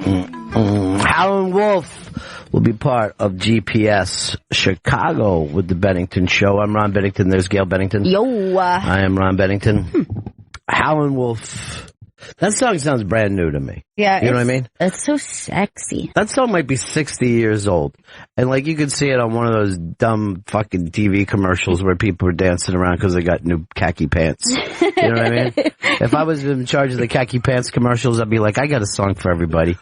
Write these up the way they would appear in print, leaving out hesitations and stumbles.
Howlin' Wolf will be part of GPS Chicago with the Bennington Show. I'm Ron Bennington. There's Gail Bennington. Yo. I am Ron Bennington. Howlin' Wolf. That song sounds brand new to me. Yeah. You know what I mean? It's so sexy. That song might be 60 years old. And like you could see it on one of those dumb fucking TV commercials where people are dancing around because they got new khaki pants. You know what I mean? If I was in charge of the khaki pants commercials, I'd be like, I got a song for everybody.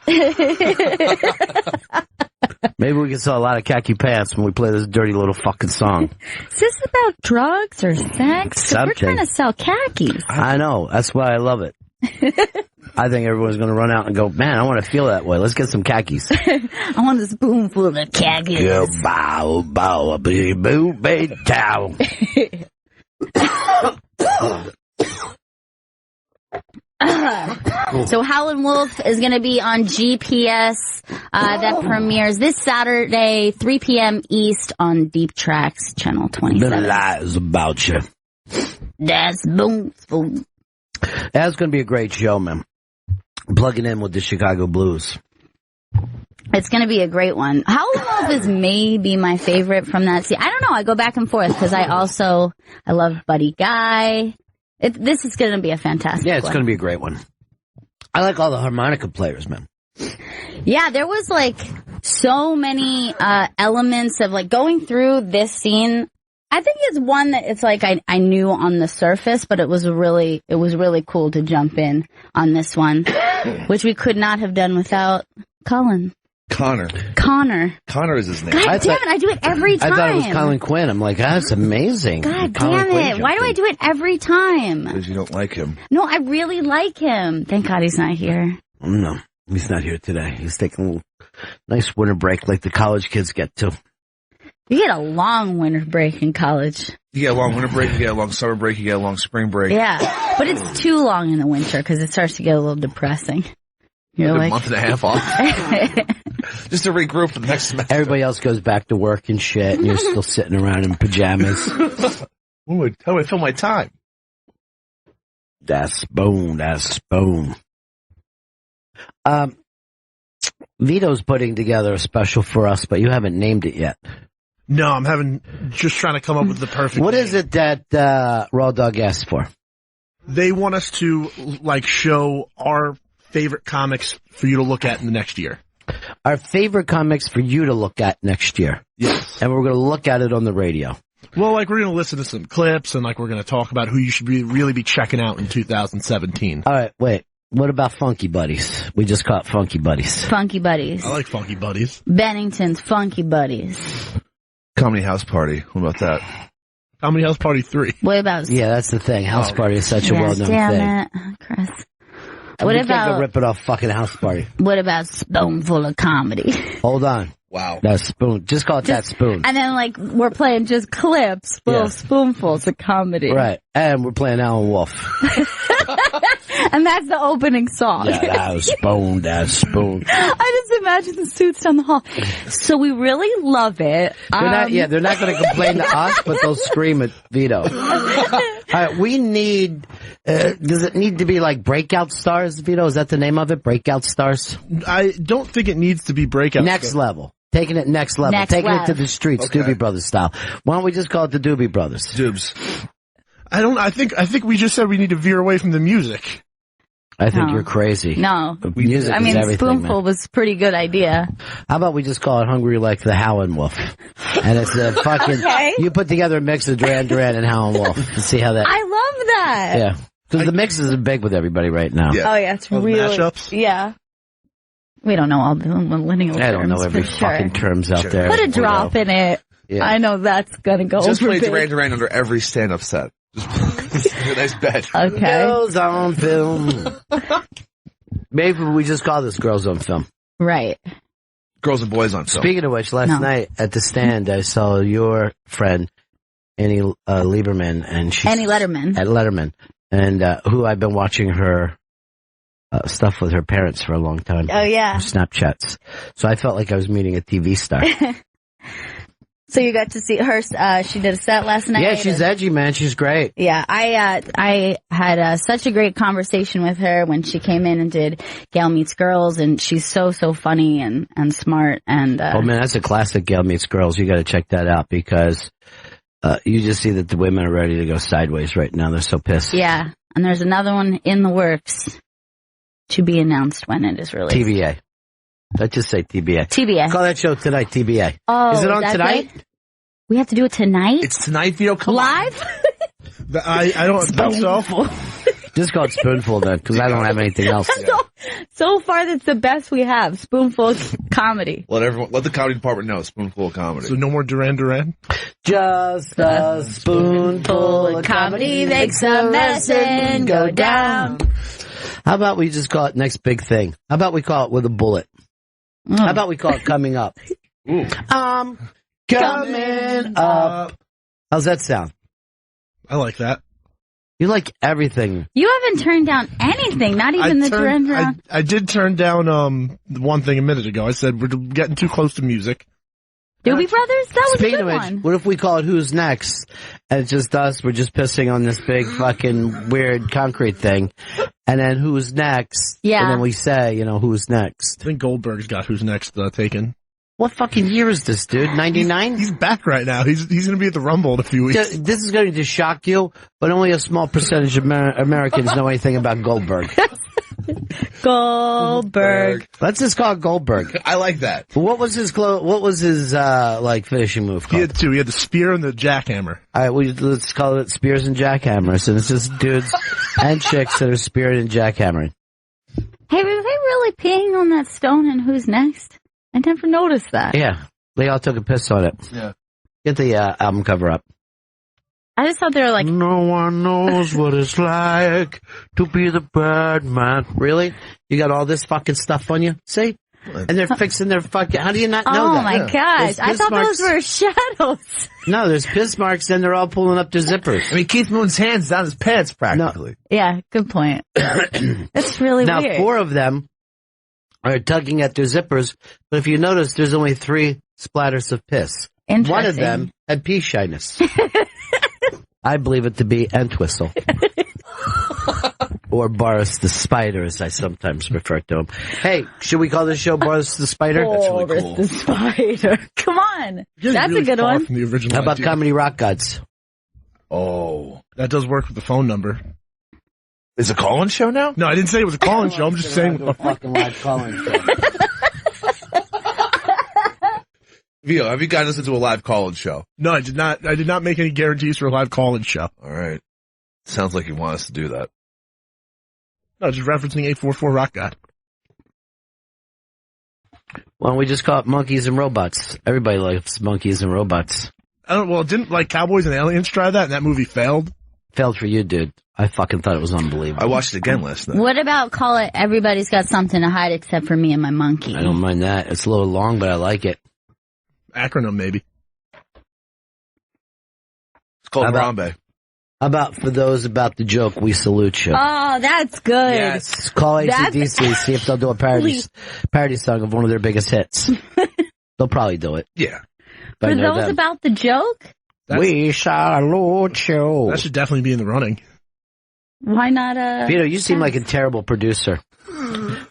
Maybe we can sell a lot of khaki pants when we play this dirty little fucking song. Is this about drugs or sex? 'Cause we're trying to sell khakis. I know. That's why I love it. I think everyone's going to run out and go, man, I want to feel that way. Let's get some khakis. I want a spoonful of khakis. Yeah, bow, bow, boo, boo, boo, towel. So Howlin' Wolf is going to be on GPS. That premieres this Saturday, 3 p.m. East on Deep Tracks, Channel 27. The lies about you. That's boom, boom. That's going to be a great show, man. Plugging in with the Chicago Blues. It's going to be a great one. Howlin' Wolf is maybe my favorite from that scene. I don't know. I go back and forth because I love Buddy Guy. This is going to be a fantastic one. Yeah, it's going to be a great one. I like all the harmonica players, man. Yeah, there was like so many elements of like going through this scene. I think it's one that it's like I knew on the surface, but it was really cool to jump in on this one, which we could not have done without Connor is his name. God damn it, I do it every time. I thought it was Colin Quinn. I'm like, that's amazing. God damn it. Why do I do it every time? Because you don't like him. No, I really like him. Thank God he's not here. No, he's not here today. He's taking a little nice winter break like the college kids get to. You get a long winter break in college. You get a long winter break, you get a long summer break, you get a long spring break. Yeah, but it's too long in the winter because it starts to get a little depressing. You're like a month and a half off. Just to regroup for the next semester. Everybody else goes back to work and shit, and you're still sitting around in pajamas. How do I fill my time? That's boom. Vito's putting together a special for us, but you haven't named it yet. No, I'm just trying to come up with the perfect What name. is it that Raw Dog asked for? They want us to show our favorite comics for you to look at in the next year. Our favorite comics for you to look at next year. Yes. And we're going to look at it on the radio. Well, we're going to listen to some clips, and we're going to talk about who you should really be checking out in 2017. All right, wait. What about Funky Buddies? We just caught Funky Buddies. Funky Buddies. I like Funky Buddies. Bennington's Funky Buddies. Comedy House Party. What about that? Comedy House Party 3. What about... Yeah, that's the thing. House Party is such a well-known damn thing. It, Chris. We can't go rip it off fucking House Party. What about Spoonful of Comedy? Hold on. Wow. That spoon. Just call it that spoon. And then, we're playing just clips, little spoonfuls of comedy. Right. And we're playing Alan Wolf. And that's the opening song. Yeah, that spoon. I just imagine the suits down the hall. So we really love it. They're not going to complain to us, but they'll scream at Vito. All right, we need, does it need to be like Breakout Stars, Vito? Is that the name of it? Breakout Stars? I don't think it needs to be Breakout Next level. Taking it next level. Taking it to the streets, okay. Doobie Brothers style. Why don't we just call it the Doobie Brothers? Doobs. I think we just said we need to veer away from the music. I think you're crazy. No. Music is everything, Spoonful man. was a pretty good idea. How about we just call it Hungry Like the Howlin' Wolf? And it's the fucking, you put together a mix of Duran Duran and Howlin' Wolf. And see how that. I love that. Yeah. Because the mixes are big with everybody right now. Yeah. Oh yeah, it's really. Mashups? Yeah. We don't know all the millennial terms. I don't know every fucking terms out there. Put a drop in it. Yeah. I know that's gonna go just over play big. Duran Duran under every stand-up set. Just a nice bed. Okay. Girls on Film. Maybe we just call this Girls on Film. Right. Girls and Boys on Film. Speaking of which, last night at the stand, I saw your friend, Annie Lieberman, and Annie Letterman. At Letterman, and who I've been watching her stuff with her parents for a long time. Oh, yeah. Snapchats. So I felt like I was meeting a TV star. So you got to see her, she did a set last night. Yeah, she's edgy, man. She's great. Yeah, I had such a great conversation with her when she came in and did Gail Meets Girls, and she's so funny and smart. And oh man, that's a classic Gail Meets Girls. You got to check that out because you just see that the women are ready to go sideways right now. They're so pissed. Yeah, and there's another one in the works to be announced when it is released. TBA. Let's just say TBA. TBA. Call that show tonight, TBA. Oh, is it on tonight? It? We have to do it tonight? It's tonight, Vito. Come live? I don't think so. Just call it Spoonful then, because I don't have anything else. So far, that's the best we have. Spoonful comedy. Let the comedy department know. Spoonful of comedy. So no more Duran Duran? Just a spoonful of comedy makes a mess and go down. How about we just call it next big thing? How about we call it with a bullet? How about we call it coming up? Ooh. Coming up. How's that sound? I like that. You like everything. You haven't turned down anything, not even the Duran Duran. I did turn down one thing a minute ago. I said we're getting too close to music. Doobie Brothers? That was Speaking a good of which, one. what if we call it Who's Next? And it's just us, we're just pissing on this big fucking weird concrete thing. And then Who's Next? Yeah. And then we say, who's next? I think Goldberg's got Who's Next taken. What fucking year is this, dude? 99? He's back right now. He's going to be at the Rumble in a few weeks. This is going to shock you, but only a small percentage of Americans know anything about Goldberg. Goldberg. Let's just call it Goldberg. I like that. What was his finishing move called? He had two. He had the spear and the jackhammer. All right, let's call it spears and jackhammers. And it's just dudes and chicks that are speared and jackhammering. Hey, were they really peeing on that stone and Who's Next? I never noticed that. Yeah, they all took a piss on it. Yeah. Get the album cover up. I just thought they were like... No one knows what it's like to be the bad man. Really? You got all this fucking stuff on you? See? And they're fixing their fucking... How do you not know that? Oh, my gosh. I thought those were shadows. No, there's piss marks, and they're all pulling up their zippers. I mean, Keith Moon's hands down his pants, practically. No. Yeah, good point. That's really weird. Now, 4 of them are tugging at their zippers, but if you notice, there's only 3 splatters of piss. One of them had pee shyness. I believe it to be Entwistle. Or Boris the Spider, as I sometimes refer to him. Hey, should we call this show Boris the Spider? That's really cool. Boris the Spider. Come on. That's really a good far one. From the original How about idea. Comedy Rock Gods? Oh. That does work with the phone number. Is it a call-in show now? No, I didn't say it was a call-in show. I'm just saying. A fucking live call-in show. Vito, have you gotten us into a live call-in show? No, I did not. I did not make any guarantees for a live call-in show. All right. Sounds like you want us to do that. No, just referencing 844 Rock God. Why don't we just call it Monkeys and Robots? Everybody likes Monkeys and Robots. Didn't like Cowboys and Aliens try that and that movie failed? Failed for you, dude. I fucking thought it was unbelievable. I watched it again last night. What about call it Everybody's Got Something to Hide Except for Me and My Monkey? I don't mind that. It's a little long, but I like it. Acronym, maybe. It's called How about- Harambe. How about for those about the joke, we salute you? Oh, that's good. Yes. Call AC/DC, see if they'll do a parody song of one of their biggest hits. They'll probably do it. Yeah. But I For know those them. about the joke? We salute you. That should definitely be in the running. Why not, Vito, you seem like a terrible producer.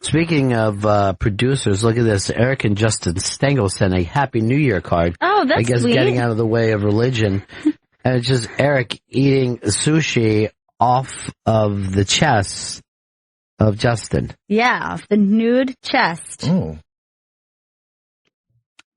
Speaking of producers, look at this. Eric and Justin Stengel sent a Happy New Year card. Oh, that's I guess sweet. getting out of the way of religion. And it's just Eric eating sushi off of the chest of Justin. Yeah, off the nude chest. Oh.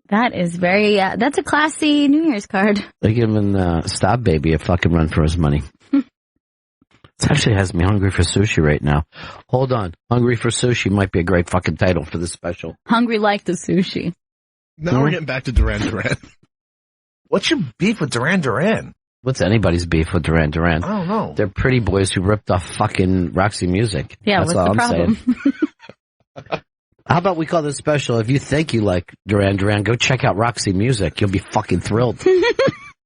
That is very, that's a classy New Year's card. They give him Stop Baby a fucking run for his money. It actually has me hungry for sushi right now. Hold on. Hungry for Sushi might be a great fucking title for this special. Hungry like the sushi. Now we're getting back to Duran Duran. What's your beef with Duran Duran? What's anybody's beef with Duran Duran? I don't know. They're pretty boys who ripped off fucking Roxy Music. Yeah, That's what's all the I'm problem? saying. How about we call this special? If you think you like Duran Duran, go check out Roxy Music. You'll be fucking thrilled.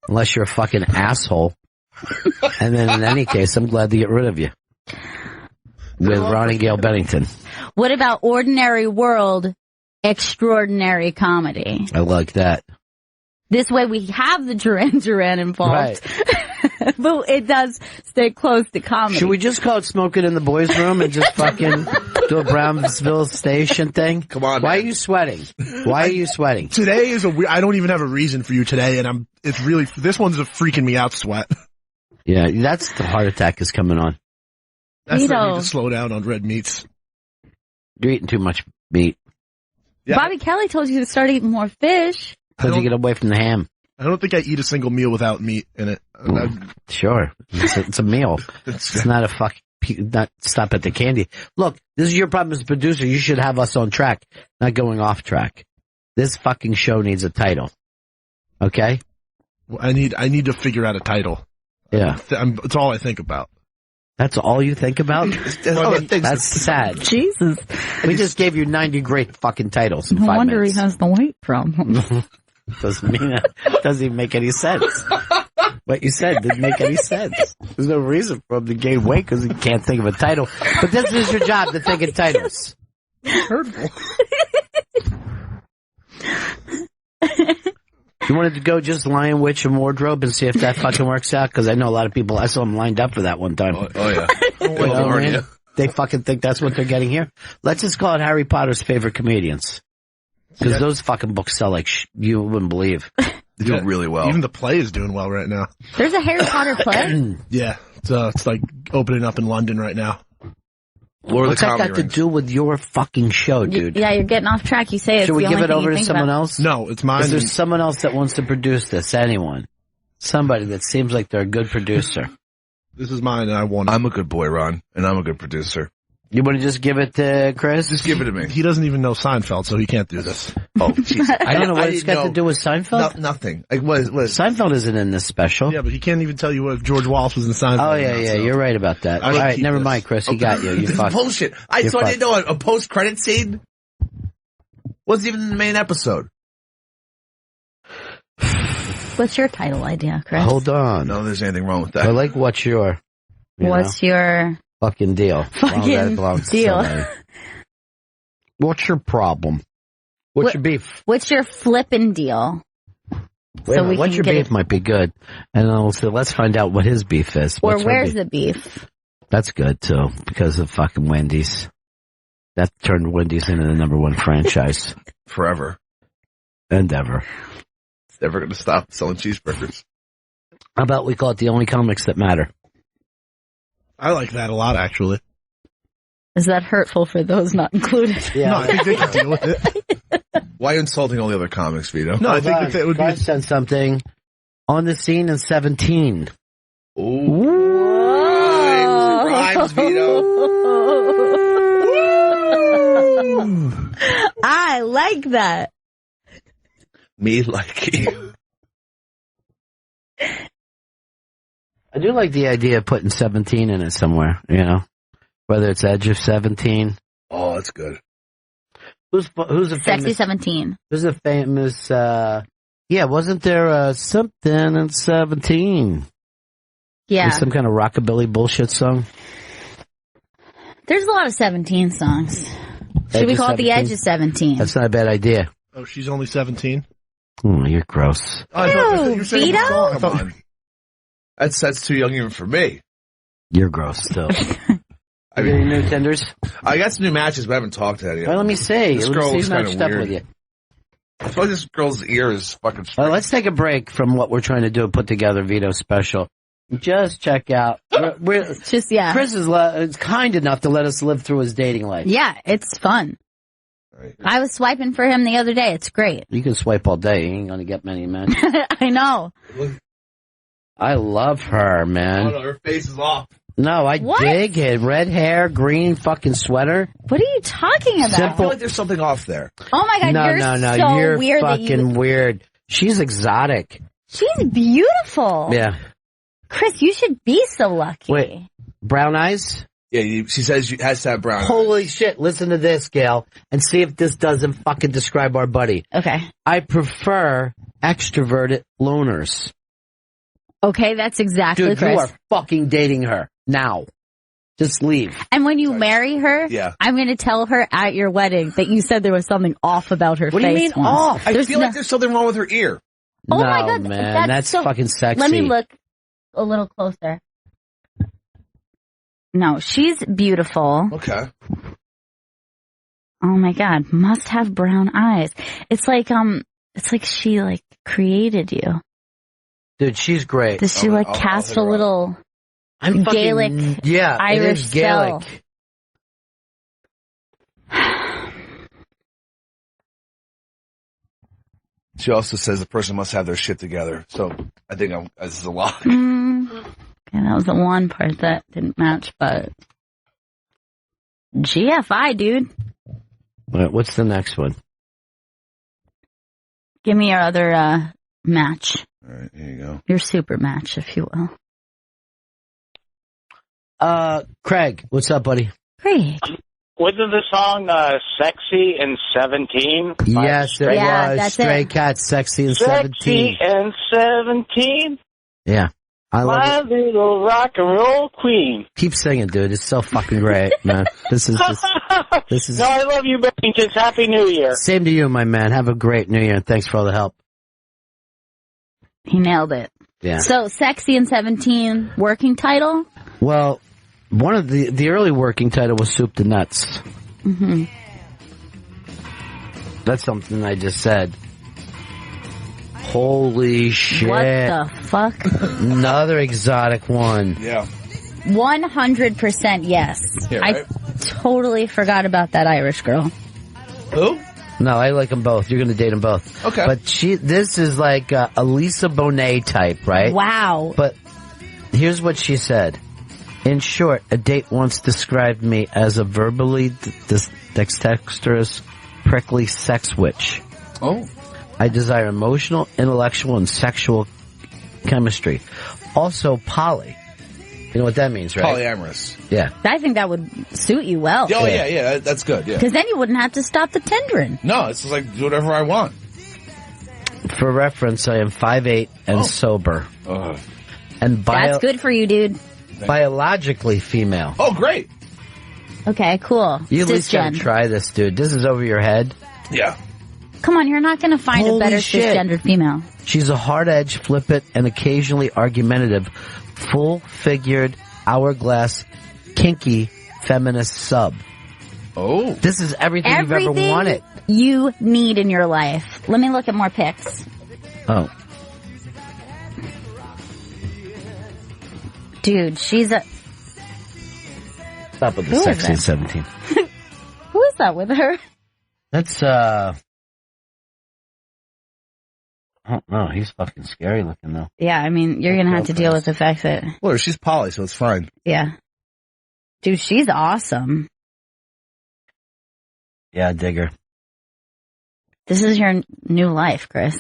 Unless you're a fucking asshole. And then in any case, I'm glad to get rid of you. With Ron and Gail Bennington. What about Ordinary World, Extraordinary Comedy? I like that. This way we have the Duran Duran involved. Right. But it does stay close to comedy. Should we just call it Smoking in the Boys Room and just fucking do a Brownsville Station thing? Come on, Why man. are you sweating? Why are you sweating? Today is I don't even have a reason for you today, and this one's a freaking me out sweat. Yeah, that's the heart attack is coming on. That's You the know. need to slow down on red meats. You're eating too much meat. Yeah. Bobby Kelly told you to start eating more fish. How'd you get away from the ham? I don't think I eat a single meal without meat in it. Sure. It's a meal. It's not a not stop at the candy. Look, this is your problem as a producer. You should have us on track, not going off track. This fucking show needs a title. Okay? I need to figure out a title. Yeah. It's all I think about. That's all you think about? That's sad. Jesus. We just gave you 90 great fucking titles in No 5 wonder minutes. he has the weight problem. Doesn't mean that. Doesn't even make any sense. What you said didn't make any sense. There's no reason for him to gain weight because he can't think of a title. But this is your job to think of titles. Hurtful. You wanted to go just Lion, Witch, and Wardrobe and see if that fucking works out? Because I know a lot of people, I saw them lined up for that one time. Oh yeah. You know, man? They fucking think that's what they're getting here. Let's just call it Harry Potter's favorite comedians. Because those fucking books sell like you wouldn't believe. They do really well. Even the play is doing well right now. There's a Harry Potter play? Yeah. It's like opening up in London right now. What's that got to do with your fucking show, dude? Yeah, you're getting off track. You say it's Should we the give only it thing over you to think someone about. else? No, it's mine. Is there someone else that wants to produce this? Anyone? Somebody that seems like they're a good producer. This is mine, and I want it. I'm a good boy, Ron, and I'm a good producer. You want to just give it to Chris? Just give it to me. He doesn't even know Seinfeld, so he can't do this. Oh, jeez. I don't know what it's got to do with Seinfeld. Nothing. Like, what is Seinfeld isn't in this special. Yeah, but he can't even tell you what George Wallace was in Seinfeld. Oh, yeah, you're right about that. I All should right, keep never this. mind, Chris. He got you. You This is fucked. bullshit. I You're didn't know a post-credit scene wasn't even in the main episode. What's your title idea, Chris? Hold on. No, there's anything wrong with I that. like what's your What's your fucking deal? fucking that belongs to deal? somebody. What's your problem? What's your beef? What's your flippin' deal? Wait a minute, we what's can your get beef it- might be good. And then we'll say, let's find out what his beef is. Or What's her where's beef? the beef? That's good too, because of fucking Wendy's. That turned Wendy's into the #1 franchise. Forever. And ever. It's never going to stop selling cheeseburgers. How about we call it the only comics that matter? I like that a lot, actually. Is that hurtful for those not included? Yeah. No, I think they can deal with it. Why are you insulting all the other comics, Vito? No, I think that would be. God sent something on the scene in 17. Rhymes, Vito. I like that. Me like you. I do like the idea of putting 17 in it somewhere, you know? Whether it's Edge of 17. Oh, that's good. Who's a Sexy famous, 17. who's a famous, yeah, wasn't there, something in 17? Yeah. Some kind of rockabilly bullshit song? There's a lot of 17 songs. Edge Should we of call it the 17? Edge of 17? That's not a bad idea. Oh, she's only 17. Oh, you're gross. Oh, I thought you were saying Vito? the song. I Come thought- on. That's too young even for me. You're gross still. I Any mean, new tenders? I got some new matches, but I haven't talked to any of Well, them. let me see. This Let me girl see looks who matched kinda up weird. with you. I feel like this girl's ear is fucking straight. Well, let's take a break from what we're trying to do, put together Vito special. Just check out. Just, yeah. Chris is kind enough to let us live through his dating life. Yeah, it's fun. Right. I was swiping for him the other day. It's great. You can swipe all day. You ain't gonna get many men. I know. I love her, Oh man. no, her face is off. No, I What? dig it. Red hair, green fucking sweater. What are you talking about? I Simple. feel like there's something off there. Oh my god, No, you're no, so you're weird that fucking weird. She's exotic. She's beautiful. Yeah. Chris, you should be so lucky. Wait. Brown eyes? Yeah, she says she has to have brown eyes. Holy shit, listen to this, Gail, and see if this doesn't fucking describe our buddy. Okay. I prefer extroverted loners. Okay, that's exactly Dude, Chris. you are fucking dating her. Now. Just leave. And when you marry her, Yeah. I'm going to tell her at your wedding that you said there was something off about her What do face you mean once. off? I There's feel no- like there's something wrong with her ear. Oh no, my God, man, that's so, fucking sexy. Let me look a little closer. No, she's beautiful. Okay. Oh my God, must have brown eyes. It's like she like created you. Dude, she's great. Does she like cast a little I'm fucking, Gaelic, yeah, Irish it is Gaelic. spell? She also says the person must have their shit together. So I think this is a lock. Yeah, that was the one part that didn't match, but GFI, dude. All right, what's the next one? Give me your other match. All right, here you go. Your super match, if you will. Craig, what's up, buddy? Great. Wasn't the song Sexy and 17? Yes, it Yeah, was. that's Stray it. Cat, Sexy and Sexy 17. and 17, Yeah. I love my it. little rock and roll queen. Keep singing, dude. It's so fucking great, man. This is No, I love you, Bennington. Happy New Year. same to you, my man. Have a great New Year, and thanks for all the help. He nailed it. Yeah. So, Sexy and 17, working title? Well, one of the early working title was Soup to Nuts. Mm-hmm. That's something I just said. Holy shit. What the fuck? Another exotic one. Yeah. 100% yes. Yeah, right? I totally forgot about that Irish girl. Who? No, I like them both. You're going to date them both. Okay. But this is like a Lisa Bonet type, right? Wow. But here's what she said. In short, a date once described me as a verbally dexterous, prickly sex witch. Oh. I desire emotional, intellectual, and sexual chemistry. Also, poly. You know what that means, right? Polyamorous. Yeah. I think that would suit you well. Oh, yeah, that's good, yeah. Because then you wouldn't have to stop the tendering. No, it's just like do whatever I want. For reference, I am 5'8" and sober. Ugh. And That's good for you, dude. biologically female. Oh, great. Okay, cool. You at least gotta Cisgen. try this, dude. This is over your head. Yeah. Come on, you're not going to find a Holy better shit. cisgendered female. She's a hard-edged, flippant, and occasionally argumentative, full-figured, hourglass, kinky, feminist sub. Oh. This is everything you've ever Everything wanted. you need in your life. Let me look at more pics. Oh. Dude, she's a... Stop with the Who is sexy that? 17. Who is that with her? That's, oh, no, he's fucking scary looking, though. Yeah, I mean, you're going to have to deal with the fact that... Well, she's poly, so it's fine. Yeah. Dude, she's awesome. Yeah, I dig her. This is your new life, Chris.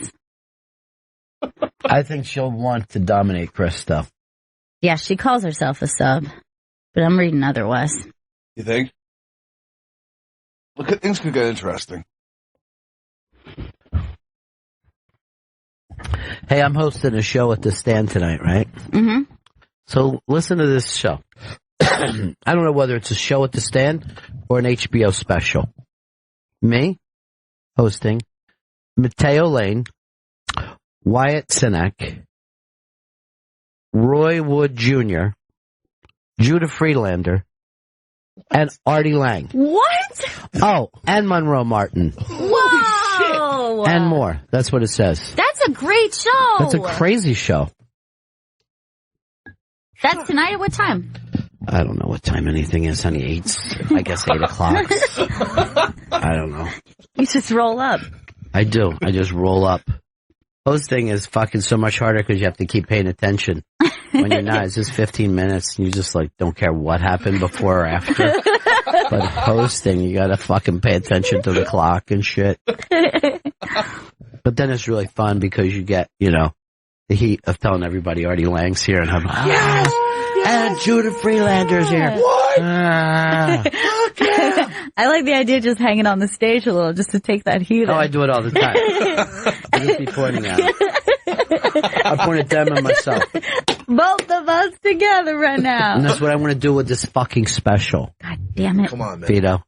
I think she'll want to dominate Chris, though. Yeah, she calls herself a sub, but I'm reading otherwise. You think? Look at things could get interesting. Hey, I'm hosting a show at the Stand tonight, right? Mm-hmm. So listen to this show. I don't know whether it's a show at the Stand or an HBO special. Me, hosting, Mateo Lane, Wyatt Sinek, Roy Wood Jr., Judah Friedlander, and Artie Lang. What? Oh, and Monroe Martin. Whoa! And more. That's what it says. That's a great show. That's a crazy show. That's tonight at what time? I don't know what time anything is, honey. I guess 8 o'clock. I don't know. You just roll up. I do. I just roll up. Hosting is fucking so much harder because you have to keep paying attention. When you're not, it's just 15 minutes and you just like don't care what happened before or after. But hosting, you gotta fucking pay attention to the clock and shit. But then it's really fun because you get, you know, the heat of telling everybody Artie Lang's here and I'm like, yes! And Judah Freelander's here. What? I like the idea of just hanging on the stage a little just to take that heat. Oh, I do it all the time. I just be pointing at them. I point at them and myself. Both of us together right now. And that's what I want to do with this fucking special. God damn it. Come on, man. Vito.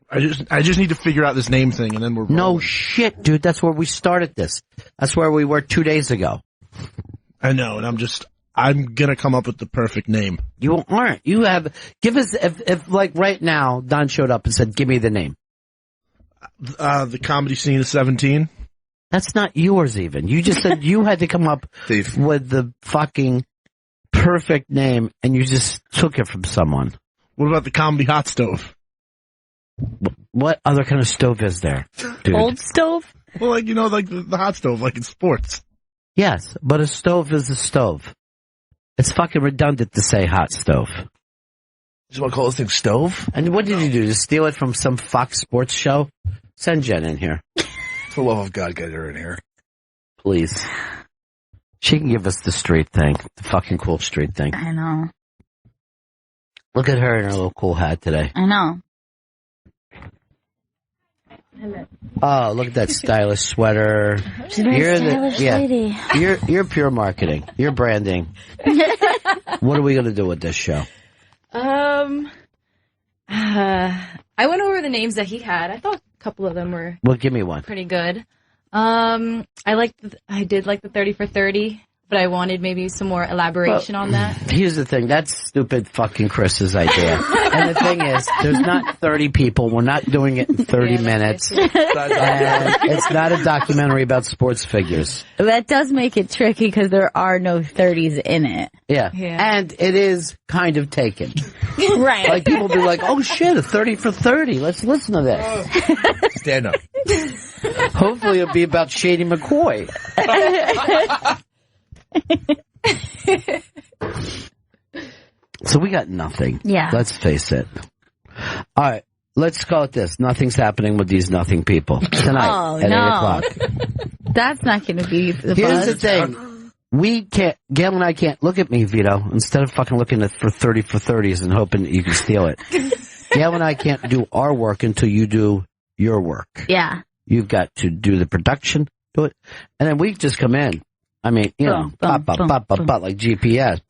I just need to figure out this name thing, and then we're No rolling. shit, dude. That's where we started this. That's where we were 2 days ago. I know, and I'm gonna come up with the perfect name. You aren't. You have. Give us if like right now, Don showed up and said, "Give me the name." The comedy scene of 17. That's not yours even. You just said you had to come up with the fucking perfect name, and you just took it from someone. What about the comedy hot stove? What other kind of stove is there, dude? Old stove? Well, like, like the hot stove, like in sports. Yes, but a stove is a stove. It's fucking redundant to say hot stove. You just want to call this thing stove? And what did you do? Just steal it from some Fox Sports show? Send Jen in here. For the love of God, get her in here. Please. She can give us the street thing. The fucking cool street thing. I know. Look at her in her little cool hat today. I know. Oh, look at that stylish sweater. She's a very stylish lady. You're pure marketing. You're branding. What are we going to do with this show? I went over the names that he had. I thought a couple of them were Well, give me one. pretty good. I did like the 30 for 30, but I wanted maybe some more elaboration on that. Here's the thing. That's stupid fucking Chris's idea. And the thing is, there's not 30 people. We're not doing it in 30 minutes. And it's not a documentary about sports figures. That does make it tricky because there are no 30s in it. Yeah. Yeah. And it is kind of taken. Right. Like, people be like, oh shit, a 30 for 30. Let's listen to this. Stand up. Hopefully it'll be about Shady McCoy. So we got nothing. Yeah. Let's face it. All right. Let's call it this. Nothing's happening with these nothing people tonight at 8 o'clock. That's not going to be the Here's buzz. the thing. We can't, Gail and I can't, look at me, Vito, instead of fucking looking at for 30 for 30s and hoping that you can steal it. Gail and I can't do our work until you do your work. Yeah. You've got to do the production, do it. And then we just come in. I mean, you know, Boom, boom, boom. like GPS.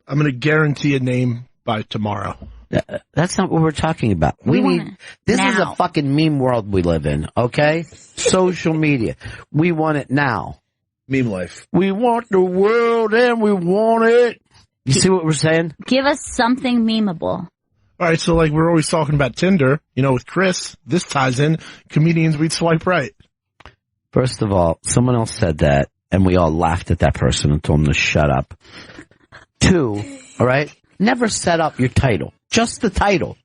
I'm going to guarantee a name by tomorrow. That's not what we're talking about. We need, this is a fucking meme world we live in, okay? Social media. We want it now. Meme life. We want the world and we want it. You see what we're saying? Give us something memeable. All right, so like we're always talking about Tinder, with Chris. This ties in comedians we'd swipe right. First of all, someone else said that, and we all laughed at that person and told them to shut up. 2, all right? Never set up your title. Just the title.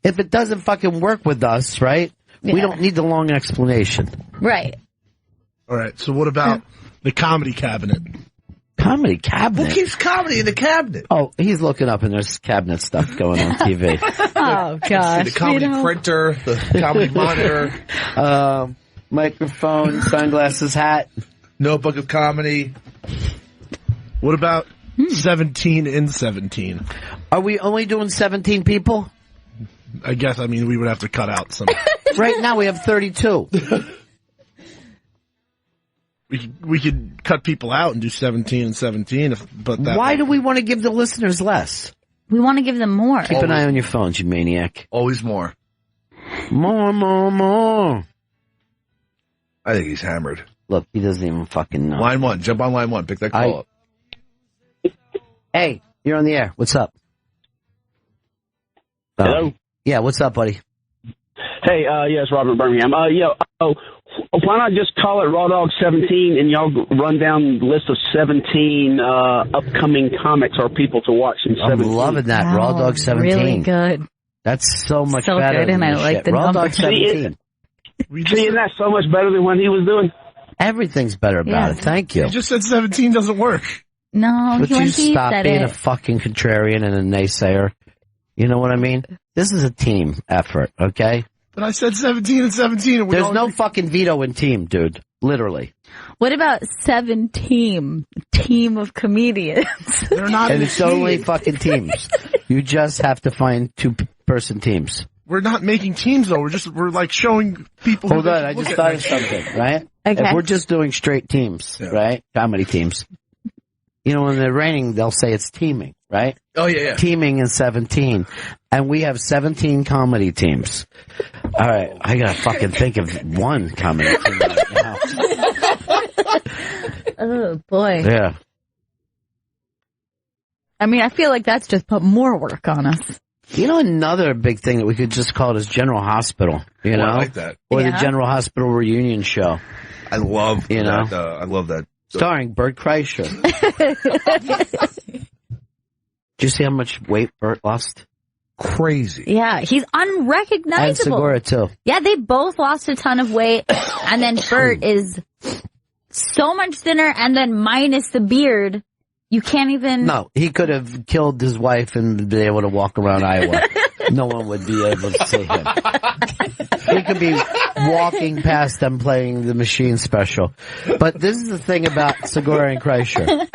If it doesn't fucking work with us, right? Yeah. We don't need the long explanation. Right. All right, so what about the comedy cabinet? Comedy cabinet? Who keeps comedy in the cabinet? Oh, he's looking up and there's cabinet stuff going on TV. Oh, gosh. The comedy printer, the comedy monitor, Microphone, sunglasses, hat. notebook of comedy. What about 17 in 17? Are we only doing 17 people? I guess, we would have to cut out some. Right now we have 32. We could cut people out and do 17 and 17, but that. Why do we want to give the listeners less? We want to give them more. Keep an eye on your phones, you maniac. Always more. More. I think he's hammered. Look, he doesn't even fucking know. Line 1. Jump on line 1. Pick that call up. Hey, you're on the air. What's up? Hello? Yeah, what's up, buddy? Hey, yes, Robert Birmingham. Why not just call it Raw Dog 17 and y'all run down the list of 17 upcoming comics or people to watch in 17? I'm loving that. Wow, Raw Dog 17. Really good. That's so much So better good, than and I this like shit. the Raw number. Dog 17. See, isn't that so much better than what he was doing? Everything's better about Yeah. it. Thank you. You just said 17 doesn't work. No, Would he you went deep stop at being it. a fucking contrarian and a naysayer? You know what I mean? This is a team effort, okay? But I said 17 and 17. And we There's all no agree. fucking veto in team, dude. Literally. What about 17 team of comedians? They're not And in a it's only team. fucking teams. You just have to find 2-person teams. We're not making teams though. We're like showing people. Hold who they on, can I look just at thought of next year. something, right? Okay. If we're just doing straight teams, right? Comedy teams. When they're raining, they'll say it's teaming, right? Oh, yeah. Teaming in 17. And we have 17 comedy teams. All right, I gotta fucking think of one comedy team right now. Oh, boy. Yeah. I mean, I feel like that's just put more work on us. You know, another big thing that we could just call it is General Hospital, you know? I like that. Or the General Hospital reunion show. I love You know? that. I love that. Starring Bert Kreischer. Did you see how much weight Bert lost? Crazy. Yeah, he's unrecognizable. And Segura, too. Yeah, they both lost a ton of weight. And then Bert is so much thinner, and then minus the beard, you can't even... No, he could have killed his wife and been able to walk around Iowa. No one would be able to see him. He could be walking past them playing the Machine special. But this is the thing about Segura and Kreischer.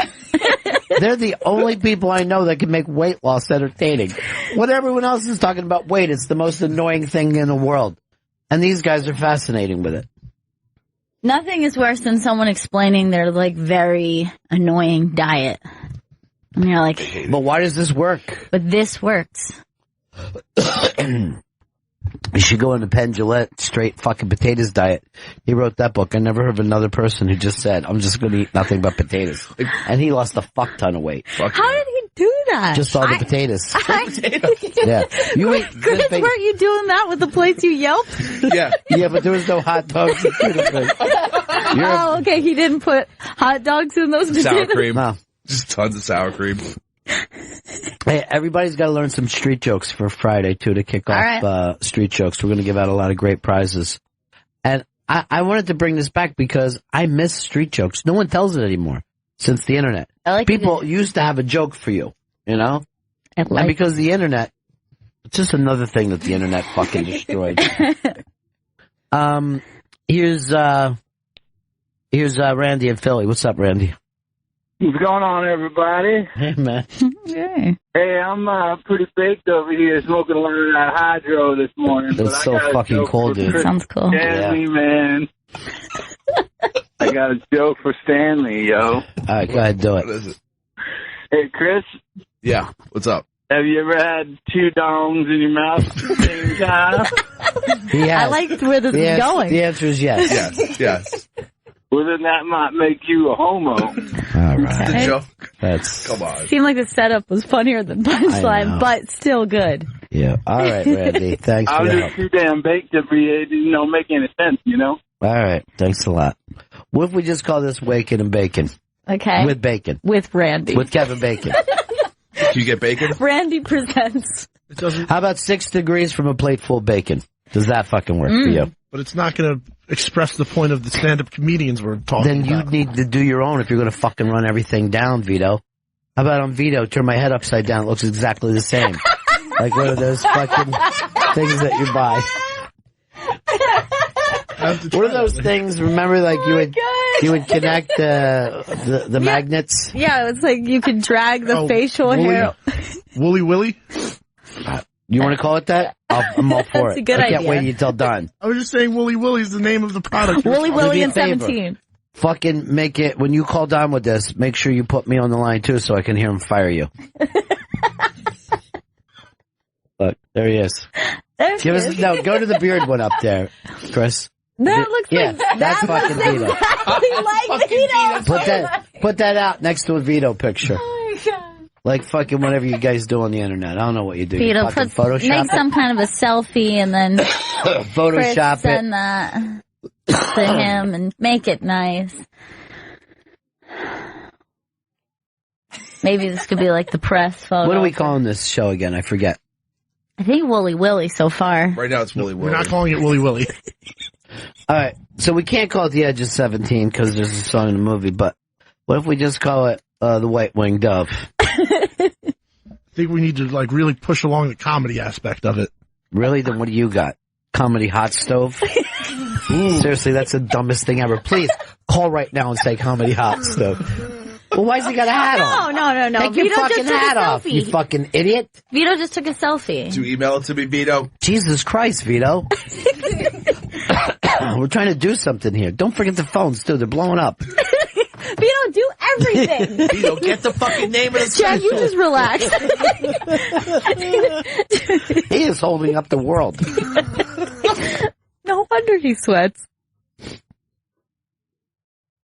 They're the only people I know that can make weight loss entertaining. When everyone else is talking about weight, it's the most annoying thing in the world. And these guys are fascinating with it. Nothing is worse than someone explaining their, like, very annoying diet. And you're like... But why does this work? But this works. You should go into Penn Jillette straight fucking potatoes diet. He wrote that book. I never heard of another person who just said, I'm just going to eat nothing but potatoes. And he lost a fuck ton of weight. How did he do that? Just all the potatoes. Yeah. You ate Chris, weren't you doing that with the place you yelped? Yeah. Yeah, but there was no hot dogs. Oh, okay. He didn't put hot dogs in those potatoes. Sour cream. No. Just tons of sour cream. Hey, everybody's got to learn some street jokes for Friday, too, to kick off street jokes. We're going to give out a lot of great prizes. And I wanted to bring this back because I miss street jokes. No one tells it anymore since the internet. People used to have a joke for you, you know? And because the internet, it's just another thing that the internet fucking destroyed. Here's Randy in Philly. What's up, Randy? What's going on, everybody? Hey, man. Hey, I'm pretty baked over here smoking a lot of that hydro this morning. It's so fucking cold, dude. Sounds cool. Stanley, man. I got a joke for Stanley, yo. All right, go ahead, do it. What is it? Hey, Chris, Yeah. What's up? have you ever had two dongs in your mouth at the same time? He has. I like where this is going. The answer is yes. Yes. Well, then that might make you a homo. All right. The joke. That's, Come on. Seemed like the setup was funnier than I punchline, know. but still good. yeah. All right, Randy. Thanks I for was the just help. too damn baked to be, make any sense, you know? All right. Thanks a lot. What if we just call this Waking and Bacon? Okay. With bacon. With Randy. With Kevin Bacon. Can you get bacon? Randy presents. It doesn't, How about 6 degrees from a plate full of bacon? Does that fucking work for you? but it's not going to express the point of the stand-up comedians we're talking Then you about. need to do your own if you're going to fucking run everything down, Vito. How about on Vito, turn my head upside down, it looks exactly the same. Like one of those fucking things that you buy. What are those things, remember, like you would connect the magnets? Yeah, it's like you could drag the facial Woolly- hair. Woolly Willy? You want to call it that? I'm all for That's it. a good I can't idea. wait until done. I was just saying Woolly Willy is the name of the product. Willy Do Willy me a and favor. 17. Fucking make it, when you call Don with this, make sure you put me on the line too so I can hear him fire you. Look, there he is. Go to the beard one up there, Chris. That looks like that's fucking Vito. like Vito. Put that out next to a Vito picture. Oh my God. Like fucking whatever you guys do on the internet. I don't know what you do. You Vito, fucking make Photoshop some kind of a selfie and then Photoshop Chris it. send that to him and make it nice. Maybe this could be like the press photo. What are we calling this show again? I forget. I think Wooly Willy so far. Right now it's Willy Willy. We're not calling it Woolly Willy. All right, so we can't call it The Edge of 17 because there's a song in the movie, but what if we just call it The White Winged Dove? I think we need to like really push along the comedy aspect of it. Really? Then what do you got? Comedy hot stove? Seriously, that's the dumbest thing ever. Please call right now and say comedy hot stove. Well, why's he got a hat on? No. Take your Vito fucking just took hat a off, selfie. you fucking idiot. Vito just took a selfie. To email it to me, Vito. Jesus Christ, Vito. We're trying to do something here. Don't forget the phones, too. They're blowing up. Vito, do everything. Get the fucking name of the Jack, you just relax. He is holding up the world. No wonder he sweats.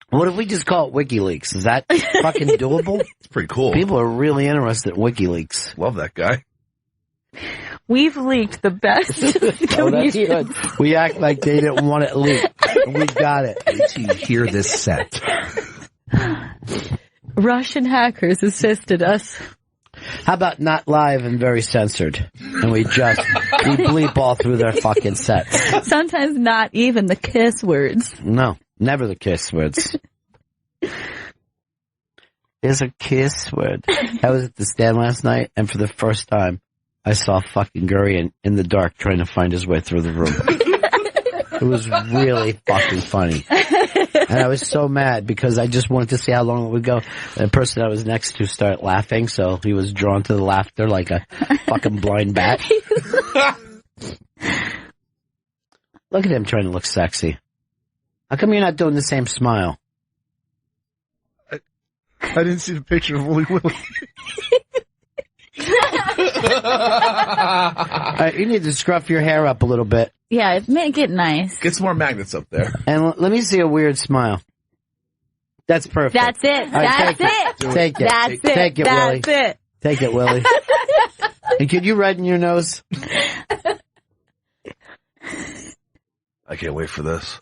What if we just call it WikiLeaks? Is that fucking doable? It's pretty cool. People are really interested in WikiLeaks. Love that guy. We've leaked the best Oh, that's good. We act like they didn't want it leaked. We got it. Wait till you hear this set. Russian hackers assisted us. How about not live and very censored? And we bleep all through their fucking sets. Sometimes not even the kiss words. No, never the kiss words. There's a kiss word. I was at the stand last night, and for the first time, I saw fucking Gurian in the dark trying to find his way through the room. It was really fucking funny. And I was so mad because I just wanted to see how long it would go. And the person I was next to started laughing, so he was drawn to the laughter like a fucking blind bat. Look at him trying to look sexy. How come you're not doing the same smile? I didn't see the picture of Wooly Willy. All right, you need to scruff your hair up a little bit. Yeah, make it nice. Get some more magnets up there. And let me see a weird smile. That's perfect. That's it. Right, That's it. Take it. That's it. Take it, Willie. That's it. Take it, Willie. And could you redden your nose? I can't wait for this.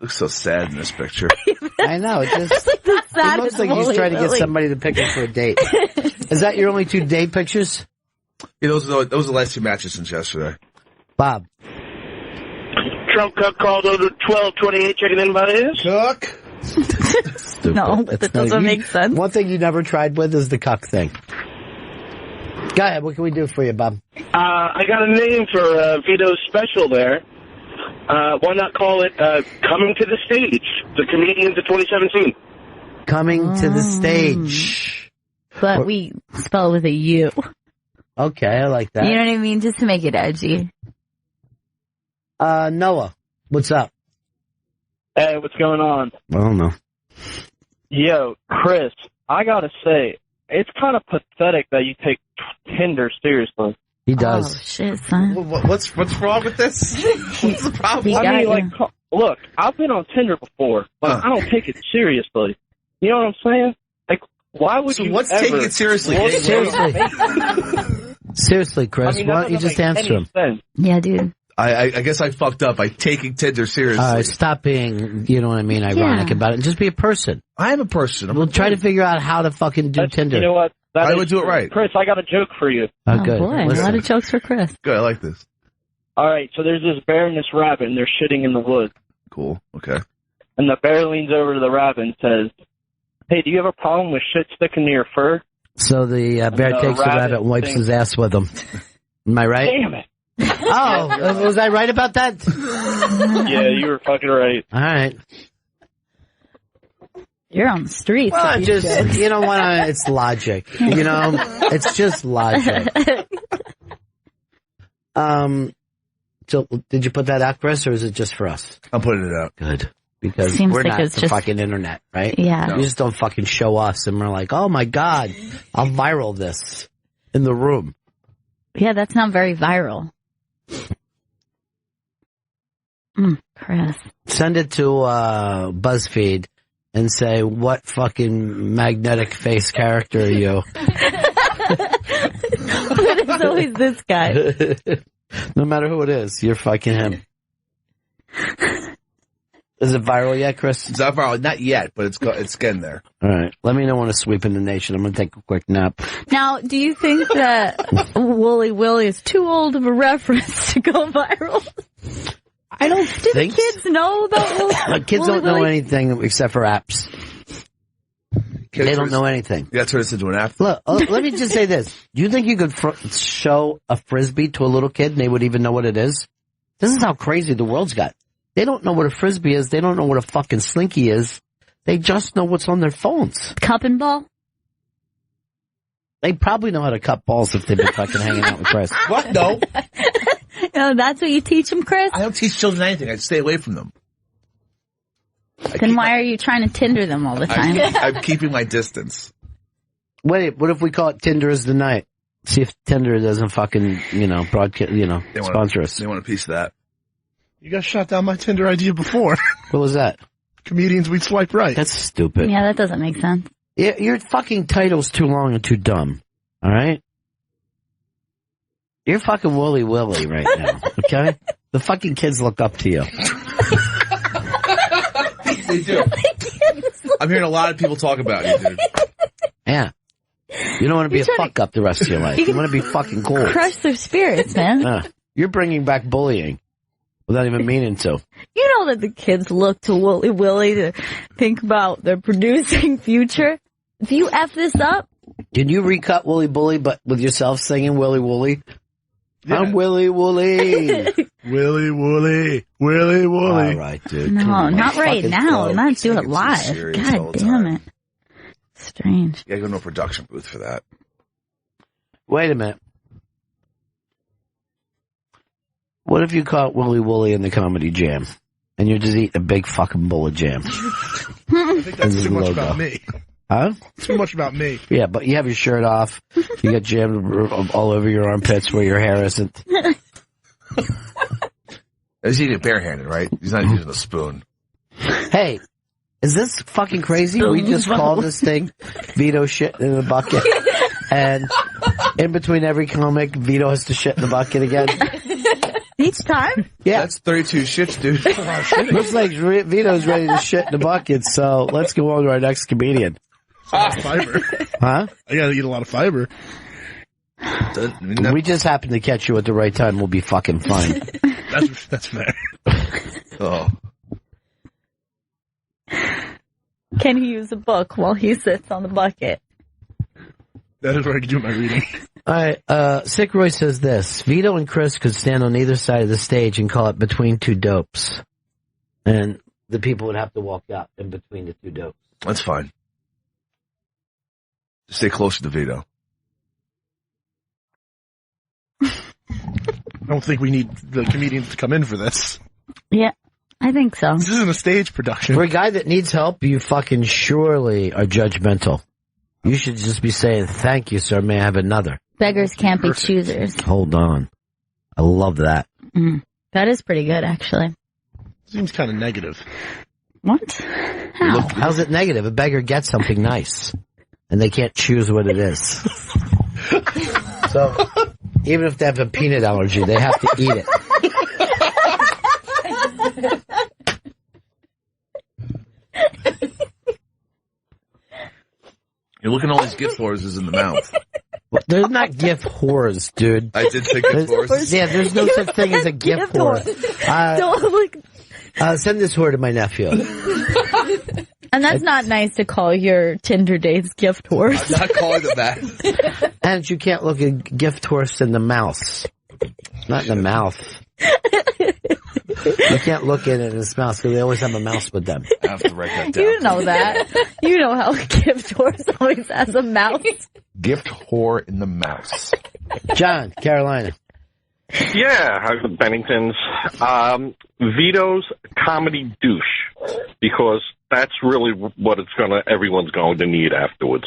Looks so sad in this picture. I know. It just it looks like he's trying to get somebody to pick him for a date. Is that your only 2 date pictures? Yeah, those are the last 2 matches since yesterday. Bob. Trump Cook called over 1228 checking in about his. Cook. Stupid. No, that doesn't make sense. One thing you never tried with is the cuck thing. Go ahead. What can we do for you, Bob? I got a name for Vito's special there. Why not call it Coming to the Stage, the Comedians of 2017? Coming to the stage. But we spell it with a U. Okay, I like that. You know what I mean? Just to make it edgy. Noah, what's up? Hey, what's going on? I don't know. Yo, Chris, I gotta say, it's kind of pathetic that you take Tinder seriously. He does. Oh, shit, son. What's wrong with this? What's the problem? I mean, like, look, I've been on Tinder before, but I don't take it seriously. You know what I'm saying? Like, why would you what's ever... taking it seriously? Seriously, Chris, I mean, why don't you just answer him? Sense. Yeah, dude. I guess I fucked up by taking Tinder seriously. Stop being, you know what I mean, ironic about it, and just be a person. I am a person. We'll try to figure out how to fucking do Tinder. You know what? I would do it right. Chris, I got a joke for you. Oh, good. Boy, Listen. a lot of jokes for Chris. Good, I like this. All right, so there's this bear and this rabbit, and they're shitting in the woods. Cool, okay. And the bear leans over to the rabbit and says, "Hey, do you have a problem with shit sticking to your fur?" So the bear takes the rabbit and wipes his ass with him. Am I right? Damn it. Oh, was I right about that? Yeah, you were fucking right. All right. You're on the streets. Well, you know what? It's logic. You know, it's just logic. So, did you put that out, Chris, or is it just for us? I'm putting it out. Good. Because Seems we're like not it's the just- fucking internet, right? Yeah. You just don't fucking show us, and we're like, oh my God, I'll viral this in the room. Yeah, that's not very viral. Chris. Send it to BuzzFeed and say, what fucking magnetic face character are you? But it's always this guy. No matter who it is, you're fucking him. Is it viral yet, Chris? It's not viral. Not yet, but it's getting there. All right. Let me know when it's sweeping the nation. I'm going to take a quick nap. Now, do you think that Wooly Willy is too old of a reference to go viral? I don't Do the think kids know about Wooly kids don't know Willy? anything except for apps. They don't know anything. You got to turn this into an app. Look, let me just say this. Do you think you could show a Frisbee to a little kid and they would even know what it is? This is how crazy the world's got. They don't know what a Frisbee is. They don't know what a fucking Slinky is. They just know what's on their phones. Cup and ball? They probably know how to cut balls if they've been fucking hanging out with Chris. What? No. No, that's what you teach them, Chris? I don't teach children anything. I stay away from them. Then why are you trying to Tinder them all the time? I'm keeping my distance. Wait, what if we call it Tinder is the night? See if Tinder doesn't fucking, broadcast, sponsor us. They want a piece of that. You guys shot down my Tinder idea before. What was that? Comedians we'd swipe right. That's stupid. Yeah, that doesn't make sense. Yeah, your fucking title's too long and too dumb. All right? You're fucking Willy Willy right now, okay? The fucking kids look up to you. They do. I'm hearing a lot of people talk about you, dude. Yeah. You don't want to be a fuck up the rest of your life. You want to be fucking cool. Crush their spirits, man. You're bringing back bullying without even meaning to. You know that the kids look to Willy Willy to think about their producing future. If you F this up. Can you recut Willy Bully, but with yourself singing Willy Wooly? Yeah. I'm Willy Wooly. Willy Wooly. Willy Wooly. All right, dude. No, not right now. I'm not doing it live. God damn it. Strange. You gotta go to a production booth for that. Wait a minute. What if you caught Willy Wooly in the Comedy Jam, and you're just eating a big fucking bowl of jam? I think that's too much about me. Huh? Too much about me. Yeah, but you have your shirt off. You got jam all over your armpits where your hair isn't. He's eating it barehanded, right? He's not using a spoon. Hey, is this fucking crazy? We just called this thing Vito shit in the bucket. And in between every comic, Vito has to shit in the bucket again. Each time? Yeah. That's 32 shits, dude. Looks like Vito's ready to shit in the bucket, so let's go on to our next comedian. Fiber. Huh? I gotta eat a lot of fiber. We just happened to catch you at the right time. We'll be fucking fine. That's fair. Oh. Can he use a book while he sits on the bucket? That is where I can do my reading. All right, Sick Roy says this. Vito and Chris could stand on either side of the stage and call it Between Two Dopes. And the people would have to walk out in between the two dopes. That's fine. Just stay closer to Vito. I don't think we need the comedians to come in for this. Yeah, I think so. This isn't a stage production. For a guy that needs help, you fucking surely are judgmental. You should just be saying, thank you, sir. May I have another? Beggars can't be choosers. Hold on. I love that. That is pretty good, actually. Seems kind of negative. What? How? How's it negative? A beggar gets something nice, and they can't choose what it is. So, even if they have a peanut allergy, they have to eat it. You're looking at all these gift horses in the mouth. There's not gift whores, dude. I did say gift horses. Yeah, there's no such thing as a gift whore. Send this whore to my nephew. And that's not nice to call your Tinder dates gift horse. I'm not calling them that. And you can't look a gift horse in the mouth. Not in the mouth. You can't look at it in its mouth because they always have a mouse with them. I have to write that down. You know that. You know how a gift horse always has a mouth. Gift whore in the mouse. John, Carolina. Yeah, Bennington's. Vito's comedy douche, because that's really what everyone's going to need afterwards.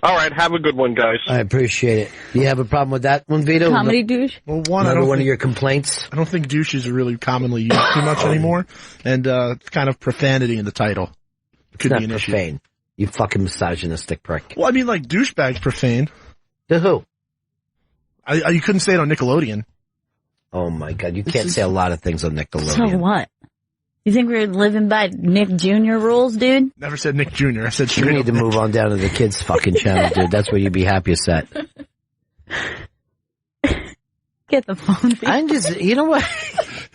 All right, have a good one, guys. I appreciate it. Do you have a problem with that one, Vito? Comedy douche? Well, one of your complaints? I don't think douches are really commonly used too much anymore, and it's kind of profanity in the title. Could be an profane. You fucking misogynistic prick. Well, I mean, like, douchebag's profane. To who? You couldn't say it on Nickelodeon. Oh my God, you can't say a lot of things on Nickelodeon. So what? You think we're living by Nick Jr. rules, dude? Never said Nick Jr. I said straight. You need to move on down to the kids' fucking channel, dude. That's where you'd be happiest at. Get the phone, Vito. I'm just, you know what?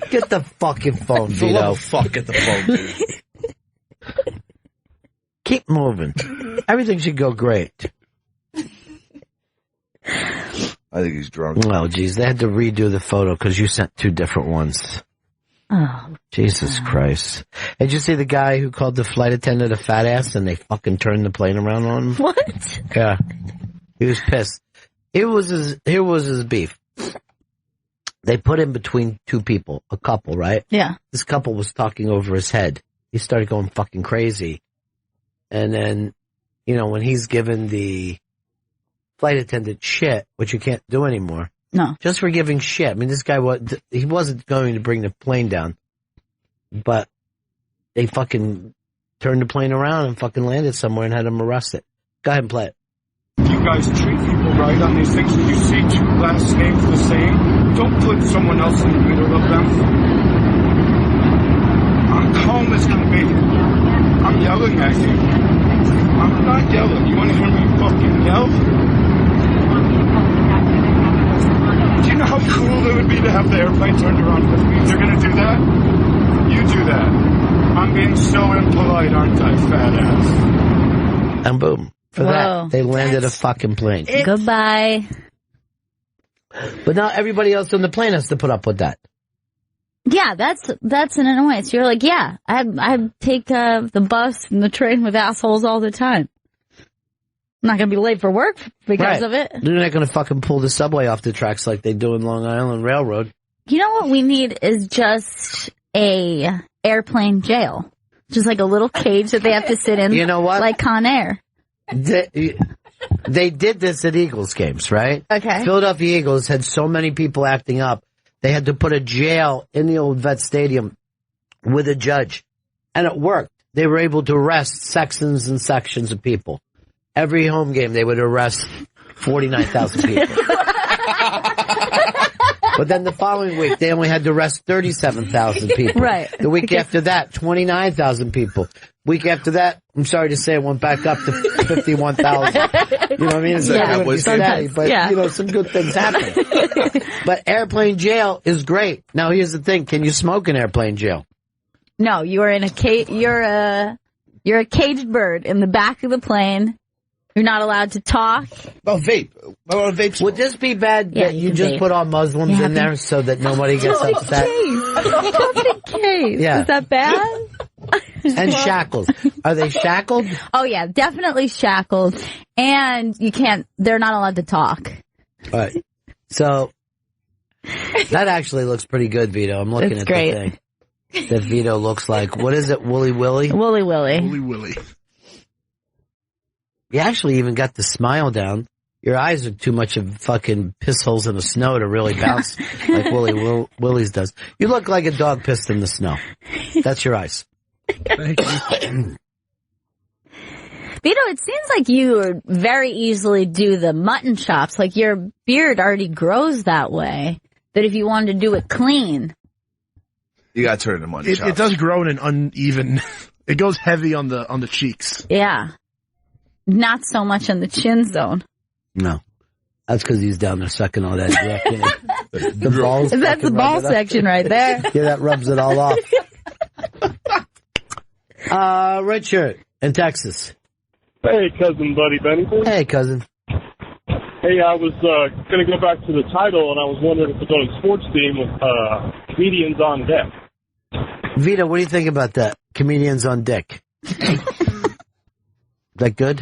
Get the fucking phone, Vito. Fuck, get the phone, dude. Keep moving. Everything should go great. I think he's drunk. Oh, geez. They had to redo the photo because you sent two different ones. Oh. Jesus Christ. Did you see the guy who called the flight attendant a fat ass and they fucking turned the plane around on him? What? Yeah. He was pissed. Here was his beef. They put him between two people, a couple, right? Yeah. This couple was talking over his head. he started going fucking crazy. And then, when he's given the flight attendant shit, which you can't do anymore. No. Just for giving shit. I mean, this guy he wasn't going to bring the plane down, but they fucking turned the plane around and fucking landed somewhere and had him arrested. Go ahead and play it. You guys treat people right on these things. If you see two last names the same, don't put someone else in the middle of them. I'm calm as can be. I'm yelling at you. I'm not yelling. You want to hear me fucking yell? Do you know how cool it would be to have the airplane turned around with me? They're going to do that? You do that. I'm being so impolite, aren't I, fat ass? And boom. For that, they landed a fucking plane. Goodbye. But now everybody else on the plane has to put up with that. Yeah, that's an annoyance. You're like, yeah, I take the bus and the train with assholes all the time. I'm not going to be late for work because of it. They're not going to fucking pull the subway off the tracks like they do in Long Island Railroad. You know what we need is just a airplane jail. Just like a little cage that they have to sit in. You know what? Like Con Air. They did this at Eagles games, right? Okay. Philadelphia Eagles had so many people acting up, they had to put a jail in the old vet stadium with a judge. And it worked. They were able to arrest sections and sections of people. Every home game, they would arrest 49,000 people. But then the following week, they only had to arrest 37,000 people. Right. The week after that, 29,000 people. Week after that, I'm sorry to say, it went back up to 51,000. You know what I mean? It's but some good things happen. But airplane jail is great. Now, here's the thing: can you smoke in airplane jail? No, you are in a cage. You're a caged bird in the back of the plane. You're not allowed to talk. Oh, vape. Oh, vape. Would this be bad that you just put all Muslims in there so that nobody gets upset? Just in case. Yeah. Is that bad? And shackles. Are they shackled? Oh yeah, definitely shackled. And they're not allowed to talk. All right. So, that actually looks pretty good, Vito. I'm looking at the thing. That Vito looks like. What is it? Wooly Willy? Wooly Willy. Wooly Willy. You actually even got the smile down. Your eyes are too much of fucking piss holes in the snow to really bounce like Willie's does. You look like a dog pissed in the snow. That's your eyes. Thank you. Vito, it seems like you would very easily do the mutton chops. Like your beard already grows that way. That if you wanted to do it clean. You gotta turn it into mutton chops. It does grow in an uneven. It goes heavy on the cheeks. Yeah. Not so much in the chin zone. No. That's because he's down there sucking all that dick. The balls. That's the ball section right there. Yeah, that rubs it all off. Richard in Texas. Hey, cousin Buddy Bennington. Hey, cousin. Hey, I was going to go back to the title, and I was wondering if the going sports team was comedians on deck. Vito, what do you think about that? Comedians on deck. That good?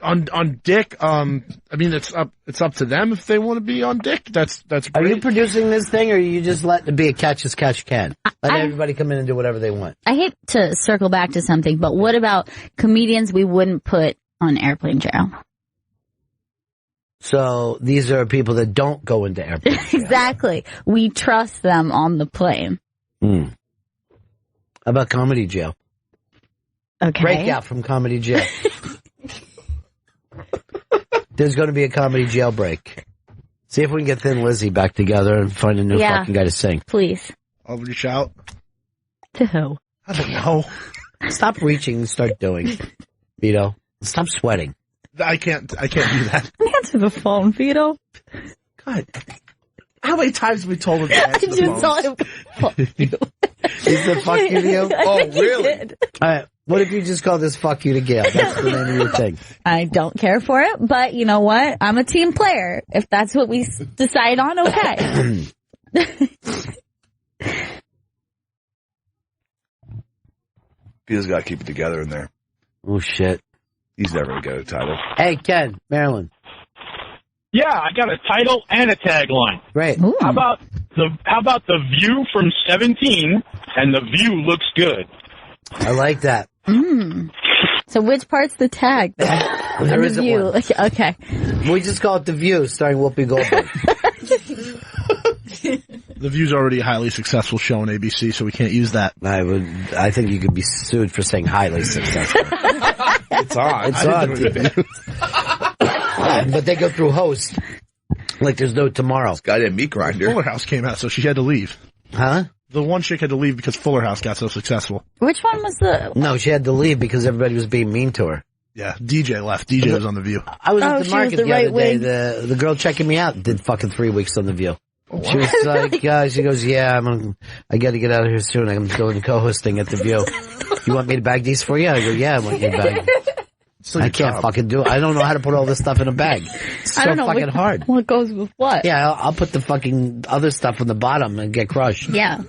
On Dick, I mean, it's up to them if they want to be on Dick. That's great. Are you producing this thing, or you just let it be a catch as catch can? Let everybody come in and do whatever they want. I hate to circle back to something, but what about comedians we wouldn't put on airplane jail? So these are people that don't go into airplane jail. Exactly. We trust them on the plane. How about comedy jail? Okay. Breakout from comedy jail. There's going to be a comedy jailbreak. See if we can get Thin Lizzy back together and find a new fucking guy to sing. Please. I'll reach out. To who? I don't know. Stop reaching and start doing. Vito, stop sweating. I can't do that. Answer the phone, Vito. God. How many times have we told him to answer the phone? Saw him. Fuck you. Is the fuck you to you? Oh, really? All right. What if you just call this fuck you to Gail? That's the name of your thing. I don't care for it, but you know what? I'm a team player. If that's what we decide on, okay. Vito's got to keep it together in there. Oh, shit. He's never going to get a title. Hey, Ken, Maryland. Yeah, I got a title and a tagline. Great. How about the view from 17 and the view looks good? I like that. So which part's the tag? Then? There The isn't View. one. Okay. We just call it The View, starring Whoopi Goldberg. The View's already a highly successful show on ABC, so we can't use that. I think you could be sued for saying highly successful. It's on. It's on TV. But they go through host like there's no tomorrow. This goddamn meat grinder. Fuller House came out, so she had to leave. Huh? The one chick had to leave because Fuller House got so successful. Which one was the... No, she had to leave because everybody was being mean to her. Yeah, DJ left. DJ was on The View. I was at the she market was the the other day. right The girl checking me out did fucking 3 weeks on The View. She was like, she goes, yeah, I got to get out of here soon. I'm going co-hosting at The View. You want me to bag these for you? I go, yeah, I want you to bag them. I can't fucking do it. I don't know how to put all this stuff in a bag. It's so I don't know fucking hard. What goes with what? Yeah, I'll put the fucking other stuff on the bottom and get crushed. Yeah.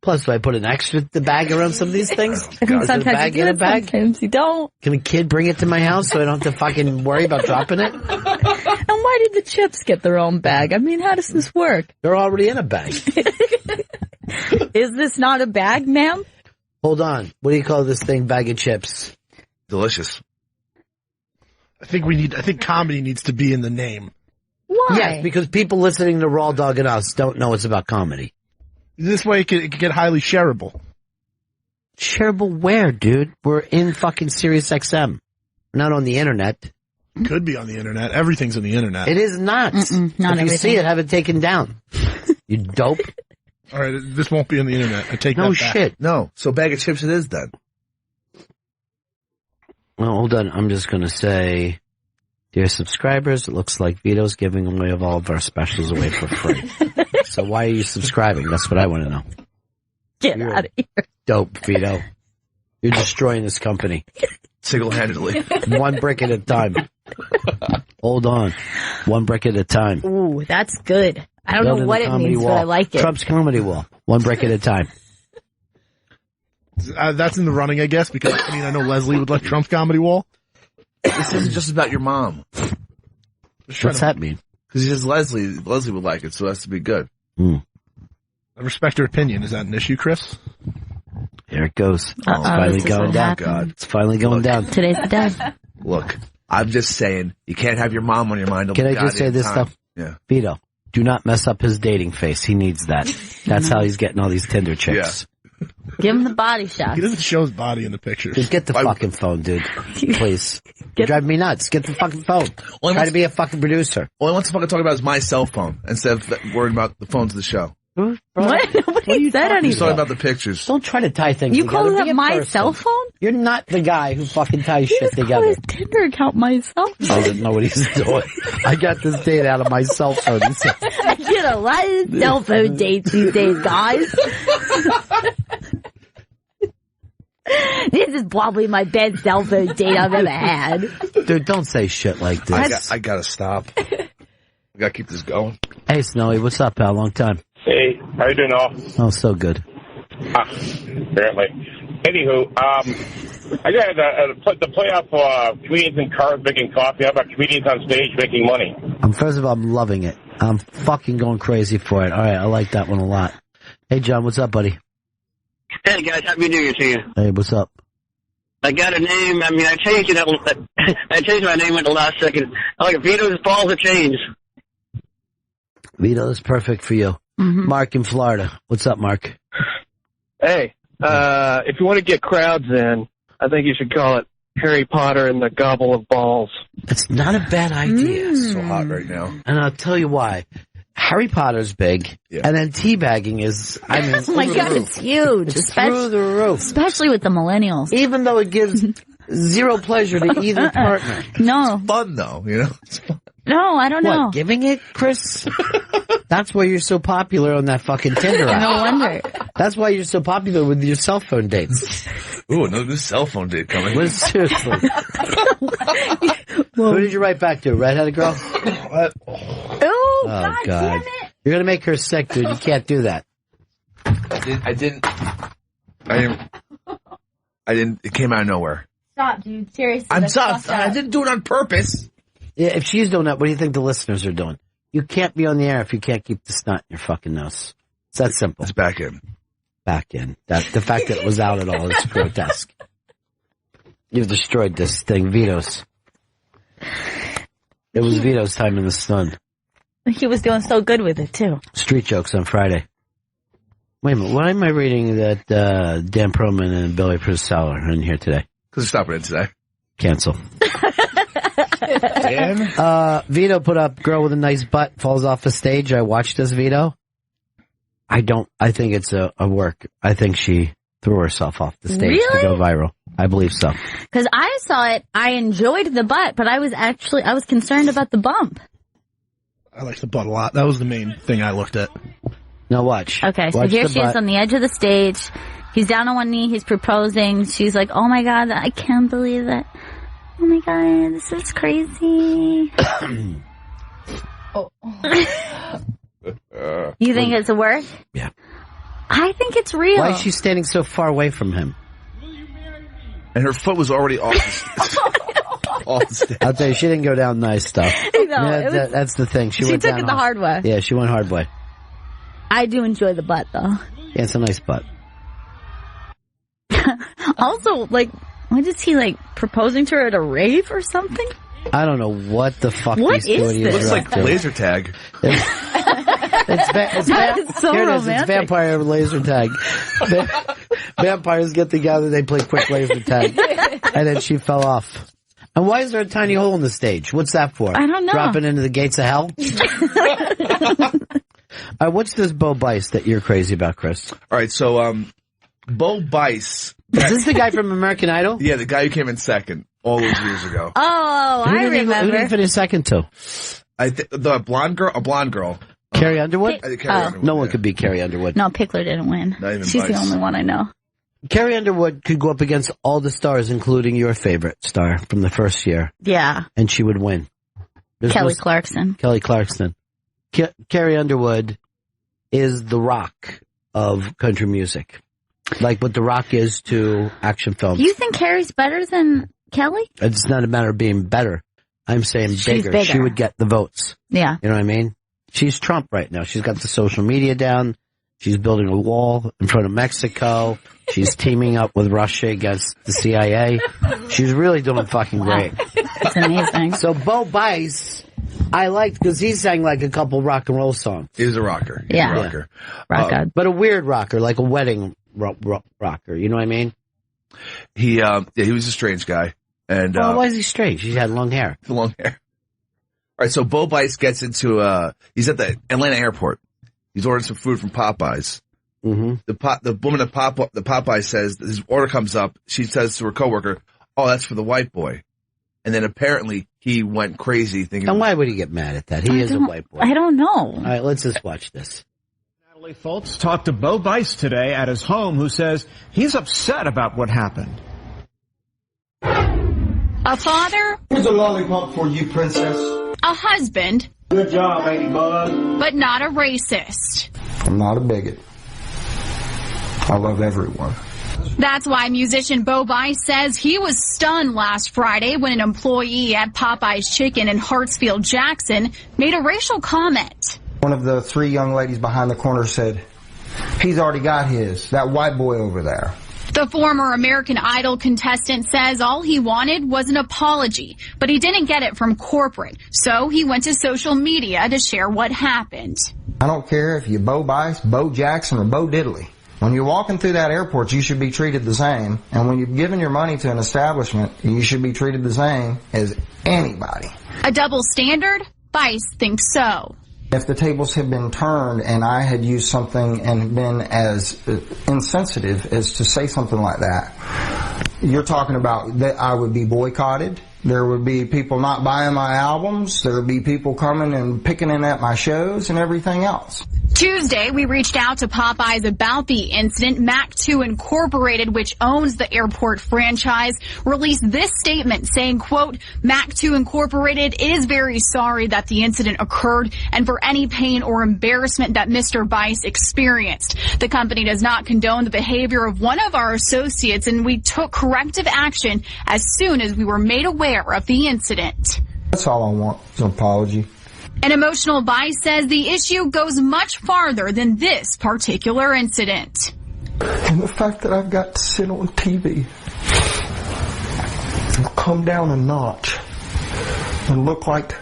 Plus, do I put an extra bag around some of these things? Sometimes bag you in do, a bag? sometimes you don't. Can a kid bring it to my house so I don't have to fucking worry about dropping it? And why did the chips get their own bag? I mean, how does this work? They're already in a bag. Is this not a bag, ma'am? Hold on. What do you call this thing? Bag of chips. Delicious. I think comedy needs to be in the name. Why? Yes, because people listening to Raw Dog and Us don't know it's about comedy. This way it could get highly shareable. Shareable where, dude? We're in fucking Sirius XM. We're not on the internet. Could be on the internet. Everything's on the internet. It is not. Not if you everything. see it, have it taken down. You dope. All right, this won't be on the internet. I take No that back. shit. No. So bag of chips it is then. Well, hold on. I'm just going to say, dear subscribers, it looks like Vito's giving away of all of our specials away for free. So why are you subscribing? That's what I want to know. Get out of here. Dope, Vito. You're destroying this company. Single-handedly. One brick at a time. Hold on. One brick at a time. Ooh, that's good. I don't Building know what the it comedy means, wall. but I like it. Trump's comedy wall. One brick at a time. That's in the running, I guess, because I know Leslie would like Trump's comedy wall. This isn't just about your mom. What's that mean? Because he says Leslie would like it, so it has to be good. Mm. I respect her opinion. Is that an issue, Chris? Here it goes. It's finally going down. God. It's finally going down. Today's the day. Look, I'm just saying, you can't have your mom on your mind all Can the I just say goddamn this time. stuff? Yeah. Vito, do not mess up his dating face. He needs that. That's how he's getting all these Tinder chicks. Give him the body shot. He doesn't show his body in the pictures. Dude, get the fucking phone, dude. Please. You're driving me nuts. Get the fucking phone. Try to be a fucking producer. All he wants to fucking talk about is my cell phone instead of worrying about the phones of the show. What? Nobody said anything. He's talking about the pictures. Don't try to tie things You together. call Be it a my person. cell phone? You're not the guy who fucking ties shit Call together. his Tinder account my cell phone. I didn't know what he's doing. I got this date out of my cell phone. He said, I get a lot of cell phone dates these days, guys. This is probably my best cell phone date I've ever had. dude, don't say shit like this. I gotta stop. I gotta keep this going. Hey, Snowy, what's up, pal? Long time. Hey, how you doing, all? Oh, so good. Apparently. Anywho, I got the playoff comedians in cars making coffee. How about comedians on stage making money? First of all, I'm loving it. I'm fucking going crazy for it. All right, I like that one a lot. Hey, John, what's up, buddy? Hey guys, happy New Year to you. Hey, what's up? I got a name. I mean, I changed it. I changed my name at the last second. I like Vito's Balls of Change. Vito, that's perfect for you. Mm-hmm. Mark in Florida. What's up, Mark? Hey, if you want to get crowds in, I think you should call it Harry Potter and the Gobble of Balls. It's not a bad idea. It's so hot right now. And I'll tell you why. Harry Potter's big, and then teabagging is, I mean, Oh my God, it's huge. It's through the roof. Especially with the millennials. Even though it gives zero pleasure to either partner. No. Fun though, you know? It's fun. No, I don't know. What, giving it, Chris? That's why you're so popular on that fucking Tinder app. No wonder. That's why you're so popular with your cell phone dates. Ooh, another new cell phone date coming. Well, seriously. Who did you write back to? Redheaded girl? Oh, God damn it. You're gonna make her sick, dude. You can't do that. I didn't. It came out of nowhere. Stop, dude. Seriously. I'm that's sorry. fucked up. I didn't do it on purpose. Yeah, if she's doing that, what do you think the listeners are doing? You can't be on the air if you can't keep the snot in your fucking nose. It's that simple. It's back in. back in. The fact that it was out at all is grotesque. You've destroyed this thing, Vito's. It was Vito's time in the sun. He was doing so good with it, too. Street jokes on Friday. Wait a minute, why am I reading that Dan Perlman and Billy Purcell are in here today? Because they're stopping in today. Cancel. Dan? Vito put up girl with a nice butt, falls off the stage. I watched this, Vito. I think it's a work. I think she threw herself off the stage to go viral. I believe so. Because I saw it, I enjoyed the butt, but I was concerned about the bump. I like the butt a lot. That was the main thing I looked at. Now watch. Okay, so watch here she is on the edge of the stage. He's down on one knee, he's proposing. She's like, oh my God, I can't believe that. Oh my God, this is crazy. You think it's a work? Yeah. I think it's real. Why is she standing so far away from him? And her foot was already off the stage. I'll tell you, she didn't go down nice stuff. That's the thing. She went took down it the hard way. Yeah, she went hard way. I do enjoy the butt, though. Yeah, it's a nice butt. Also, like, what is he, like, proposing to her at a rave or something? I don't know what the fuck What he's doing. is this? It's like laser tag. It's so here it is. romantic. It's vampire laser tag. Vampires get together, they play quick laser tag. And then she fell off. And why is there a tiny hole in the stage? What's that for? I don't know. Dropping into the gates of hell? What's this Bo Bice that you're crazy about, Chris? All right, so Bo Bice. Is this the guy from American Idol? Yeah, the guy who came in second all those years ago. Oh, I remember. Who did he finish second to? The blonde girl. Carrie Underwood? Carrie Underwood, no one could beat Carrie Underwood. No, Pickler didn't win. Not even She's Bice. the only one I know. Carrie Underwood could go up against all the stars, including your favorite star from the first year, Yeah. and she would win. Kelly Clarkson. Kelly Clarkson. Carrie Underwood is the Rock of country music. Like what the Rock is to action films. You think Carrie's better than Kelly? It's not a matter of being better. I'm saying bigger. She would get the votes. Yeah. You know what I mean? She's Trump right now. She's got the social media down. She's building a wall in front of Mexico. She's teaming up with Russia against the CIA. She's really doing fucking great. It's amazing. So Bo Bice, I liked because he sang like a couple rock and roll songs. He's a rocker. He's Yeah. a rocker. Rock God. But a weird rocker, like a wedding rocker. You know what I mean? He was a strange guy. And Well, why is he strange? He had long hair. long hair. All right, so Bo Bice gets into he's at the Atlanta airport. He's ordering some food from Popeyes. Mm-hmm. The woman at the Popeyes says his order comes up. She says to her coworker, "Oh, that's for the white boy." And then apparently he went crazy thinking. And why would he get mad at that? He is a white boy. I don't know. All right, let's just watch this. Natalie Fultz talked to Bo Bice today at his home, who says he's upset about what happened. A father. Here's a lollipop for you, princess. A husband. Good job, Ladybug. But not a racist. I'm not a bigot. I love everyone. That's why musician Bo Bice says he was stunned last Friday when an employee at Popeye's Chicken in Hartsfield, Jackson made a racial comment. One of the three young ladies behind the corner said, "He's already got his, that white boy over there." The former American Idol contestant says all he wanted was an apology, but he didn't get it from corporate, so he went to social media to share what happened. I don't care if you're Bo Bice, Bo Jackson, or Bo Diddley. When you're walking through that airport, you should be treated the same. And when you're giving your money to an establishment, you should be treated the same as anybody. A double standard? Bice thinks so. If the tables had been turned and I had used something and been as insensitive as to say something like that, you're talking about that I would be boycotted. There would be people not buying my albums. There would be people coming and picking in at my shows and everything else. Tuesday, we reached out to Popeyes about the incident. Mac 2 Incorporated, which owns the airport franchise, released this statement saying, quote, Mac 2 Incorporated is very sorry that the incident occurred and for any pain or embarrassment that Mr. Bice experienced. The company does not condone the behavior of one of our associates, and we took corrective action as soon as we were made aware of the incident. That's all I want, is an apology. An emotional Bice says the issue goes much farther than this particular incident. And the fact that I've got to sit on TV and come down a notch and look like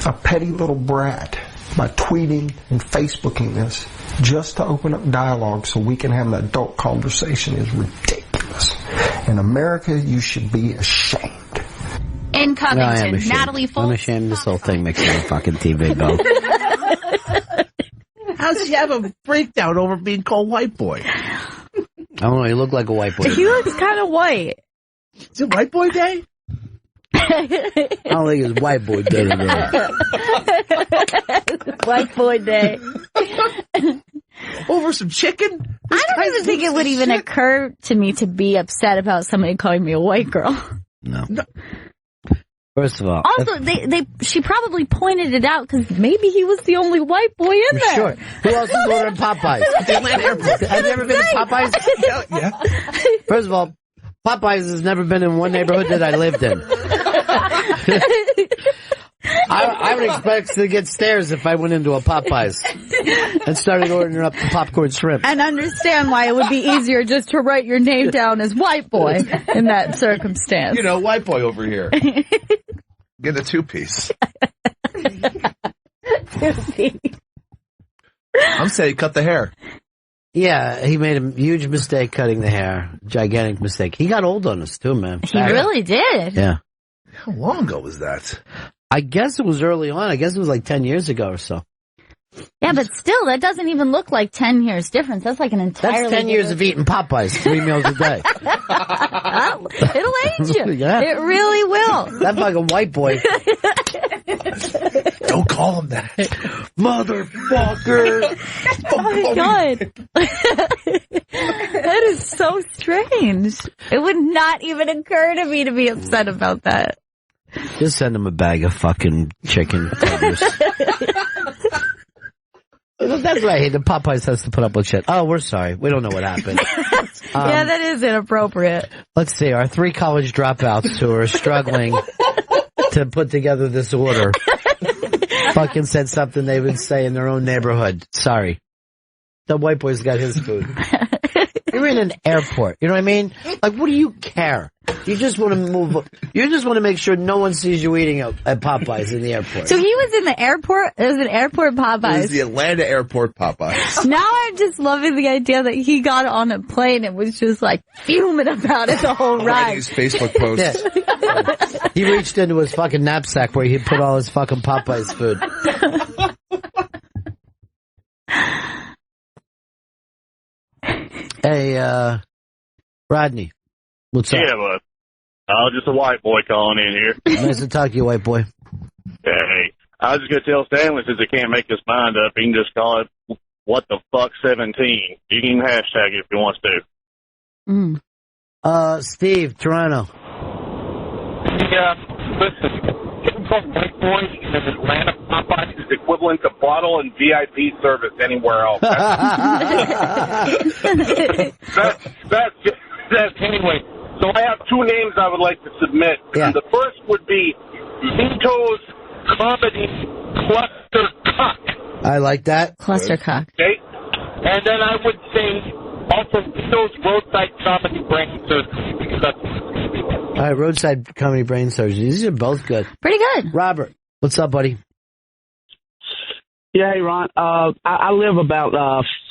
a petty little brat by tweeting and Facebooking this just to open up dialogue so we can have an adult conversation is ridiculous. In America, you should be ashamed. In No, I am Covington, ashamed. Natalie I'm Fultz. ashamed this whole thing makes me fucking TV go. How does he have a breakdown over being called white boy? I don't know, you look like a white boy. He looks kind of white. Is it white boy day? I don't think it's white boy day today. White boy day. Over some chicken? I don't even think it would even occur to me to be upset about somebody calling me a white girl. No. First of all, Also, she probably pointed it out because maybe he was the only white boy in there. sure. Who else is ordering Popeyes? At the Atlanta airport. Have you ever been to Popeyes? Yeah. First of all, Popeyes has never been in one neighborhood that I lived in. I would expect to get stares if I went into a Popeyes and started ordering up the popcorn shrimp. And understand why it would be easier just to write your name down as white boy in that circumstance. You know, white boy over here. Get a 2-piece. I'm saying cut the hair. Yeah, he made a huge mistake cutting the hair. Gigantic mistake. He got old on us too, man. He really did. Yeah. How long ago was that? I guess it was early on. I guess it was like 10 years ago or so. Yeah, but still, that doesn't even look like 10 years difference. That's like an entirely That's 10 years of eating Popeyes, 3 meals a day. It'll age you. Yeah. It really will. That fucking white boy. Don't call him that. Motherfucker. Oh my God. That is so strange. It would not even occur to me to be upset about that. Just send him a bag of fucking chicken tenders. That's what I hate. The Popeyes has to put up with shit. Oh, we're sorry. We don't know what happened. Yeah, that is inappropriate. Let's see. Our 3 college dropouts who are struggling to put together this order fucking said something they would say in their own neighborhood. Sorry. The white boy's got his food. You're in an airport. You know what I mean? Like, what do you care? You just want to move. You just want to make sure no one sees you eating at Popeyes in the airport. So he was in the airport. It was an airport Popeyes. It was the Atlanta airport Popeyes. Now I'm just loving the idea that he got on a plane and was just like fuming about it the whole Writing ride. his Facebook post. Yeah. He reached into his fucking knapsack where he put all his fucking Popeyes food. Hey, Rodney. What's up? Yeah, but just a white boy calling in here. Nice to talk to you, white boy. Hey, I was just going to tell Stanley since he can't make his mind up, he can just call it what the fuck 17. You can hashtag it if he wants to. Steve, Toronto. Yeah, listen, getting called white boy in Atlanta Popeyes is equivalent to bottle and VIP service anywhere else. That's anyway. So I have 2 names I would like to submit. Yeah. The first would be Vito's Comedy Cluster Cuck. I like that. Cluster cock. Okay? And then I would say also Vito's Roadside Comedy Brain Surgery because that's what it's going to be like. All right, roadside comedy brain surgery. These are both good. Pretty good. Robert, what's up, buddy? Yeah, hey, Ron. I live about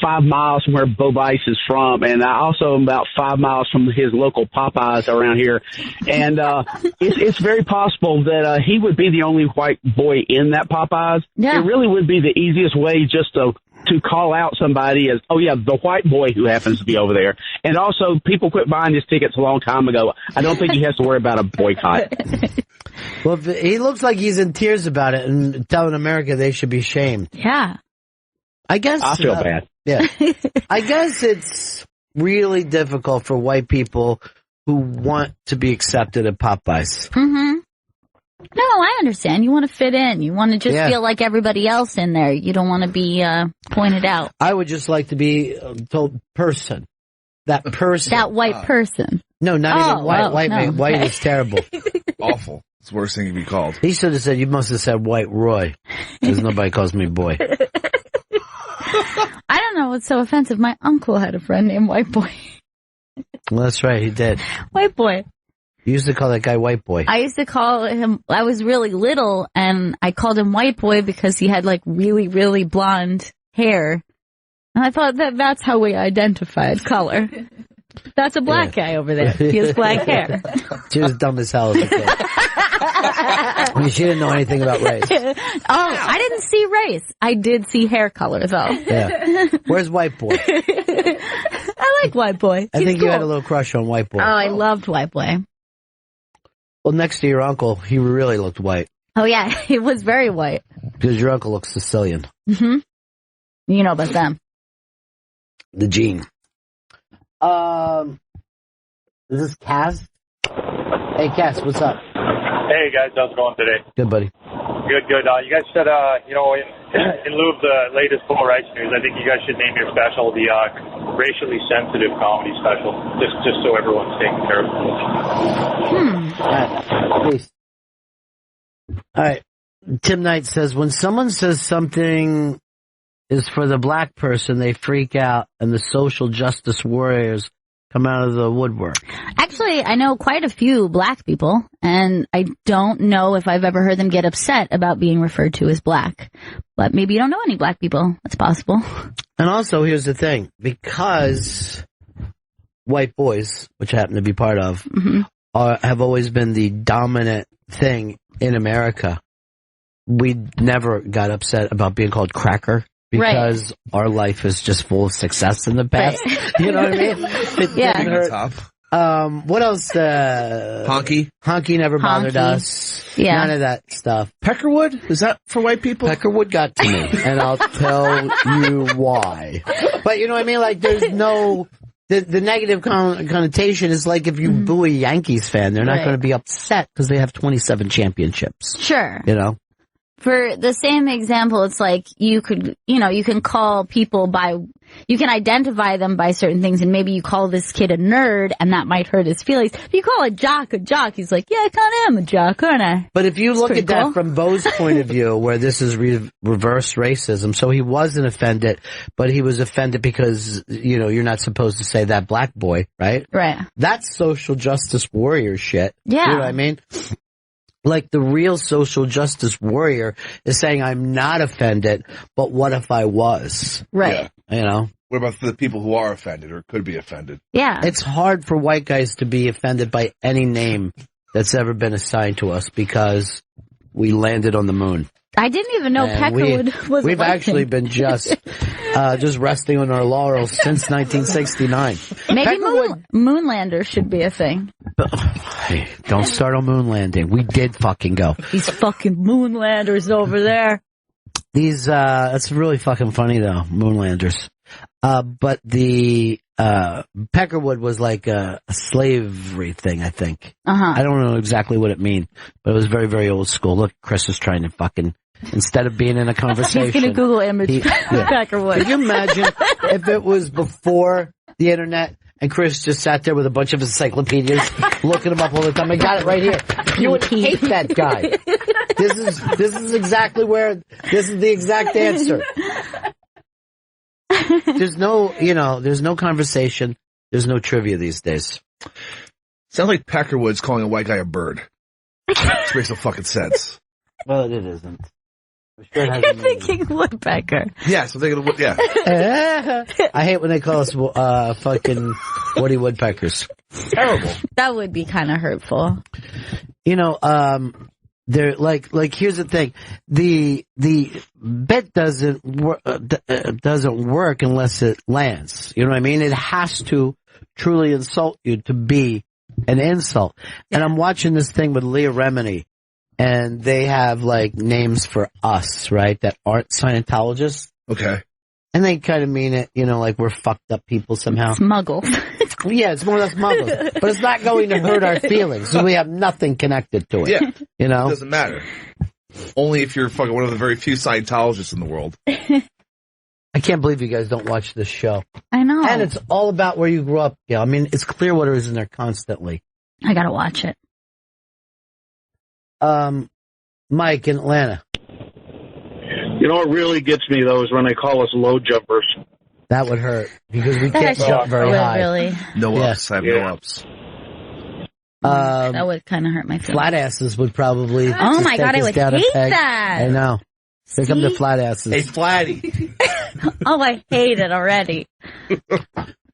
5 miles from where Bo Bice is from, and I also am about 5 miles from his local Popeyes around here. And it's very possible that he would be the only white boy in that Popeyes. Yeah. It really would be the easiest way just to call out somebody as, oh, yeah, the white boy who happens to be over there. And also, people quit buying his tickets a long time ago. I don't think he has to worry about a boycott. Well, he looks like he's in tears about it and telling America they should be shamed. Yeah. I guess I feel bad. Yeah. I guess it's really difficult for white people who want to be accepted at Popeyes. Mm-hmm. No, I understand. You want to fit in. You want to just feel like everybody else in there. You don't want to be pointed out. I would just like to be told person. That person. That white person. No, not even white. No. White is terrible. Awful. It's the worst thing you can be called. He should have said, you must have said White Roy, because nobody calls me boy. I don't to know what's so offensive? My uncle had a friend named White Boy. Well, that's right, he did. White Boy. You used to call that guy White Boy. I used to call him, I was really little, and I called him White Boy because he had like really, really blonde hair. And I thought that's how we identified color. That's a black guy over there. He has black hair. She was dumb as hell as a kid. I mean, she didn't know anything about race. I didn't see race. I did see hair color, though. Yeah. Where's White Boy? I like White Boy. I think you had a little crush on White Boy. Oh, I loved White Boy. Well, next to your uncle, he really looked white. Oh, yeah. He was very white. Because your uncle looks Sicilian. Mm-hmm. You know about them. The gene. Is this Cass? Hey, Cass, what's up? Hey, guys, how's it going today? Good, buddy. Good. You guys said, in lieu of the latest Full Rights news, I think you guys should name your special the racially sensitive comedy special, just so everyone's taken care of. Please. All right. Tim Knight says, when someone says something is for the black person, they freak out, and the social justice warriors come out of the woodwork. Actually, I know quite a few black people, and I don't know if I've ever heard them get upset about being referred to as black. But maybe you don't know any black people. That's possible. And also, here's the thing. Because white boys, which I happen to be part of, have always been the dominant thing in America, we never got upset about being called cracker. Because our life is just full of success in the past. Right. You know what I mean? It didn't hurt. What else? Honky. Honky never bothered us. Yeah. None of that stuff. Peckerwood? Is that for white people? Peckerwood got to me, and I'll tell you why. But you know what I mean? Like, there's no... The negative connotation is like if you boo a Yankees fan, they're not going to be upset because they have 27 championships. Sure. You know? For the same example, it's like you can call people you can identify them by certain things, and maybe you call this kid a nerd, and that might hurt his feelings. If you call a jock, he's like, yeah, I kind of am a jock, aren't I? But if you look at that from Bo's point of view, where this is reverse racism, so he wasn't offended, but he was offended because, you're not supposed to say that black boy, right? Right. That's social justice warrior shit. Yeah. You know what I mean? Like, the real social justice warrior is saying, I'm not offended, but what if I was? Right. Yeah. What about the people who are offended or could be offended? Yeah. It's hard for white guys to be offended by any name that's ever been assigned to us because we landed on the moon. I didn't even know Peckerwood was We've actually been just resting on our laurels since 1969. Maybe Moonlander should be a thing. Hey, don't start on moon landing. We did fucking go. These fucking Moonlanders over there. That's really fucking funny though, Moonlanders. But the Peckerwood was like a slavery thing, I think. I don't know exactly what it means, but it was very, very old school. Look, Chris is trying to fucking, instead of being in a conversation. He's going to Google image Peckerwood. Could you imagine if it was before the internet and Chris just sat there with a bunch of encyclopedias, looking them up all the time? I got it right here. You would hate that guy. This is exactly this is the exact answer. There's no conversation. There's no trivia these days. Sounds like Peckerwood's calling a white guy a bird. Which makes no fucking sense. Well, it isn't. Sure You're thinking woodpecker. Yes, I'm thinking yeah. I hate when they call us fucking Woody Woodpeckers. Terrible. That would be kind of hurtful. They're like here's the thing. The bit doesn't work unless it lands. You know what I mean? It has to truly insult you to be an insult. And I'm watching this thing with Leah Remini, and they have like names for us, right, that aren't Scientologists. Okay. And they kind of mean it, like we're fucked up people somehow. Smuggle. Yeah, it's more or less muggles. But it's not going to hurt our feelings, so we have nothing connected to it. Yeah. It doesn't matter. Only if you're fucking one of the very few Scientologists in the world. I can't believe you guys don't watch this show. I know. And it's all about where you grew up. Yeah, I mean, it's Clearwater is in there constantly. I gotta watch it. Mike in Atlanta. You know what really gets me, though, is when they call us low jumpers. That would hurt because we can't jump very high. Really? No ups. I have no ups. That would kind of hurt my feelings. Flat asses would probably. Oh my God, I would hate that. I know. Here come the flat asses. Hey, Flatty. Oh, I hate it already.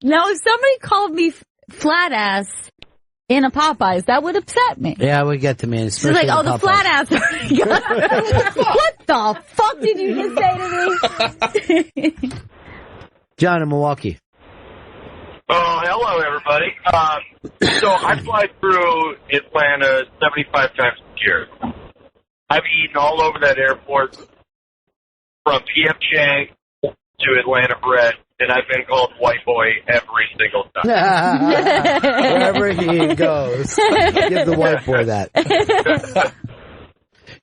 No, if somebody called me flat ass in a Popeyes, that would upset me. Yeah, it would get to me. She's like, the flat ass. What the fuck did you just say to me? John in Milwaukee. Oh, hello, everybody. So I fly through Atlanta 75 times a year. I've eaten all over that airport, from P.F. Chang to Atlanta bread, and I've been called white boy every single time. Wherever he goes, give the white boy that.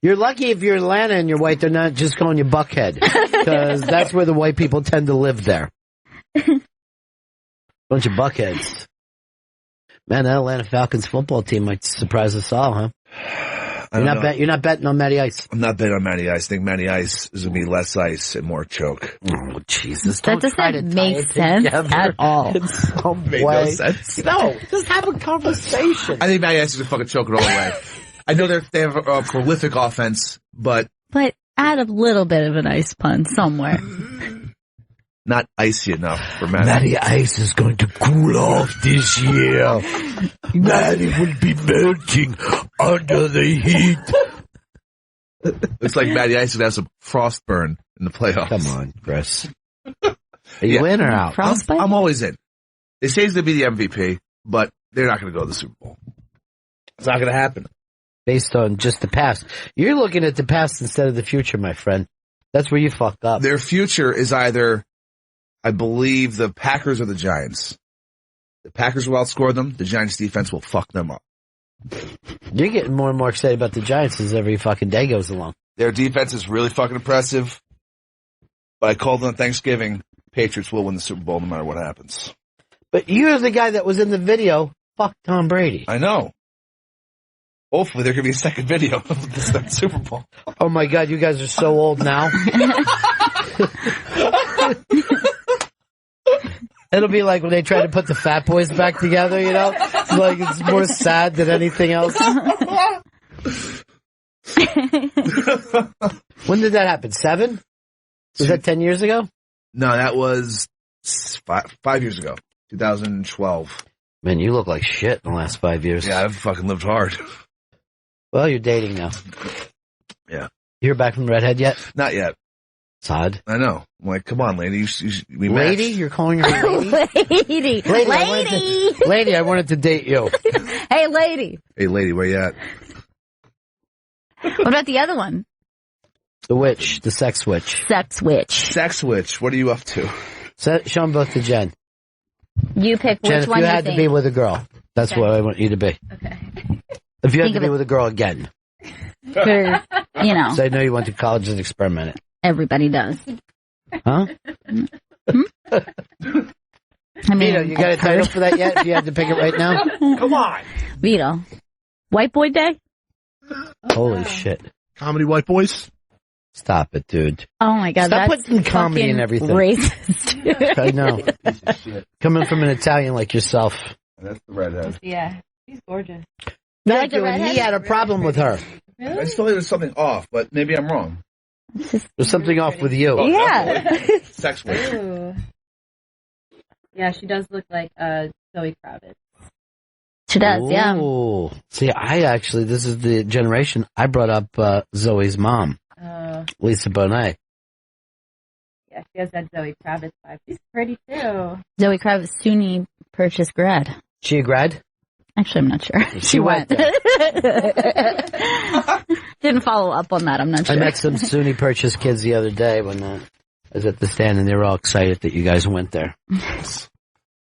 You're lucky if you're in Atlanta and you're white, they're not just calling you Buckhead, because that's where the white people tend to live there. Bunch of buckheads. Man, that Atlanta Falcons football team might surprise us all, huh? You're not betting on Matty Ice. I'm not betting on Matty Ice. I think Matty Ice is going to be less ice and more choke. Oh, Jesus. That doesn't make sense at all. In some Made way. no sense. No, just have a conversation. I think Matty Ice is going to fucking choke it all the way. I know they have a prolific offense, but add a little bit of an ice pun somewhere. not icy enough for Matty. Matty Ice is going to cool off this year. Matty will be melting under the heat. Looks like Matty Ice would have some frostburn in the playoffs. Come on, Chris. Are you in or out? I'm always in. They say he's going to be the MVP, but they're not going to go to the Super Bowl. It's not going to happen. Based on just the past. You're looking at the past instead of the future, my friend. That's where you fucked up. Their future is either, I believe, the Packers or the Giants. The Packers will outscore them. The Giants defense will fuck them up. You're getting more and more excited about the Giants as every fucking day goes along. Their defense is really fucking impressive. But I called on Thanksgiving, Patriots will win the Super Bowl no matter what happens. But you're the guy that was in the video. Fuck Tom Brady. I know. Hopefully there could be a second video of this Super Bowl. Oh my God, you guys are so old now. It'll be like when they try to put the Fat Boys back together, you know? Like it's more sad than anything else. When did that happen? 7? Was that 10 years ago? No, that was 5 years ago. 2012. Man, you look like shit in the last 5 years. Yeah, I've fucking lived hard. Well, you're dating now. Yeah. You heard back from Redhead yet? Not yet. It's odd. I know. I'm like, come on, lady. We lady? matched. You're calling her a lady? Lady, I wanted to date you. Hey, lady. Hey, lady, where you at? What about the other one? The witch. The sex witch. Sex witch. Sex witch. What are you up to? Show them both to Jen. You pick which Jen, if one you you had think. to be with a girl, that's what I want you to be. Okay. If you had Think to of be it. with a girl again. For, you know. So I know you went to college and experimented. Everybody does. Huh? I mean, Vito, you got a title for that yet? If you had to pick it right now? Come on. Vito. White Boy Day? Holy shit. Comedy white boys? Stop it, dude. Oh my God, Stop that's putting comedy in everything. Racist. I know. Coming from an Italian like yourself. That's the redhead. Yeah, she's gorgeous. Thank you, and he had a problem with her. I still think there's something off, but maybe I'm wrong. There's something off with you. Oh, Yeah. Sex witch. Ooh. Yeah, she does look like Zoe Kravitz. She does, yeah. Ooh. See, this is the generation, I brought up Zoe's mom, Lisa Bonet. Yeah, she has that Zoe Kravitz vibe. She's pretty too. Zoe Kravitz, SUNY Purchase grad. She a grad? Actually, I'm not sure. She went there. Didn't follow up on that, I'm not sure. I met some SUNY Purchase kids the other day when I was at the stand, and they were all excited that you guys went there. And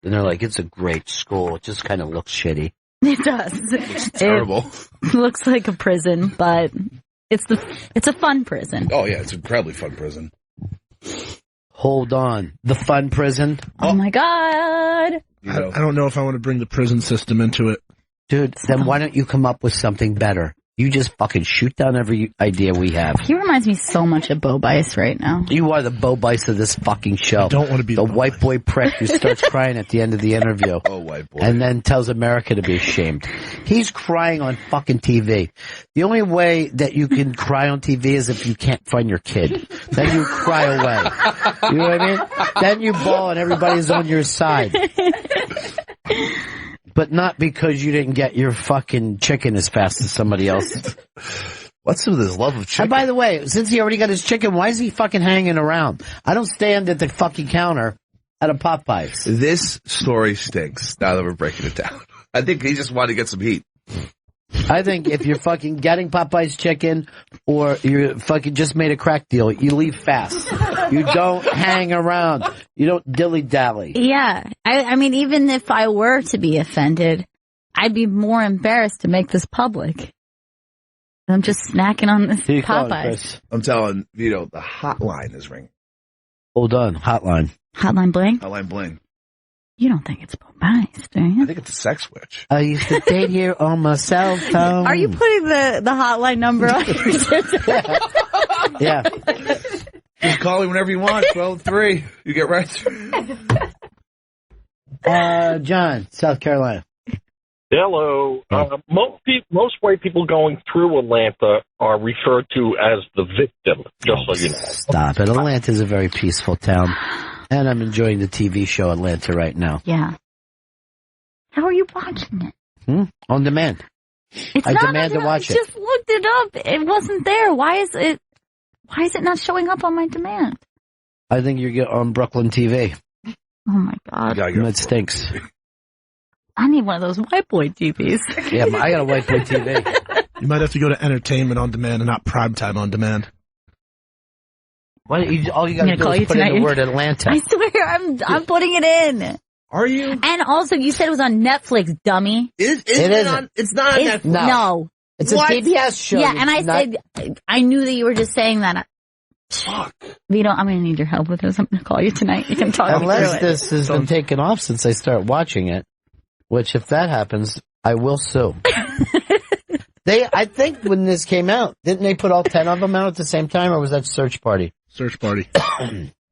they're like, it's a great school. It just kind of looks shitty. It does. It's terrible. It looks like a prison, but it's a fun prison. Oh, yeah, it's an incredibly fun prison. Hold on. The fun prison? Oh my God. I don't know if I want to bring the prison system into it. Dude, then why don't you come up with something better? You just fucking shoot down every idea we have. He reminds me so much of Bo Bice right now. You are the Bo Bice of this fucking show. I don't want to be the white boy prick who starts crying at the end of the interview. Oh, white boy. And then tells America to be ashamed. He's crying on fucking TV. The only way that you can cry on TV is if you can't find your kid. Then you cry away. You know what I mean? Then you bawl and everybody's on your side. But not because you didn't get your fucking chicken as fast as somebody else. What's with his love of chicken? And by the way, since he already got his chicken, why is he fucking hanging around? I don't stand at the fucking counter at a Popeyes. This story stinks now that we're breaking it down. I think he just wanted to get some heat. I think if you're fucking getting Popeye's chicken or you fucking just made a crack deal, you leave fast. You don't hang around. You don't dilly-dally. Yeah. I mean, even if I were to be offended, I'd be more embarrassed to make this public. I'm just snacking on this Popeyes. I'm telling Vito, the hotline is ringing. Hold on. Hotline. Hotline bling? Hotline bling. You don't think it's Popeyes, do you? I think it's a sex switch. I used to date here on my cell phone. Are you putting the hotline number on your Yeah. Just call me whenever you want. 12-3. You get right through. John, South Carolina. Hello. Most white people going through Atlanta are referred to as the victim, just so you know. Stop it. Atlanta's a very peaceful town. And I'm enjoying the TV show Atlanta right now. Yeah. How are you watching it? On demand. I demand to watch it. I just looked it up. It wasn't there. Why is it not showing up on my demand? I think you're on Brooklyn TV. Oh my God. That stinks. I need one of those white boy TVs. Yeah, I got a white boy TV. You might have to go to entertainment on demand and not primetime on demand. Why don't all you got to do is put in the word Atlanta. I swear, I'm putting it in. Are you? And also, you said it was on Netflix, dummy. It isn't. It's not on Netflix. No. It's a PBS show. Yeah, and I said, I knew that you were just saying that. Fuck. Vito, I'm going to need your help with this. I'm going to call you tonight. You can talk me through it. Unless this has been taken off since I start watching it, which if that happens, I will sue. I think when this came out, didn't they put all 10 of them out at the same time, or was that Search Party? Search Party.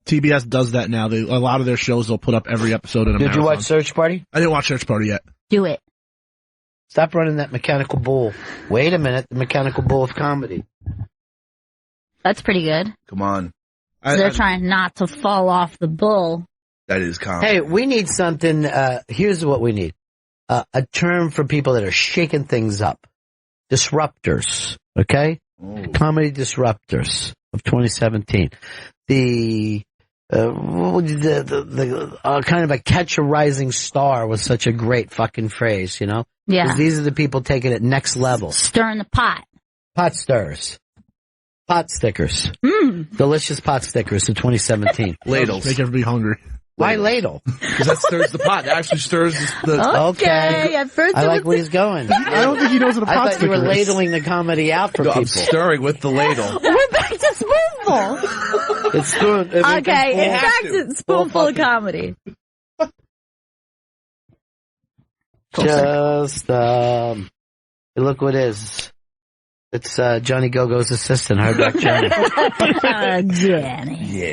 TBS does that now. A lot of their shows, they'll put up every episode in a marathon. Did you watch Search Party? I didn't watch Search Party yet. Do it. Stop running that mechanical bull. Wait a minute, the mechanical bull of comedy. That's pretty good. Come on. So they're trying not to fall off the bull. That is comedy. Hey, we need something, here's what we need. A term for people that are shaking things up. Disruptors, okay? Oh. Comedy disruptors of 2017. The kind of a catch a rising star was such a great fucking phrase, you know? Yeah. 'Cause these are the people taking it next level. Stirring the pot. Pot stirrers. Pot stickers. Delicious pot stickers of 2017. Ladles. Make everybody hungry. Why ladle? Because that stirs the pot. It actually stirs the... Okay. At first I like where he's going. I don't think he knows what a pot I thought you sticker were is. ladling the comedy out for people. I'm stirring with the ladle. We're back to spoonful. It's doing, Okay, it's back to spoonful of comedy. Just, look what it is. It's Johnny Go-Go's assistant, Hardback Johnny. Johnny.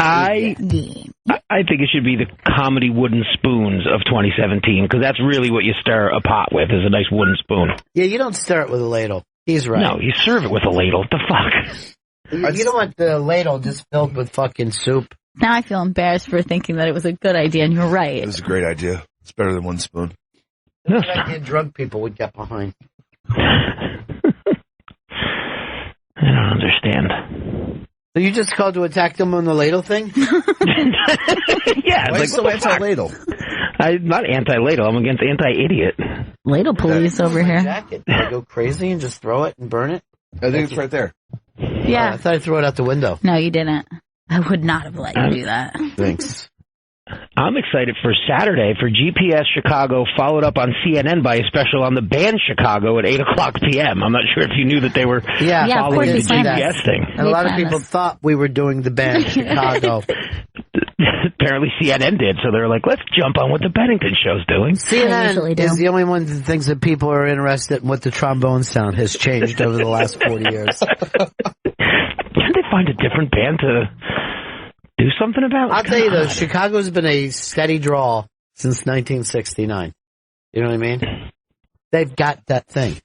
I think it should be the comedy wooden spoons of 2017, because that's really what you stir a pot with, is a nice wooden spoon. Yeah, you don't stir it with a ladle. He's right. No, you serve it with a ladle. What the fuck? You don't want the ladle just filled with fucking soup. Now I feel embarrassed for thinking that it was a good idea, and you're right. It was a great idea. It's better than one spoon. Good idea drug people would get behind. I don't understand. So you just called to attack them on the ladle thing? Yeah. Why It's so like, anti-ladle? I'm not anti-ladle. I'm against anti-idiot. Ladle police over here. Jacket. Do I go crazy and just throw it and burn it? I think it's right there. Yeah. I thought I threw it out the window. No, you didn't. I would not have let you do that. Thanks. I'm excited for Saturday for GPS Chicago, followed up on CNN by a special on the band Chicago at 8 o'clock p.m. I'm not sure if you knew that they were following the GPS thing. And a lot of people thought we were doing the band Chicago. apparently CNN did. So they're like, let's jump on what the Bennington show's doing. CNN is the only one that thinks that people are interested in what the trombone sound has changed over the last 40 years. Can't they find a different band to do something about? I'll tell you though, Chicago's been a steady draw since 1969. You know what I mean? They've got that thing.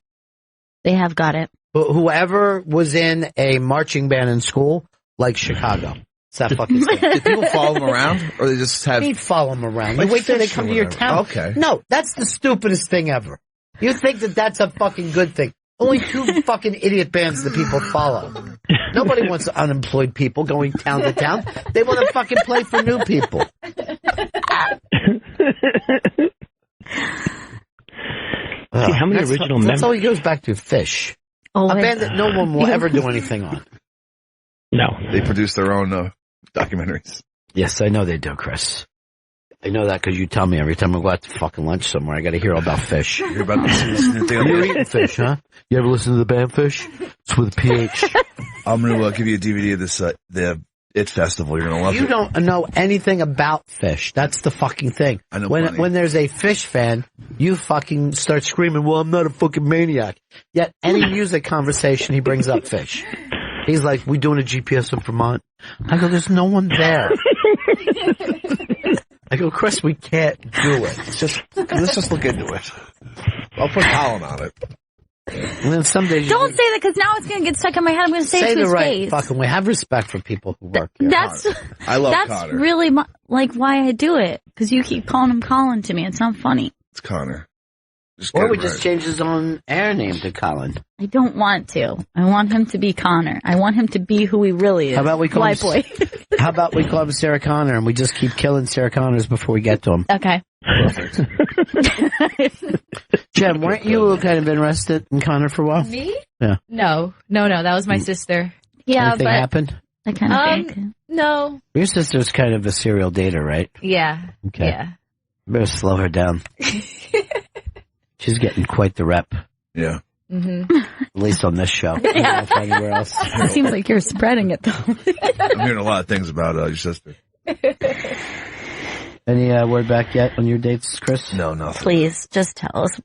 They have got it. Whoever was in a marching band in school, like Chicago. It's that fucking thing. Do people follow them around? Or they just have... You follow them around. Like You wait till they fish come or to your whatever. town. Okay. No, that's the stupidest thing ever. You think that that's a fucking good thing. Only 2 fucking idiot bands that people follow. Nobody wants unemployed people going town to town. They want to fucking play for new people. See, how many original members? That's all he goes back to, Fish. Oh, a band that no one will ever do anything on. No. They produce their own documentaries. Yes, I know they do, Chris. I know that because you tell me every time I go out to fucking lunch somewhere, I got to hear all about Fish. You're about to see this new thing. You're eating Fish, huh? You ever listen to the band Fish? It's with a PH. I'm going to give you a DVD of this, the It Festival. You're going to love it. You don't know anything about Fish. That's the fucking thing. I know when there's a Fish fan, you fucking start screaming, well, I'm not a fucking maniac. Yet any music conversation, he brings up Fish. He's like, we doing a GPS in Vermont? I go, there's no one there. I go, Chris, we can't do it. Let's just look into it. I'll put Colin on it. And then some days Don't say that because now it's going to get stuck in my head. I'm going to say it to the his right face. fucking way. Have respect for people who work here. That's I love that's Connor. really like why I do it because you keep calling him Colin to me. It's not funny. It's Connor. Or we just change his own air name to Colin. I don't want to. I want him to be Connor. I want him to be who he really is. How about we call White him, boy? How about we call him Sarah Connor and we just keep killing Sarah Connors before we get to him? Okay. Perfect. Jen, weren't you kind of interested in Connor for a while? Me? Yeah. No. That was my sister. Yeah, Anything but happened? I kind of think. No. Your sister's kind of a serial dater, right? Yeah. Okay. Yeah. Better slow her down. She's getting quite the rep. Yeah. Mm-hmm. At least on this show. I don't know if anywhere else. It seems like you're spreading it though. I'm hearing a lot of things about your sister. Any word back yet on your dates, Chris? No, nothing. Please, just tell us.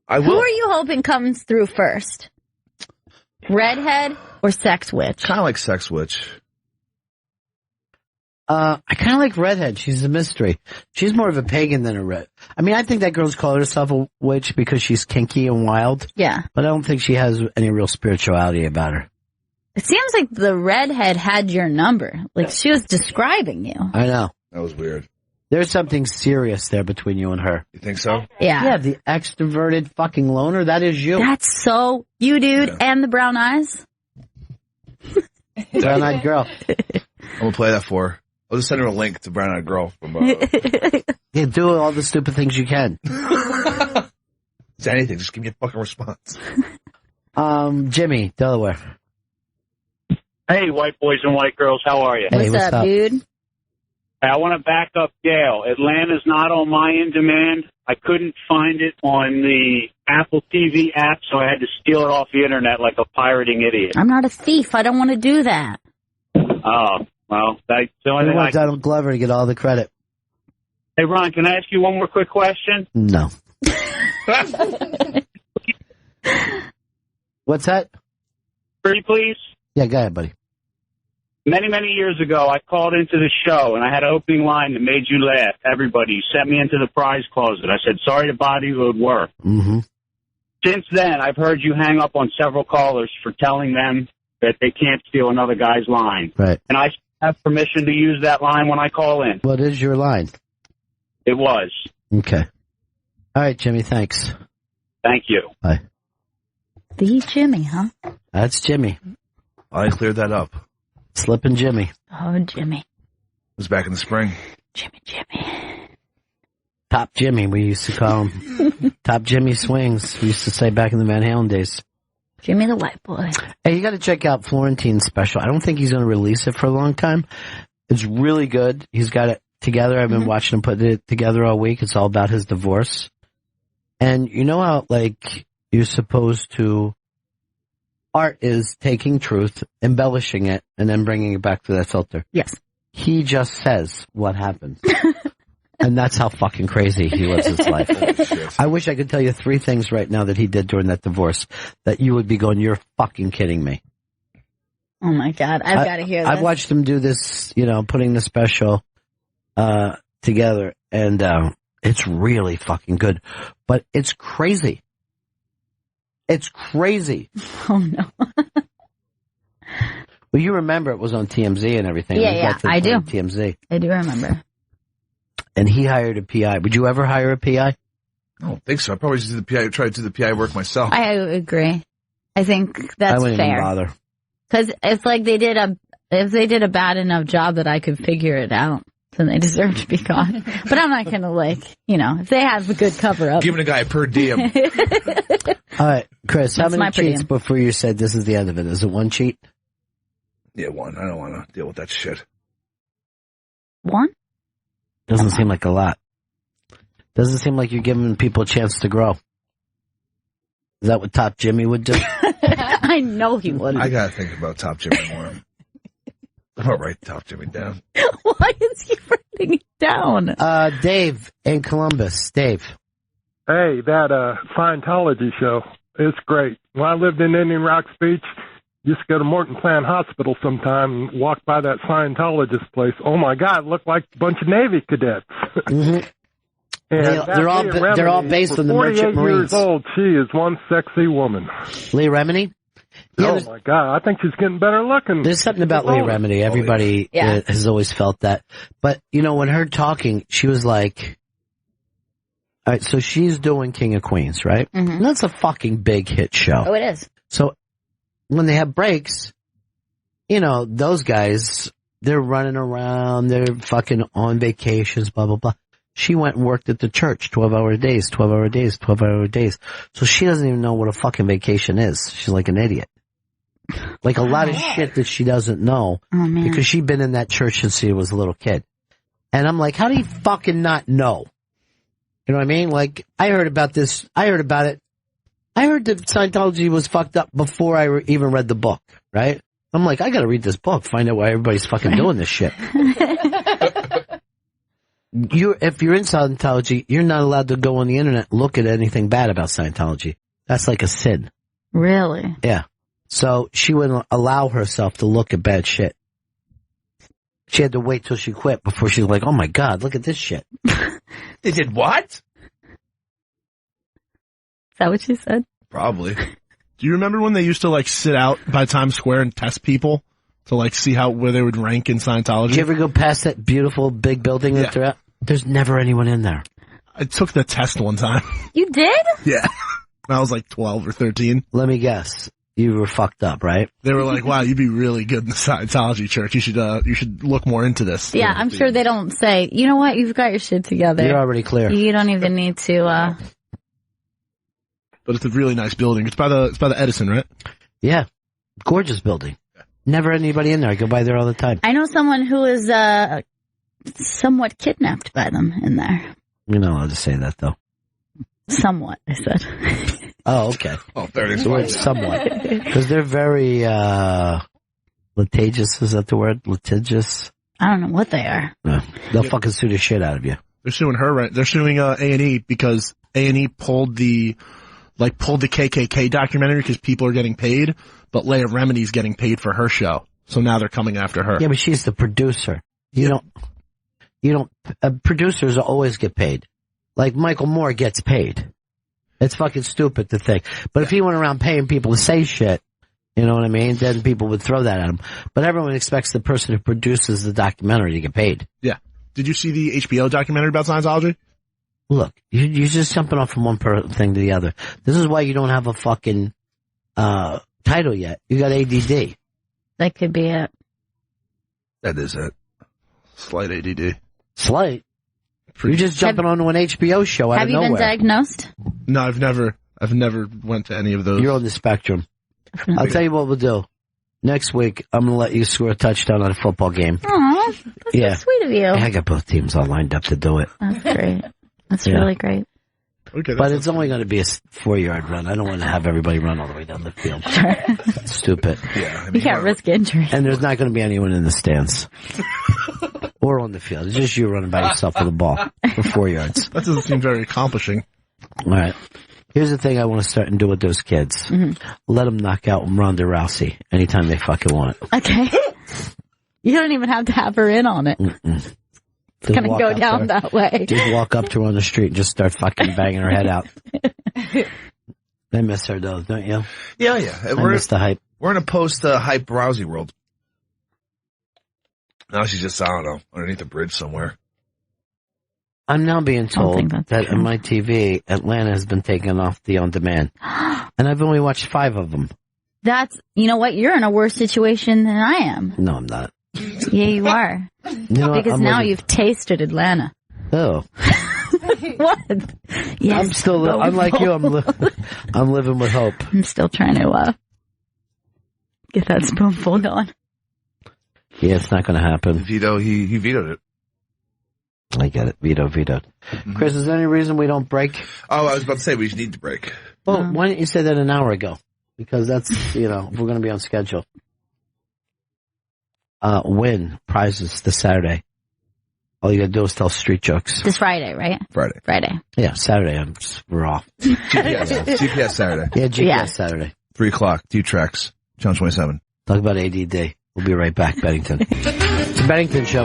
I will. Who are you hoping comes through first? Redhead or sex witch? Kind of like Sex Witch. I kind of like Redhead. She's a mystery. She's more of a pagan than a red. I mean, I think that girl's called herself a witch because she's kinky and wild. Yeah. But I don't think she has any real spirituality about her. It seems like the redhead had your number. Like she was describing you. I know. That was weird. There's something serious there between you and her. You think so? Yeah. Yeah, the extroverted fucking loner, that is you. That's so you, dude, and the brown eyes. Brown-eyed girl. I'm going to play that for her. I'll just send her a link to Brown Eyed Girl from Yeah, do all the stupid things you can. Say anything, just give me a fucking response. Jimmy, Delaware. Hey, white boys and white girls, how are you? Hey, what's up, dude? I want to back up Gail. Atlanta's not on my in demand. I couldn't find it on the Apple TV app, so I had to steal it off the internet like a pirating idiot. I'm not a thief. I don't want to do that. Oh, well, that's the only We thing I want Donald Glover to get all the credit. Hey, Ron, can I ask you one more quick question? No. What's that? Pretty please? Yeah, go ahead, buddy. Many, many years ago, I called into the show, and I had an opening line that made you laugh. Everybody, you sent me into the prize closet. I said, sorry to bother you, it would work. Mm-hmm. Since then, I've heard you hang up on several callers for telling them that they can't steal another guy's line. Right. And I have permission to use that line when I call in. What is your line? It was. Okay. All right, Jimmy, thanks. Thank you. Bye. The Jimmy, huh? That's Jimmy. I cleared that up. Slippin' Jimmy. Oh, Jimmy. It was back in the spring. Jimmy. Top Jimmy, we used to call him. Top Jimmy Swings, we used to say back in the Van Halen days. Jimmy the white boy. Hey, you got to check out Florentine's special. I don't think he's going to release it for a long time. It's really good. He's got it together. I've been watching him put it together all week. It's all about his divorce. And you know how, like, you're supposed to... Art is taking truth, embellishing it, and then bringing it back to that filter. Yes. He just says what happens. And that's how fucking crazy he lives his life. I wish I could tell you 3 things right now that he did during that divorce that you would be going, you're fucking kidding me. Oh my God, I've got to hear this. I've watched him do this, putting the special together, and it's really fucking good. But it's crazy. It's crazy. Oh no. Well, you remember it was on TMZ and everything. Yeah, I do. TMZ. I do remember. And he hired a PI. Would you ever hire a PI? I don't think so. I probably just try to do the PI work myself. I agree. I think that's I wouldn't fair. even bother. Because it's like if they did a bad enough job that I could figure it out, then they deserve to be caught. But I'm not gonna if they have a good cover up. Giving a guy a per diem. All right, Chris, how That's many my per cheats diem. before you said this is the end of it? Is it 1 cheat? Yeah, 1. I don't want to deal with that shit. 1? Doesn't seem like a lot. Doesn't seem like you're giving people a chance to grow. Is that what Top Jimmy would do? I know he wouldn't. I gotta think about Top Jimmy more. I'm gonna write Top Jimmy down. Why is he writing it down? Dave in Columbus. Dave. Hey, that Scientology show, it's great. When I lived in Indian Rocks Beach, used to go to Morton Plant Hospital sometime and walk by that Scientologist place. Oh my God, it looked like a bunch of Navy cadets. Mm-hmm. And They're all based on the Merchant Marines. 48 years old, she is one sexy woman. Leah Remini? Yeah, oh my God, I think she's getting better looking. There's something about Leah Remini. Everybody has always felt that. But, when her talking, she was like, all right, so she's doing King of Queens, right? Mm-hmm. And that's a fucking big hit show. Oh, it is. So when they have breaks, those guys, they're running around, they're fucking on vacations, blah, blah, blah. She went and worked at the church 12-hour days, 12-hour days, 12-hour days. So she doesn't even know what a fucking vacation is. She's like an idiot. Like a lot of shit that she doesn't know because she'd been in that church since she was a little kid. And I'm like, how do you fucking not know? You know what I mean? Like, I heard about this. I heard about it. I heard that Scientology was fucked up before I even read the book, right? I'm like, I gotta read this book, find out why everybody's fucking doing this shit. If you're in Scientology, you're not allowed to go on the internet and look at anything bad about Scientology. That's like a sin. Really? Yeah. So she wouldn't allow herself to look at bad shit. She had to wait till she quit before she was like, oh my God, look at this shit. They did what? Is that what she said? Probably. Do you remember when they used to sit out by Times Square and test people to see where they would rank in Scientology? Did you ever go past that beautiful big building that they're at? There's never anyone in there. I took the test one time. You did? Yeah. When I was 12 or 13. Let me guess. You were fucked up, right? They were like, wow, you'd be really good in the Scientology church. You should look more into this. Yeah, I'm sure they don't say, you know what, you've got your shit together. You're already clear. You don't even need to, But it's a really nice building. It's by the Edison, right? Yeah. Gorgeous building. Never anybody in there. I go by there all the time. I know someone who is, somewhat kidnapped by them in there. You're not allowed to say that, though. Somewhat, I said. Oh, okay. Oh, there it is. The word somewhat. Because they're very, litigious. Is that the word? Litigious? I don't know what they are. No. They'll fucking sue the shit out of you. They're suing her, right? They're suing, A&E because A&E pulled the KKK documentary because people are getting paid, but Leah Remini's getting paid for her show. So now they're coming after her. Yeah, but she's the producer. You don't, producers always get paid. Like Michael Moore gets paid. It's fucking stupid to think. But if he went around paying people to say shit, you know what I mean, then people would throw that at him. But everyone expects the person who produces the documentary to get paid. Yeah. Did you see the HBO documentary about Scientology? Look, you're just jumping off from one thing to the other. This is why you don't have a fucking title yet. You got ADD. That could be it. That is it. Slight ADD. Slight? You're just jumping onto an HBO show out of nowhere. Have you been diagnosed? No, I've never went to any of those. You're on the spectrum. I'll tell you what we'll do. Next week, I'm going to let you score a touchdown on a football game. Aw, that's so sweet of you. I got both teams all lined up to do it. That's great. That's really great. Okay, but it's only going to be a 4-yard run. I don't want to have everybody run all the way down the field. It's stupid. Yeah, you can't risk injury. And there's not going to be anyone in the stands. Or on the field. It's just you running by yourself with the ball for 4 yards. That doesn't seem very accomplishing. All right. Here's the thing I want to start and do with those kids. Mm-hmm. Let them knock out Ronda Rousey anytime they fucking want. Okay. You don't even have to have her in on it. It's going to go down that way. Just walk up to her on the street and just start fucking banging her head out. I miss her though, don't you? Yeah. I miss the hype. We're in a post-hype Rousey world. Now she's just, I don't know, underneath a bridge somewhere. I'm now being told that on my TV, Atlanta has been taken off the on-demand. And I've only watched 5 of them. You know what? You're in a worse situation than I am. No, I'm not. Yeah, you are. Because now you've tasted Atlanta. Oh. What? Yes. I'm like you. I'm living with hope. I'm still trying to get that spoonful going. Yeah, it's not going to happen. Veto, he vetoed it. I get it. Vetoed. Mm-hmm. Chris, is there any reason we don't break? Oh, I was about to say we need to break. Well, why didn't you say that an hour ago? Because that's, if we're going to be on schedule. Win prizes this Saturday. All you got to do is tell street jokes. This Friday, right? Friday. Yeah, Saturday. We're off. GPS Saturday. Yeah, GPS Saturday. 3:00. 2 tracks. Channel 27. Talk about ADD. We'll be right back, Bennington. It's a Bennington show.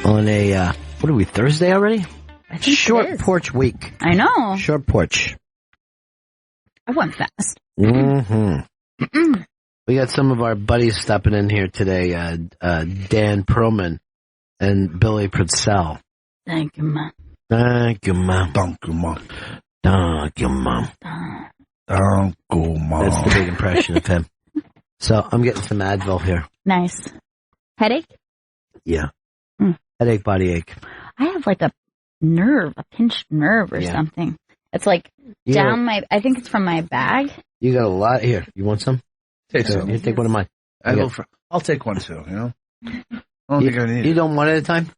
On a, what are we, Thursday already? I think Short porch week. I know. Short porch. I went fast. Mm-hmm. We got some of our buddies stopping in here today, Dan Perlman and Billy Pritzel. Thank you, Mom. Thank you, Mom. Thank you, Mom. Thank you, Mom. Thank you, Mom. That's the big impression of him. So I'm getting some Advil here. Nice. Headache? Yeah. Headache, body ache. I have like a pinched nerve or something. It's like down I think it's from my bag. You got a lot here. You want some? Take some. You take one of mine. I'll take one too, I don't think I need it. You don't one at a time?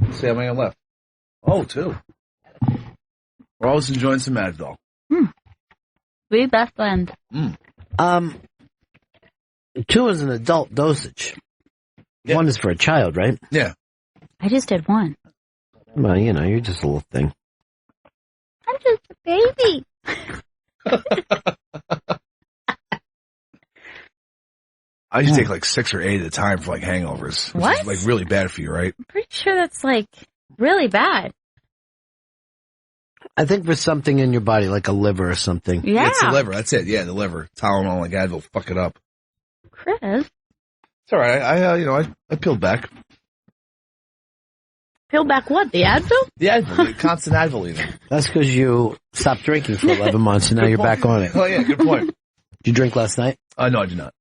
Let's see how many I got left. Oh, 2. We're always enjoying some Advil. We best friends. 2 is an adult dosage. Yeah. 1 is for a child, right? Yeah. I just did 1. Well, you're just a little thing. I'm just a baby. I just take like 6 or 8 at a time for like hangovers. Which What? is like really bad for you, right? I'm pretty sure that's like really bad. I think for something in your body, like a liver or something. Yeah. It's the liver. That's it. Yeah, the liver. Tylenol, like Advil, fuck it up. Chris. It's all right. I peeled back. Peel back what? The Advil? The Advil, constant Advil eating. That's because you stopped drinking for 11 months and now you're back on it. Oh yeah, good point. Did you drink last night? No, I did not.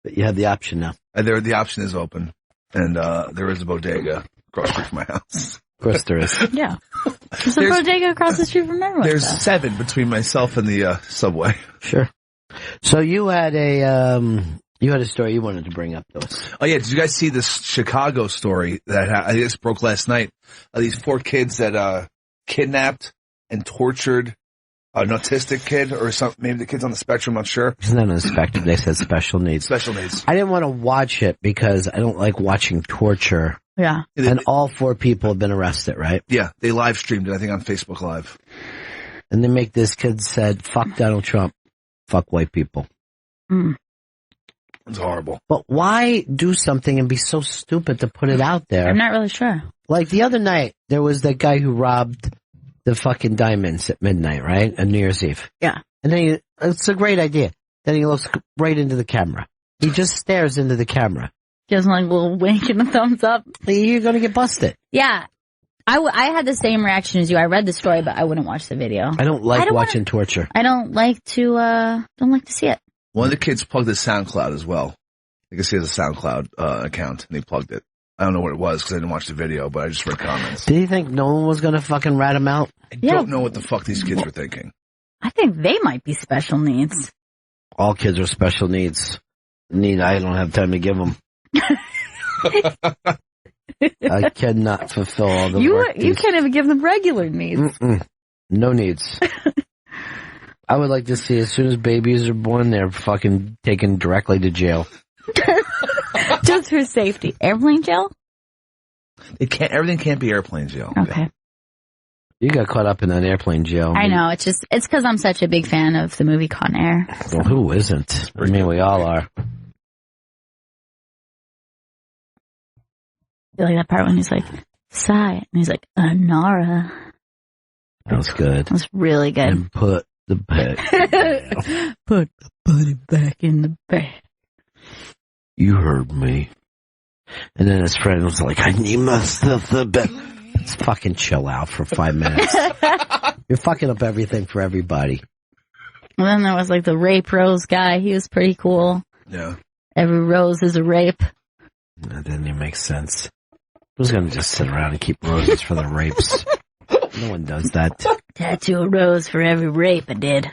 But you have the option now. The option is open, and there is a bodega across the street from my house. Of course there is. Yeah. There's a bodega across the street from everyone. There's 7 between myself and the subway. Sure. So you had a story you wanted to bring up to us. Oh yeah, did you guys see this Chicago story that I just broke last night? These 4 kids that kidnapped and tortured an autistic kid or something. Maybe the kid's on the spectrum. I'm not sure. It's not on the spectrum. They said special needs. Special needs. I didn't want to watch it because I don't like watching torture. Yeah. And all 4 people have been arrested, right? Yeah, they live streamed it, I think, on Facebook Live. And they make this kid said, fuck Donald Trump, fuck white people. It's horrible. But why do something and be so stupid to put it out there? I'm not really sure. Like the other night, there was that guy who robbed the fucking diamonds at midnight, right? On New Year's Eve. Yeah. And then it's a great idea. Then he looks right into the camera. He just stares into the camera. Gives like a little wink and a thumbs up. You're going to get busted. Yeah. I had the same reaction as you. I read the story, but I wouldn't watch the video. I don't like watching torture. I don't like to see it. One of the kids plugged his SoundCloud as well. I guess he has a SoundCloud account, and he plugged it. I don't know what it was because I didn't watch the video, but I just read comments. Did he think no one was going to fucking rat him out? I don't know what the fuck these kids were thinking. I think they might be special needs. All kids are special needs. I don't have time to give them. I cannot fulfill all the work. You can't even give them regular needs. No needs. I would like to see as soon as babies are born, they're fucking taken directly to jail. Just for safety. Airplane jail? Everything can't be airplane jail. Okay. You got caught up in that airplane jail. I know. It's because I'm such a big fan of the movie Con Air. Well, who isn't? I mean, we all are. You like that part when he's like, sigh, and he's like, Nara. That was good. That was really good. And put the bag. Put the buddy back in the bag. You heard me. And then his friend was like, I need my stuff the bag. Let's fucking chill out for 5 minutes. You're fucking up everything for everybody. And then there was like the rape rose guy. He was pretty cool. Yeah. Every rose is a rape. That didn't even make sense. Who's going to just sit around and keep roses for the rapes? No one does that. Tattoo a rose for every rape I did.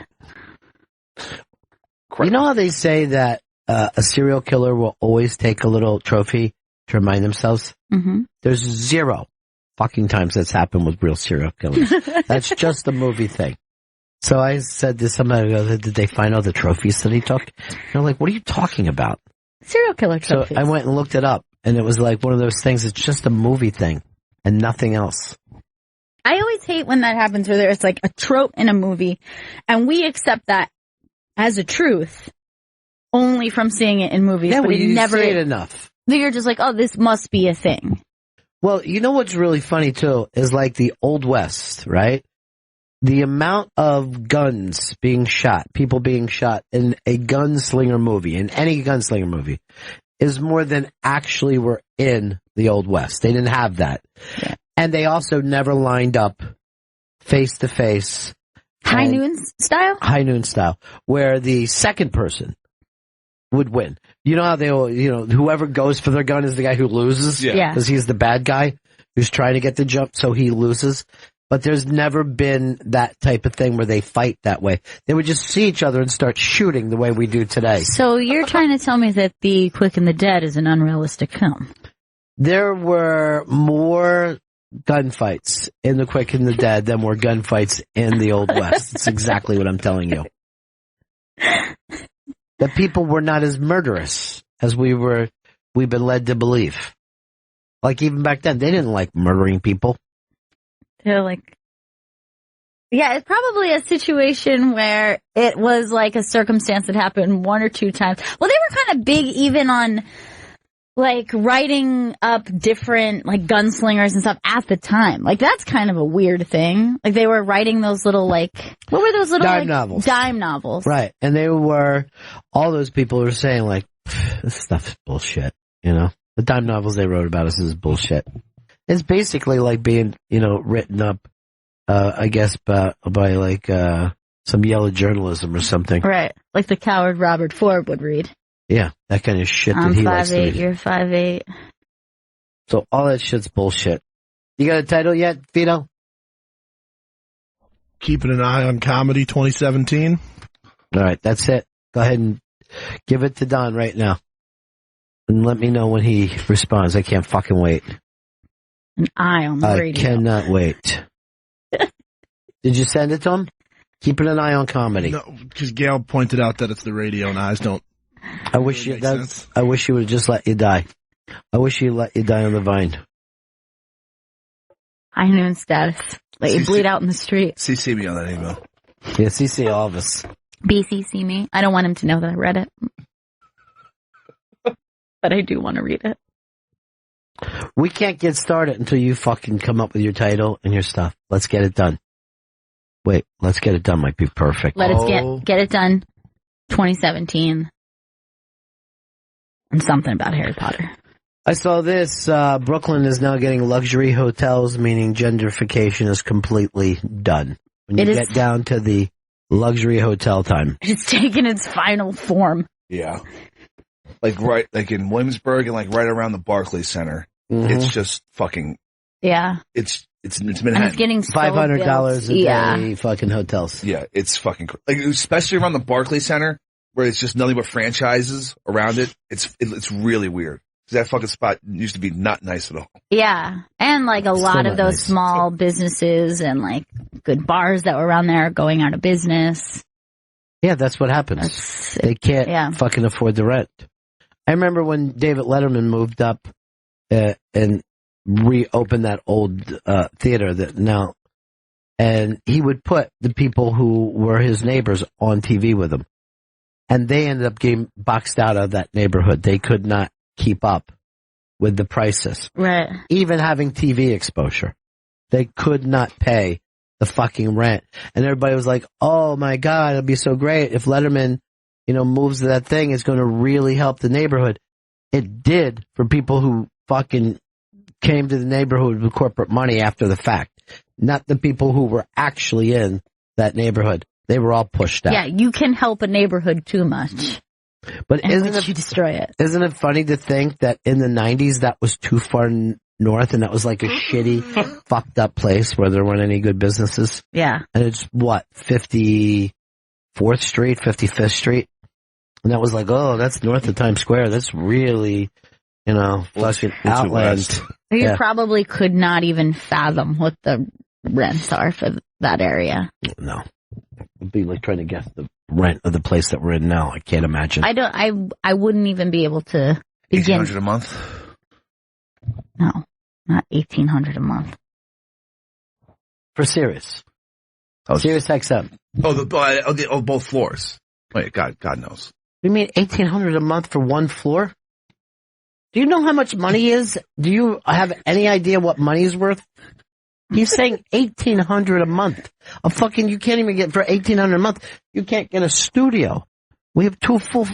You know how they say that a serial killer will always take a little trophy to remind themselves? Mm-hmm. There's 0 fucking times that's happened with real serial killers. That's just a movie thing. So I said to somebody, did they find all the trophies that he took? And they're like, what are you talking about? Serial killer trophies. So I went and looked it up, and it was like one of those things, it's just a movie thing and nothing else. I always hate when that happens where there's like a trope in a movie and we accept that as a truth only from seeing it in movies. Yeah, but well, it you never see it enough. You're just like, oh, this must be a thing. Well, you know what's really funny too is like the Old West, right? The amount of guns being shot, people being shot in a gunslinger movie, in any gunslinger movie, is more than actually were in the Old West. They didn't have that. Yeah. And they also never lined up face to face. High noon style, where the second person would win. You know how they will, whoever goes for their gun is the guy who loses? Yeah. Because he's the bad guy who's trying to get the jump, so he loses. But there's never been that type of thing where they fight that way. They would just see each other and start shooting the way we do today. So you're trying to tell me that The Quick and the Dead is an unrealistic film? There were more gunfights in The Quick and the Dead than were gunfights in the Old West. That's exactly what I'm telling you. That people were not as murderous as we've been led to believe. Like even back then, they didn't like murdering people. They're like, yeah, it's probably a situation where it was like a circumstance that happened 1 or 2 times. Well, they were kind of big even on like writing up different like gunslingers and stuff at the time. Like that's kind of a weird thing. Like they were writing those little what were those little dime novels? Dime novels. Right. And all those people were saying like, this stuff is bullshit, The dime novels they wrote about us is bullshit. It's basically like being, written up, I guess, by like, some yellow journalism or something. Right. Like the coward Robert Ford would read. Yeah, that kind of shit I'm that he likes to 5'8", read. you're 5'8". So all that shit's bullshit. You got a title yet, Vito? Keeping an eye on comedy 2017. All right, that's it. Go ahead and give it to Don right now. And let me know when he responds. I can't fucking wait. An eye on the radio. I cannot wait. Did you send it to him? Keeping an eye on comedy. No, because Gail pointed out that it's the radio and eyes don't. I wish you would have just let you die. I wish you let you die on the vine. High noon status. Let you bleed out in the street. CC me on that email. Yeah, CC all of us. BCC me. I don't want him to know that I read it. But I do want to read it. We can't get started until you fucking come up with your title and your stuff. Let's get it done. Wait, let's get it done might be perfect. Let us get it done. 2017. And something about Harry Potter. I saw this. Brooklyn is now getting luxury hotels, meaning gentrification is completely done. When you get down to the luxury hotel time. It's taken its final form. Yeah. Like in Williamsburg and like right around the Barclays Center. Mm-hmm. It's just fucking. Yeah. It's Manhattan. And it's getting so $500 a day yeah. fucking hotels. Yeah, it's fucking like especially around the Barclays Center where it's just nothing but franchises around it. It's really weird. That fucking spot used to be not nice at all. Yeah. And like a lot of those small businesses and like good bars that were around there are going out of business. Yeah, that's what happens. They can't fucking afford the rent. I remember when David Letterman moved up and reopened that old theater that now, and he would put the people who were his neighbors on TV with him. And they ended up getting boxed out of that neighborhood. They could not keep up with the prices. Right. Even having TV exposure. They could not pay the fucking rent. And everybody was like, oh my God, it'll be so great if Letterman, moves to that thing. It's going to really help the neighborhood. It did for people who fucking came to the neighborhood with corporate money after the fact. Not the people who were actually in that neighborhood. They were all pushed out. Yeah, you can help a neighborhood too much. But you destroy it. Isn't it funny to think that in the 90s that was too far north and that was like a shitty, fucked up place where there weren't any good businesses? Yeah. And it's 54th Street, 55th Street? And that was like, oh, that's north of Times Square. That's really, fucking outland. You probably could not even fathom what the rents are for that area. No. It'd be like trying to guess the rent of the place that we're in now. I can't imagine. I wouldn't even be able to begin. $1,800 a month? No, not $1,800 a month. For Sirius. Sirius XM. Both floors. Wait, God knows. You mean $1,800 a month for one floor? Do you know how much money is? Do you have any idea what money is worth? He's saying $1,800 a month. You can't even get for $1,800 a month. You can't get a studio. We have two full.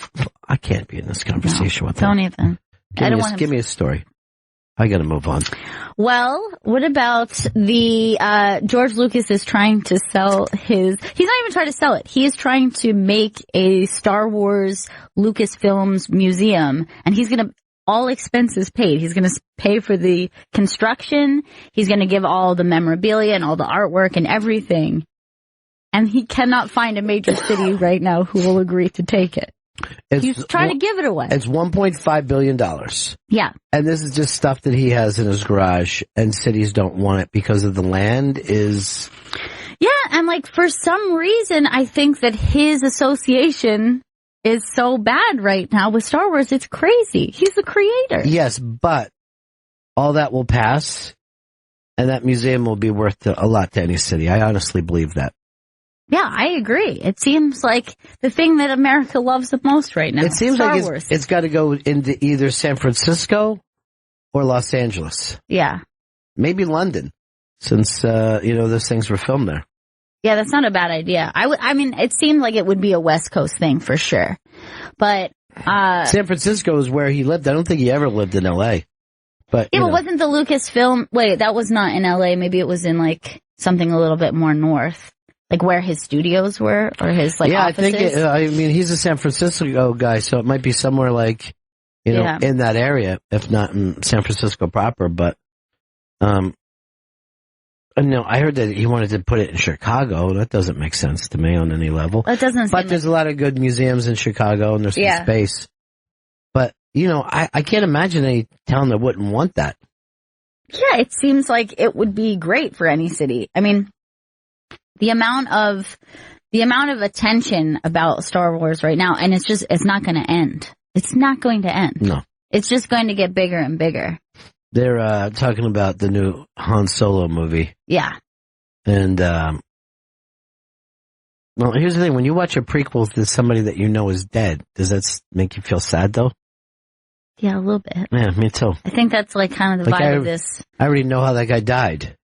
I can't be in this conversation with him. Don't even. Give me a story. I got to move on. Well, what about the George Lucas is trying to sell his? He's not even trying to sell it. He is trying to make a Star Wars Lucasfilms museum, and he's going to. All expenses paid. He's going to pay for the construction. He's going to give all the memorabilia and all the artwork and everything. And he cannot find a major city right now who will agree to take it. He's trying to give it away. It's $1.5 billion. Yeah. And this is just stuff that he has in his garage, and cities don't want it because of the land is... Yeah, and for some reason, I think that his association is so bad right now with Star Wars. It's crazy. He's the creator. Yes, but all that will pass, and that museum will be worth a lot to any city. I honestly believe that. Yeah, I agree. It seems like the thing that America loves the most right now. It seems Star like Wars. It's got to go into either San Francisco or Los Angeles. Yeah. Maybe London, since, those things were filmed there. Yeah, that's not a bad idea. I mean, it seemed like it would be a West Coast thing for sure. But, San Francisco is where he lived. I don't think he ever lived in LA. But, yeah, but wasn't the Lucasfilm, wait, that was not in LA. Maybe it was in something a little bit more north. Where his studios were or his offices? I think he's a San Francisco guy, so it might be somewhere in that area, if not in San Francisco proper, but, no, I heard that he wanted to put it in Chicago. That doesn't make sense to me on any level. That doesn't. But there's a lot of good museums in Chicago, and there's some space. But I can't imagine any town that wouldn't want that. Yeah, it seems like it would be great for any city. I mean, the amount of attention about Star Wars right now, and it's not going to end. It's not going to end. No, it's just going to get bigger and bigger. They're talking about the new Han Solo movie. Yeah. And, here's the thing. When you watch a prequel to somebody that you know is dead, does that make you feel sad, though? Yeah, a little bit. Yeah, me too. I think that's kind of the vibe of this. I already know how that guy died.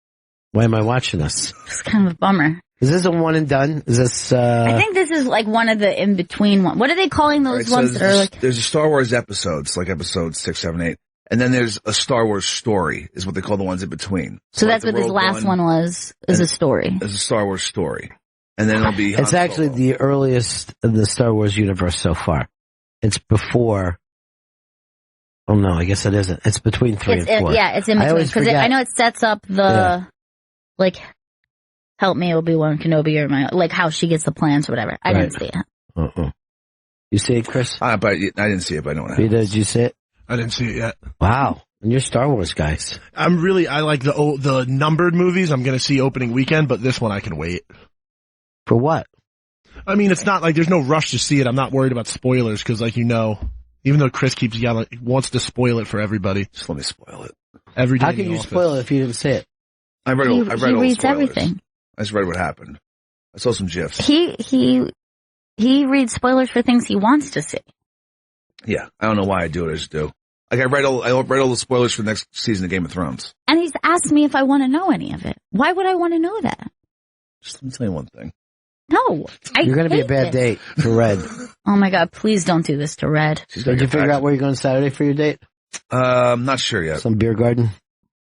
Why am I watching this? It's kind of a bummer. Is this a one and done? Is this, I think this is one of the in-between ones. What are they calling those ones that are There's a Star Wars episodes, episodes 6, 7, 8. And then there's a Star Wars story, is what they call the ones in between. So that's what this last one was, is a story. It's a Star Wars story. And then it'll be Han It's actually Solo. the earliest of the Star Wars universe so far. It's before... Oh no, I guess it isn't. It's between 3 and 4. Yeah, it's in between. Because I know it sets up the, help me, Obi-Wan Kenobi, or how she gets the plans or whatever. I didn't see it. You see it, Chris? But I didn't see it, but I know what happened. Did you see it? I didn't see it yet. Wow. And you're Star Wars guys. I like the numbered movies. I'm going to see opening weekend, but this one I can wait. For what? I mean, it's not there's no rush to see it. I'm not worried about spoilers because Even though Chris keeps yelling, he wants to spoil it for everybody. Just let me spoil it. Every day. How can you spoil it if you didn't see it? I read all the reads spoilers. everything. I just read what happened. I saw some GIFs. He reads spoilers for things he wants to see. Yeah, I don't know why I do it. I just do. Like I read all the spoilers for the next season of Game of Thrones. And he's asked me if I want to know any of it. Why would I want to know that? Just let me tell you one thing. No, you're going to be a bad date for Red. Oh my God, please don't do this to Red. Did you figure out where you're going Saturday for your date? I'm not sure yet. Some beer garden.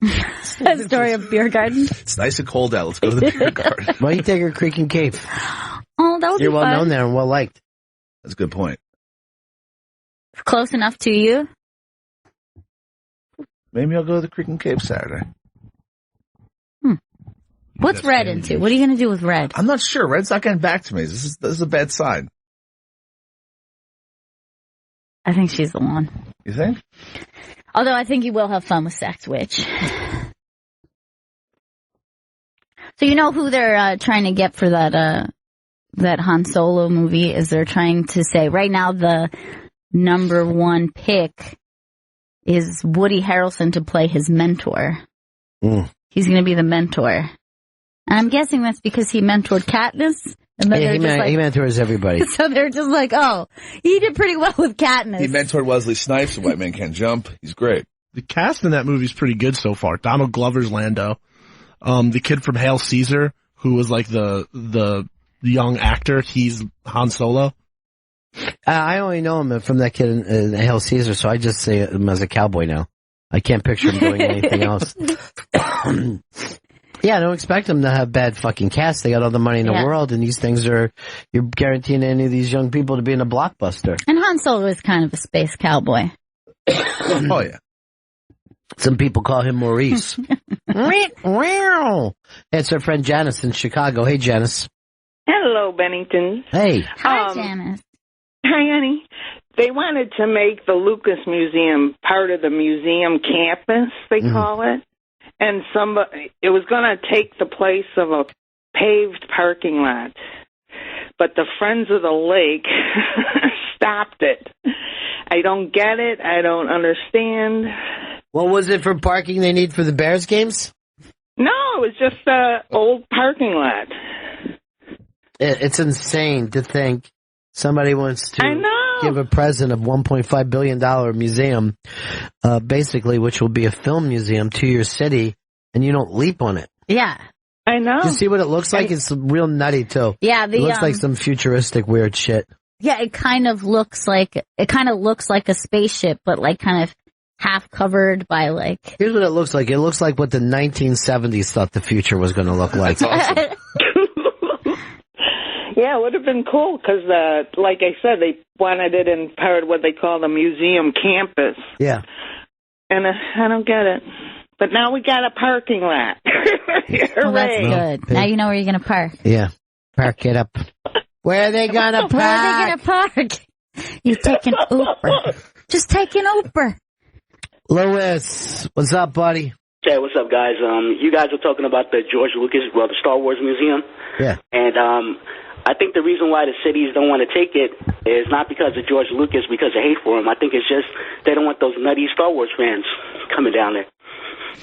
A story of beer garden. It's nice and cold out. Let's go to the beer garden. Why don't you take her Creek and Cape? Oh, that would You're be well fun. known there and well liked. That's a good point. Close enough to you. Maybe I'll go to the Creek and Cape Saturday. What's Red into? What are you going to do with Red? I'm not sure. Red's not getting back to me. This is a bad sign. I think she's the one. You think? Although I think you will have fun with Sex Witch. So you know who they're trying to get for that Han Solo movie? Is they're trying to say right now the number one pick is Woody Harrelson to play his mentor. He's going to be the mentor. And I'm guessing that's because he mentored Katniss. And then he mentors everybody. So they're just like, oh, he did pretty well with Katniss. He mentored Wesley Snipes. The White Man Can't Jump. He's great. The cast in that movie is pretty good so far. Donald Glover's Lando. The kid from Hail Caesar, who was like the young actor, he's Han Solo. I only know him from that kid in Hail Caesar, so I just say him as a cowboy now. I can't picture him doing anything else. Yeah, I don't expect them to have bad fucking cast. They got all the money in the world, and these things you're guaranteeing any of these young people to be in a blockbuster. And Han Solo is kind of a space cowboy. Oh, yeah. Some people call him Maurice. It's our friend Janice in Chicago. Hey, Janice. Hello, Bennington. Hey. Hi, Janice. Hi, honey. They wanted to make the Lucas Museum part of the museum campus, they call it. And it was going to take the place of a paved parking lot. But the Friends of the Lake stopped it. I don't get it. I don't understand. What was it for parking they need for the Bears games? No, it was just an old parking lot. It's insane to think somebody wants to give a present of $1.5 billion museum, basically, which will be a film museum to your city, and you don't leap on it. Yeah. I know. You see what it looks like? It's real nutty, too. Yeah, it looks like some futuristic weird shit. Yeah, it kind of looks like a spaceship, but like kind of half covered by like. Here's what it looks like. It looks like what the 1970s thought the future was going to look like. That's awesome. Yeah, it would have been cool because, like I said, they wanted it in part of what they call the museum campus. Yeah. And I don't get it. But now we got a parking lot. Well, that's good. Now you know where you're going to park. Yeah. Park it up. Where are they going to park? Where are they going to park? You take an Uber. Just take an Uber. Lewis, what's up, buddy? Hey, what's up, guys? You guys were talking about the George Lucas, the Star Wars Museum. Yeah. And I think the reason why the cities don't want to take it is not because of George Lucas, because of hate for him. I think it's just they don't want those nutty Star Wars fans coming down there.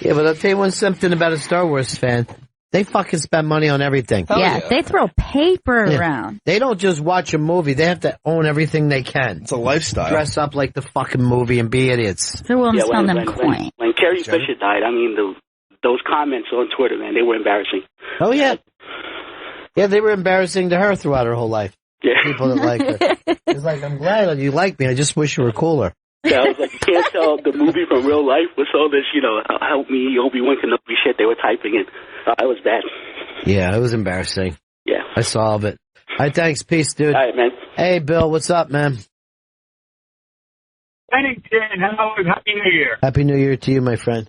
Yeah, but I'll tell you something about a Star Wars fan. They fucking spend money on everything. Yeah, they throw paper around. They don't just watch a movie. They have to own everything they can. It's a lifestyle. Dress up like the fucking movie and be idiots. They're willing to spend them coin. When Carrie Fisher died, I mean, those comments on Twitter, man, they were embarrassing. Oh, yeah. Yeah, they were embarrassing to her throughout her whole life. Yeah. People that like her. It's like, I'm glad you like me. I just wish you were cooler. Yeah, I was like, you can't tell the movie from real life with all this, help me, Obi-Wan Kenobi shit they were typing in. It was bad. Yeah, it was embarrassing. Yeah. I saw all of it. All right, thanks. Peace, dude. All right, man. Hey, Bill, what's up, man? Bennington, Happy New Year. Happy New Year to you, my friend.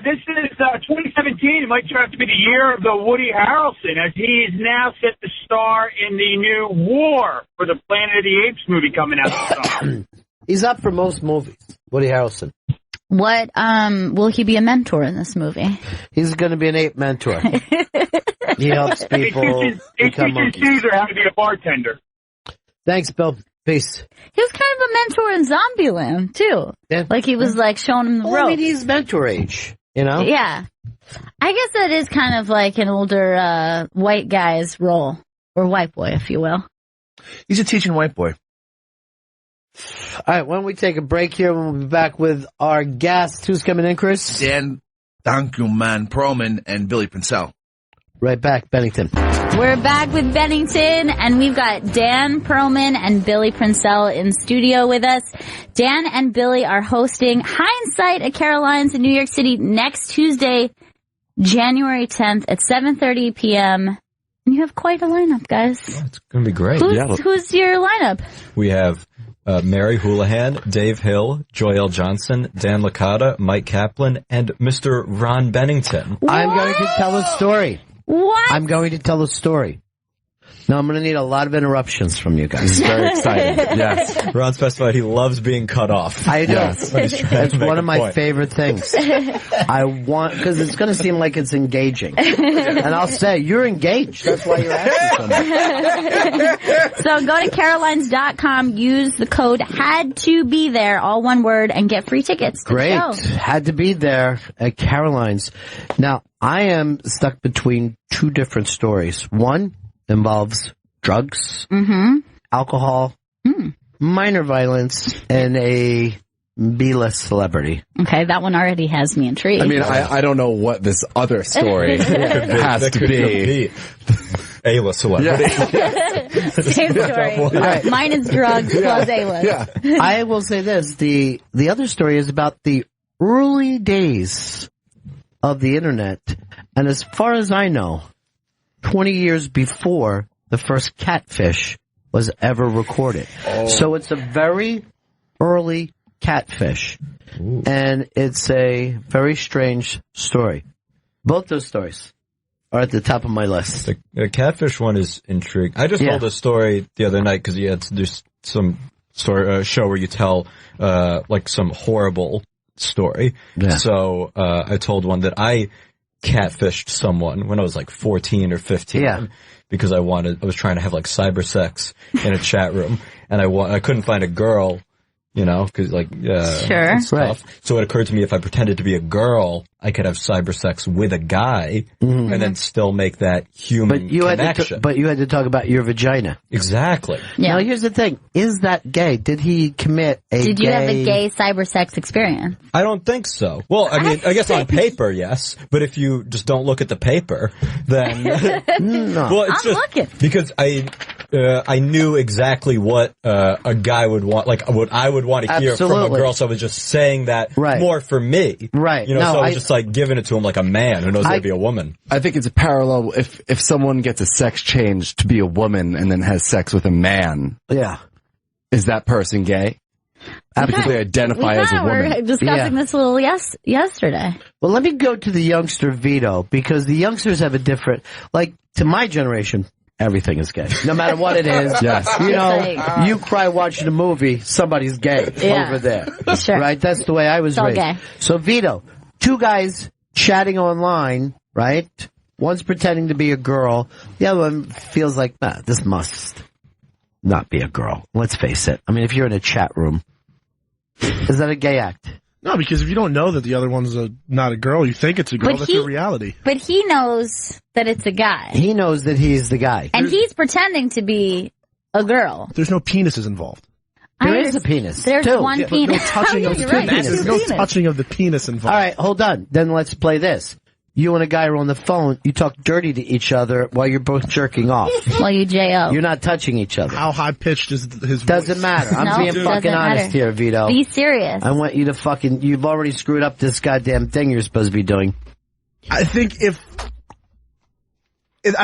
This is 2017. It might turn out to be the year of the Woody Harrelson, as he is now set to star in the new War for the Planet of the Apes movie coming out this summer. He's up for most movies, Woody Harrelson. What, will he be a mentor in this movie? He's going to be an ape mentor. He helps people He teaches Caesar how to be a bartender. Thanks, Bill. Peace. He was kind of a mentor in Zombieland, too. Yeah. Like, he was, like, showing him the ropes. I mean, he's mentor age, you know? Yeah. I guess that is kind of like an older white guy's role. Or white boy, if you will. He's a teaching white boy. All right, why don't we take a break here and we'll be back with our guest. Who's coming in, Chris? Dan Dunkelman Perlman and Billy Pincel. Right back, Bennington. We're back with Bennington, and we've got Dan Perlman and Billy Princell in studio with us. Dan and Billy are hosting Hindsight at Caroline's in New York City next Tuesday, January 10th at 7:30 p.m. And you have quite a lineup, guys. Oh, it's going to be great. Who's your lineup? We have Mary Houlihan, Dave Hill, Joel Johnson, Dan Licata, Mike Kaplan, and Mr. Ron Bennington. What? I'm going to tell a story. What? I'm going to tell a story. Now, I'm going to need a lot of interruptions from you guys. This is very exciting. Yes. Ron specified he loves being cut off. I do. Yes. That's one of my favorite things. I want, because it's going to seem like it's engaging. And I'll say, you're engaged. That's why you're asking something. So go to carolines.com, use the code had to be there, all one word, and get free tickets to Great. the show. Had to be there at Caroline's. Now, I am stuck between two different stories. One involves drugs, alcohol, minor violence, and a B-list celebrity. Okay, that one already has me intrigued. I mean, I don't know what this other story has to be. A-list celebrity. Same story. Mine is drugs plus A-list. I will say this. The other story is about the early days of the internet. And as far as I know, 20 years before the first catfish was ever recorded. Oh. So it's a very early catfish. Ooh. And it's a very strange story. Both those stories are at the top of my list. The catfish one is intriguing. I just told a story the other night because there's some story, show where you tell like some horrible story. Yeah. So I told one that I catfished someone when I was like 14 or 15 because I was trying to have like cyber sex in a chat room, and I couldn't find a girl, you know, because like and stuff. Right. So it occurred to me if I pretended to be a girl, I could have cyber sex with a guy and then still make that human connection. But you had to talk about your vagina. Exactly. Yeah. Now here's the thing: is that gay? Did he commit a? Did you have a gay cyber sex experience? I don't think so. Well, I mean, I guess on paper, yes, but if you just don't look at the paper, then no. Well, it's looking because I knew exactly what a guy would want, like what I would want to hear from a girl. So I was just saying that more for me, right? You know, so I was just like giving it to him like a man who knows how to be a woman. I think it's a parallel. If someone gets a sex change to be a woman and then has sex with a man, is that person gay? Because they identify as a woman. We were discussing this a little yesterday. Well, let me go to the youngster Vito, because the youngsters have a different, like, to my generation, everything is gay. No matter what it is. Yes. You know, you cry watching a movie, somebody's gay over there. Sure. Right? That's the way I was raised. Gay. So, Vito, two guys chatting online, right? One's pretending to be a girl. The other one feels like, this must not be a girl. Let's face it. I mean, if you're in a chat room, is that a gay act? No, because if you don't know that the other one's not a girl, you think it's a girl. That's your reality. But he knows that it's a guy. He knows that he's the guy. And he's pretending to be a girl. There's no penises involved. There is a penis. There's one penis. No touching of the penis. There's no touching of the penis involved. All right, hold on. Then let's play this. You and a guy are on the phone. You talk dirty to each other while you're both jerking off. While you J.O. You're not touching each other. How high-pitched is his voice? Doesn't matter. I'm being fucking honest here, Vito. Be serious. I want you to you've already screwed up this goddamn thing you're supposed to be doing. I think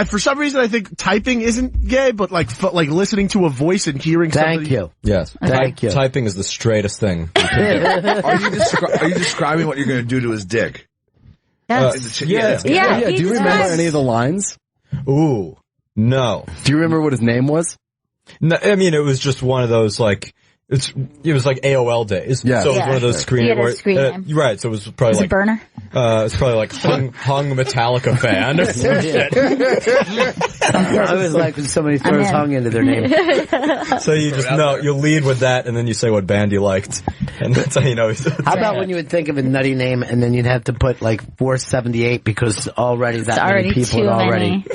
for some reason I think typing isn't gay, but like listening to a voice and hearing somebody. Thank you. Yes. Thank you. Typing is the straightest thing you can do. Are you describing what you're going to do to his dick? Yeah. Do you remember any of the lines? Ooh, no. Do you remember what his name was? No, I mean, it was just one of those, like, it was like AOL days. Yeah. So it was one of those screen. You had a screen name. Right. So it was probably Was like it burner? It's probably like hung Metallica fan or some shit. I was like when somebody throws hung into their name. So you just know, you lead with that and then you say what band you liked. And that's how you know. How about when you would think of a nutty name and then you'd have to put like 478 because already that many people had already,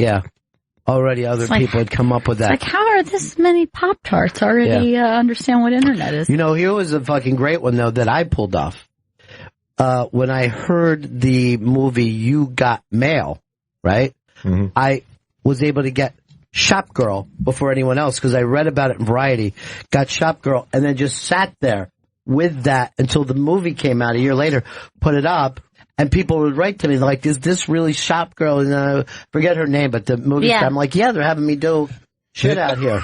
already other people had come up with that. It's like, how are this many Pop-Tarts already understand what internet is? You know, here was a fucking great one though that I pulled off. When I heard the movie You Got Mail, right? Mm-hmm. I was able to get Shop Girl before anyone else because I read about it in Variety, got Shop Girl, and then just sat there with that until the movie came out a year later, put it up, and people would write to me like, is this really Shop Girl? And I forget her name, but the movie, I'm like, yeah, they're having me do shit out here.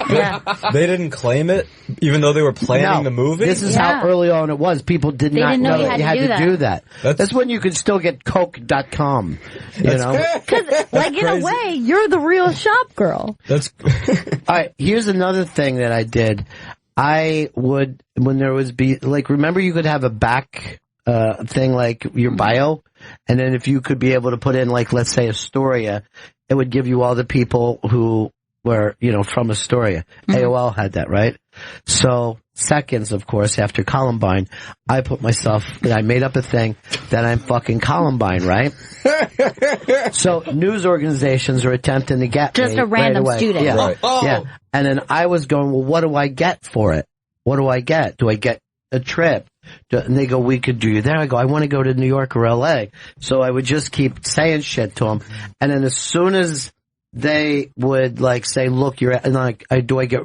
They didn't claim it, even though they were planning the movie? This is how early on it was. People did not know that you had to do that. That's when you could still get Coke.com, you know? Because, like, in a way, you're the real Shop Girl. All right, here's another thing that I did. I would, when there was, remember you could have a back thing like your bio, and then if you could be able to put in, like, let's say Astoria, it would give you all the people who were, you know, from Astoria. AOL had that, right? So, seconds, of course, after Columbine, I made up a thing that I'm fucking Columbine, right? So, news organizations are attempting to get just me a random right away. student. Yeah. Right. Yeah. And then I was going, well, what do I get for it? What do I get? Do I get a trip? And they go, we could do you there. I go, I want to go to New York or LA. So I would just keep saying shit to them. And then as soon as they would like say, look, you're at, and like, do I get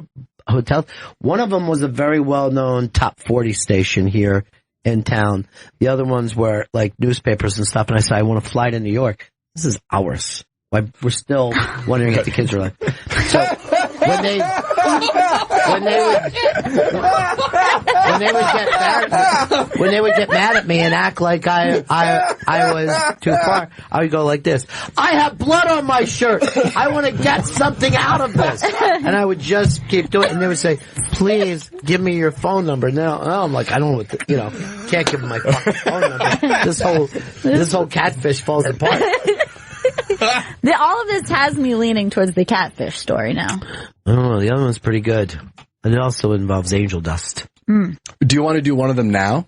hotels? One of them was a very well-known top 40 station here in town. The other ones were like newspapers and stuff. And I said, I want to fly to New York. This is hours. We're still wondering if the kids are like, so when they would get mad at me and act like I was too far, I would go like this. I have blood on my shirt. I want to get something out of this. And I would just keep doing it. And they would say, please give me your phone number. Now I'm like, I don't know what can't give them my fucking phone number. This whole catfish falls apart. All of this has me leaning towards the catfish story now. I don't know. The other one's pretty good. And it also involves angel dust. Do you want to do one of them now?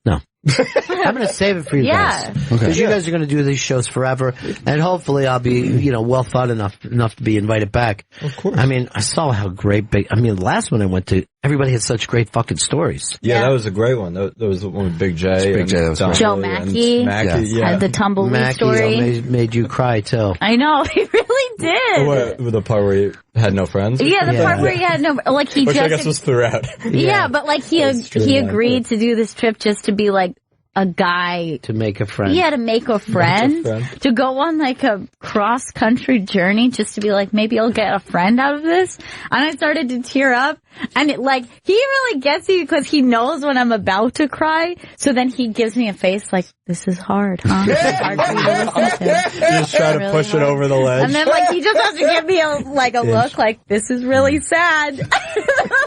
No. I'm going to save it for you guys. Because you guys are going to do these shows forever. And hopefully I'll be, well thought enough to be invited back. Of course. I mean, I saw how great the last one I went to, everybody had such great fucking stories. Yeah, that was a great one. That was the one with Big J. Big J, that was Donnelly Joe Mackey. Yeah. Had the tumbleweed story. Made you cry too. I know, he really did. With the part where he had no friends? Yeah, the part where he had no, like he Which just. I guess was throughout. Yeah, but like he agreed to do this trip just to be like a guy. To make a friend. Yeah, to make a friend. To go on like a cross-country journey just to be like, maybe I'll get a friend out of this. And I started to tear up. And he really gets me because he knows when I'm about to cry. So then he gives me a face like, this is hard, huh? This is hard for you to listen to. You just try to push it over the ledge. And then he just has to give me a look like, this is really sad.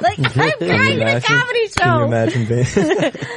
Like, I'm trying a comedy show. Can you imagine being?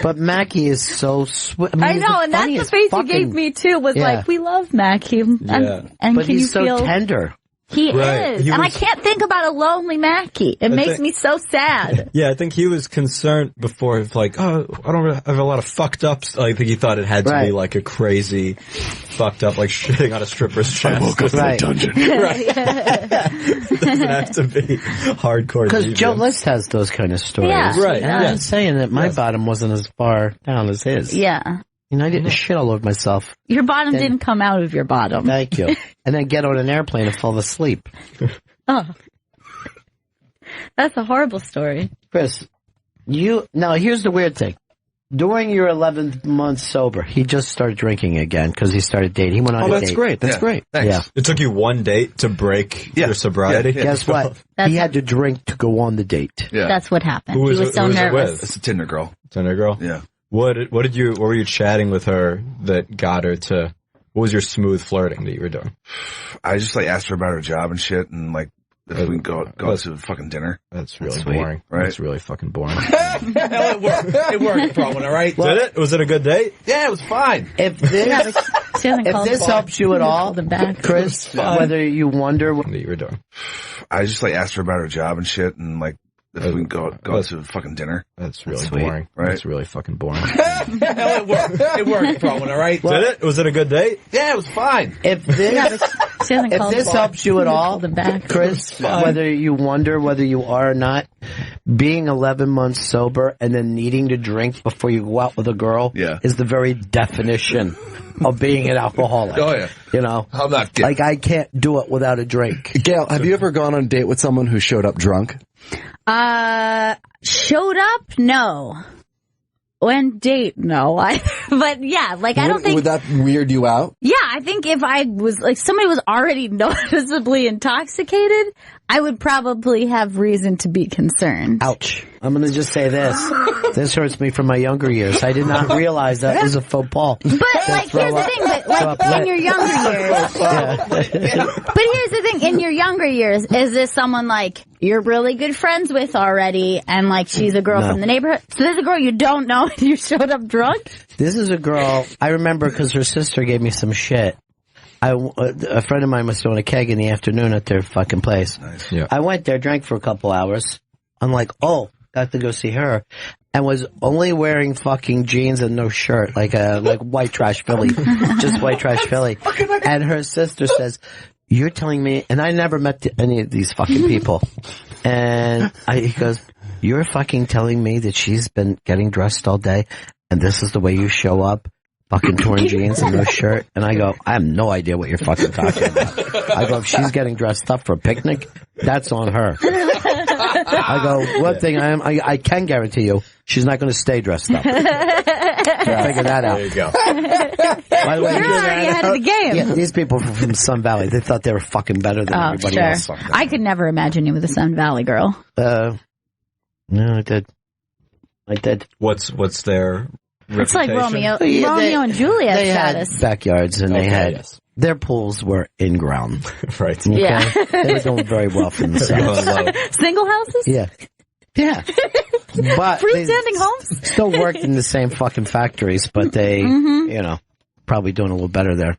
But Mackie is so sweet. I know, and that's the face you gave me too, was like, we love Mackie. And but he's so tender. He is. And I can't think about a lonely Mackie. It makes me so sad. Yeah, I think he was concerned before, like, I don't really have a lot of fucked ups. I think he thought it had to be like a crazy fucked up, like shitting on a stripper's chest. I woke up in a dungeon. It doesn't have to be hardcore. Because Joe List has those kind of stories. Yeah. Right. And I'm just saying that my bottom wasn't as far down as his. Yeah. I didn't shit all over myself. Your bottom didn't come out of your bottom. Thank you. And then get on an airplane and fall asleep. Oh. That's a horrible story. Chris, now here's the weird thing. During your 11th month sober, he just started drinking again because he started dating. He went on a date. Oh, that's great. That's great. Thanks. Yeah. It took you one date to break your sobriety? Yeah. Guess what? He had to drink to go on the date. Yeah. That's what happened. Who he was so nervous. It's a Tinder girl. Tinder girl? Yeah. What were you chatting with her that got her what was your smooth flirting that you were doing? I just asked her about her job and shit, and If we can go to fucking dinner. That's really boring. Right? That's really fucking boring. It worked. It worked, Rowan, all right? Did it? Was it a good date? Yeah, it was fine. If this helps you at all, Chris, whether you wonder what you were doing. I just asked her about her job and shit, and if we can go to fucking dinner. That's really boring. Right? That's really fucking boring. It worked. It worked, Rowan, all right? Did it? Was it a good date? Yeah, it was fine. If this helps you at all, Chris, whether you wonder whether you are or not, being 11 months sober and then needing to drink before you go out with a girl is the very definition of being an alcoholic. Oh, yeah. You know? I'm not I can't do it without a drink. Gail, have you ever gone on a date with someone who showed up drunk? Showed up? No. Went date? No. But yeah, I don't think. Would that weird you out? Yeah, I think if I was, somebody was already noticeably intoxicated, I would probably have reason to be concerned. Ouch. I'm going to just say this. This hurts me from my younger years. I did not realize that was a faux pas. But, here's the thing, in your younger years. But here's the thing, in your younger years, is this someone, you're really good friends with already, and, she's a girl from the neighborhood? So this is a girl you don't know and you showed up drunk? This is a girl, I remember because her sister gave me some shit. A friend of mine was throwing a keg in the afternoon at their fucking place. Nice. Yeah. I went there, drank for a couple hours. I'm like, oh, got to go see her. And was only wearing fucking jeans and no shirt, like white trash Philly. Just white trash Philly. And her sister says, you're telling me, and I never met any of these fucking people. And he goes, you're fucking telling me that she's been getting dressed all day and this is the way you show up? Fucking torn jeans and no shirt. And I go, I have no idea what you're fucking talking about. I go, if she's getting dressed up for a picnic, that's on her. I go, one thing I can guarantee you, she's not going to stay dressed up. Figure that out. There you go. By the way, you're already ahead of the game. Yeah, these people from Sun Valley, they thought they were fucking better than everybody else. I could never imagine you with a Sun Valley girl. No, I did. What's their It's like reputation? Romeo and Juliet they status. had backyards and they had their pools were in ground. Right. Okay? Yeah. They were doing very well for themselves. Single houses? Yeah. Yeah. But freestanding homes? Still worked in the same fucking factories, but they, probably doing a little better there.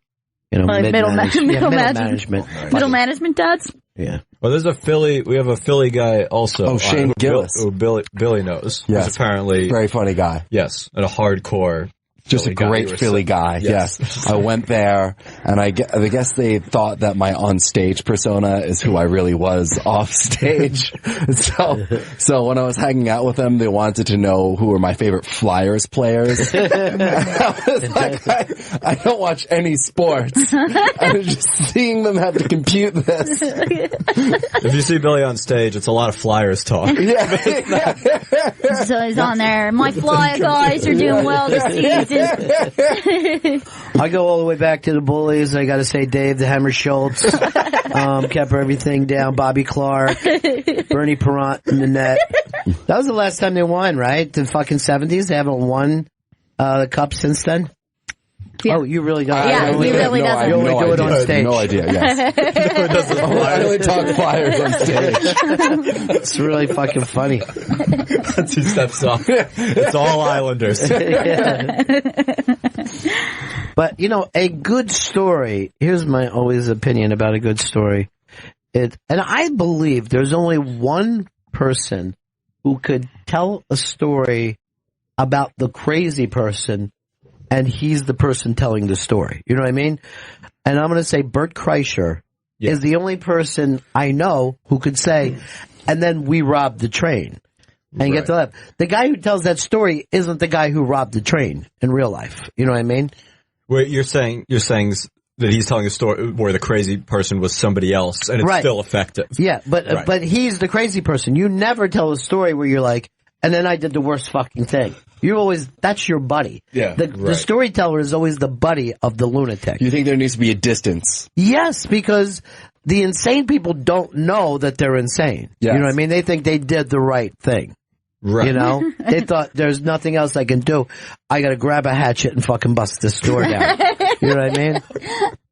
Middle management. Middle management dads? Yeah. Well, we have a Philly guy also. Oh, Shane Gillis. Who Billy knows. Yes. Who's apparently very funny guy. Yes. And a hardcore. Just a great Philly guy. Yes. I went there and I guess they thought that my on-stage persona is who I really was off stage. So when I was hanging out with them, they wanted to know who were my favorite Flyers players. I was like, I don't watch any sports. I was just seeing them have to compute this. If you see Billy on stage, it's a lot of Flyers talk. So he's on there. My Flyer guys are doing well this season. I go all the way back to the Bullies. I got to say, Dave the Hammer Schultz kept everything down. Bobby Clark, Bernie Perrant in the net. That was the last time they won, right? The fucking 70s. They haven't won the cup since then. Yeah. Oh, you really don't? Yeah, he really doesn't. You only do it on stage. No idea, yes. I only talk Flyers on stage. It's really fucking funny. Once he steps off, it's all Islanders. But, a good story, here's my always opinion about a good story. And I believe there's only one person who could tell a story about the crazy person and he's the person telling the story. You know what I mean? And I'm going to say Bert Kreischer is the only person I know who could say, and then we robbed the train. And get to that. The guy who tells that story isn't the guy who robbed the train in real life. You know what I mean? Wait, you're saying that he's telling a story where the crazy person was somebody else and it's still effective. Yeah, but he's the crazy person. You never tell a story where you're like, and then I did the worst fucking thing. That's your buddy. Yeah. The storyteller is always the buddy of the lunatic. You think there needs to be a distance? Yes, because the insane people don't know that they're insane. Yes. You know what I mean? They think they did the right thing. Right. They thought there's nothing else I can do. I gotta grab a hatchet and fucking bust this door down. You know what I mean?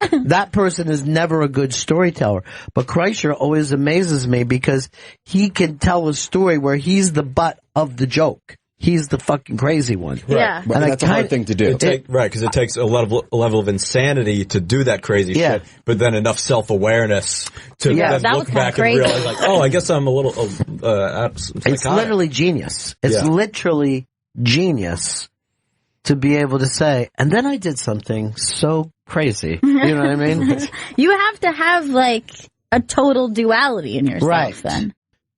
That person is never a good storyteller. But Kreischer always amazes me because he can tell a story where he's the butt of the joke. He's the fucking crazy one. Right. Yeah. And that's a hard thing to do. Right, because it takes a level of insanity to do that crazy shit, but then enough self-awareness to then look back and realize, like, oh, I guess I'm a little It's literally genius. It's literally genius to be able to say, and then I did something so crazy. You know what I mean? You have to have, like, a total duality in yourself then.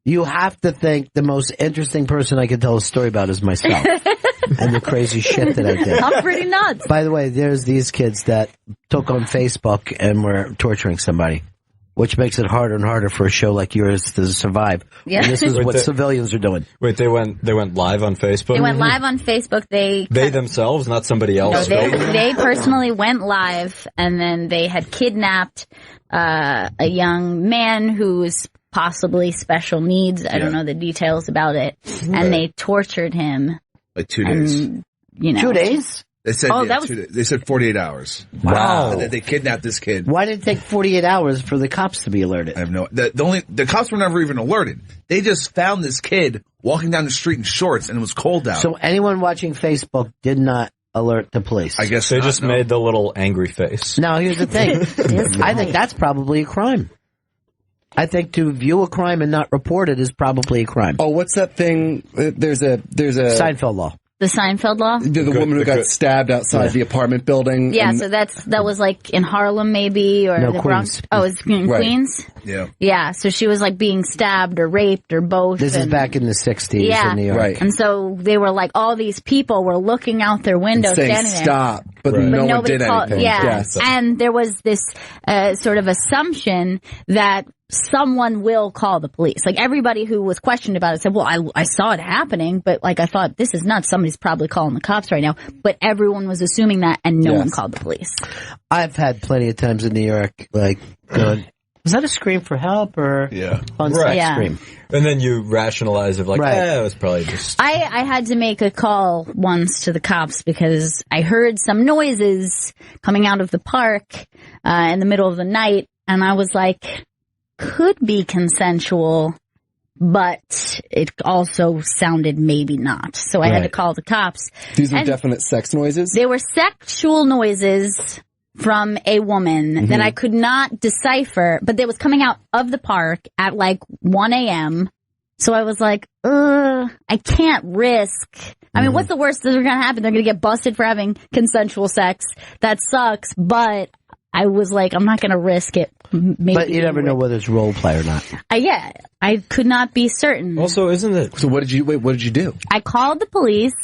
You have to think the most interesting person I can tell a story about is myself and the crazy shit that I did. I'm pretty nuts. By the way, there's these kids that took on Facebook and were torturing somebody, which makes it harder and harder for a show like yours to survive. Yeah. And this is what civilians are doing. Wait, they went live on Facebook? They went live on Facebook. They themselves, not somebody else? No, they personally went live, and then they had kidnapped a young man who's possibly special needs. I don't know the details about it. And they tortured him. Like 2 days. And, you know. 2 days? They said, 2 days. They said 48 hours. Wow. And then they kidnapped this kid. Why did it take 48 hours for the cops to be alerted? I have the cops were never even alerted. They just found this kid walking down the street in shorts and it was cold out. So anyone watching Facebook did not alert the police. I guess they just made the little angry face. Now here's the thing. I think that's probably a crime. I think to view a crime and not report it is probably a crime. Oh, what's that thing? There's a Seinfeld law. The Seinfeld law? The woman who got stabbed outside the apartment building. Yeah, so that was like in Harlem maybe, or the Bronx. Oh, it's in Queens? Yeah. Yeah, so she was like being stabbed or raped or both. This is back in the 60s in New York. Right. And so they were like, all these people were looking out their window, saying, standing there. stop, but no one did anything. Yeah, Yes. and there was this sort of assumption that someone will call the police. Like everybody who was questioned about it said, well, I saw it happening, but like I thought, this is nuts. Somebody's probably calling the cops right now. But everyone was assuming that, and no one called the police. I've had plenty of times in New York, like, going, was that a scream for help or on sex scream? And then you rationalize it like, it was probably just... I had to make a call once to the cops because I heard some noises coming out of the park in the middle of the night, and I was like, could be consensual, but it also sounded maybe not. So I had to call the cops. These are definite sex noises? They were sexual noises from a woman that I could not decipher, but they was coming out of the park at like 1 a.m. So I was like, I can't risk. I mean, what's the worst that's going to happen? They're going to get busted for having consensual sex. That sucks, but I was like, I'm not going to risk it. Maybe but you never know whether it's role play or not. I could not be certain. Also, isn't it? So what did you do? I called the police.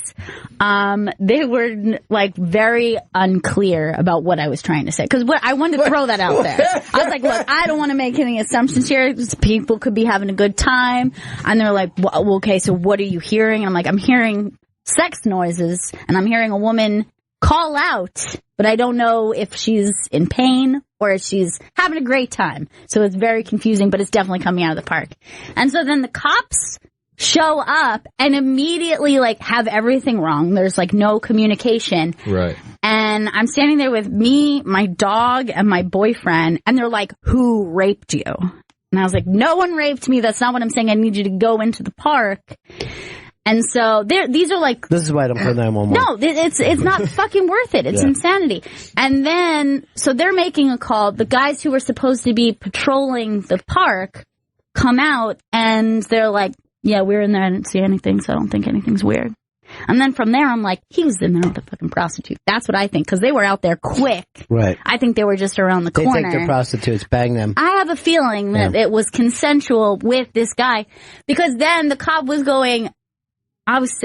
They were like very unclear about what I was trying to say. Cause I wanted to throw that out there. I was like, look, I don't want to make any assumptions here. People could be having a good time. And they're like, well, okay, so what are you hearing? And I'm like, I'm hearing sex noises and I'm hearing a woman call out, but I don't know if she's in pain or if she's having a great time. So it's very confusing, but it's definitely coming out of the park. And so then the cops show up and immediately like have everything wrong. There's like no communication. Right. And I'm standing there with me, my dog, and my boyfriend, and they're like, who raped you? And I was like, no one raped me. That's not what I'm saying. I need you to go into the park. And so these are like... This is why I don't put 911. No, it's not fucking worth it. It's insanity. And then, so they're making a call. The guys who were supposed to be patrolling the park come out and they're like, yeah, we're in there. I didn't see anything, so I don't think anything's weird. And then from there, I'm like, he was in there with a fucking prostitute. That's what I think, because they were out there quick. Right. I think they were just around the corner. They think they're prostitutes, bang them. I have a feeling that it was consensual with this guy, because then the cop was going... I was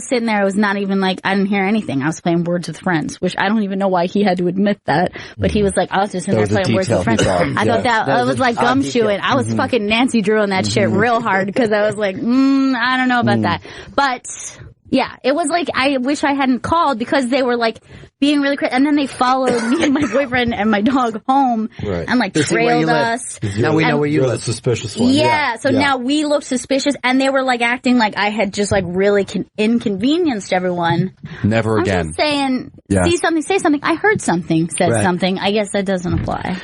sitting there. I was not even like, I didn't hear anything. I was playing Words with Friends, which I don't even know why he had to admit that. But he was like, I was just in there playing Words with Friends. I thought that was like gumshoeing. I was fucking Nancy Drew on that shit real hard because I was like, I don't know about that. But Yeah, it was like, I wish I hadn't called because they were like being really crazy. And then they followed me and my boyfriend and my dog home and like trailed us. Now we know where you You're live. the suspicious one. Yeah, so now we look suspicious and they were like acting like I had just like really inconvenienced everyone. Never again. I'm just saying, see something, say something. I heard something, said something. I guess that doesn't apply.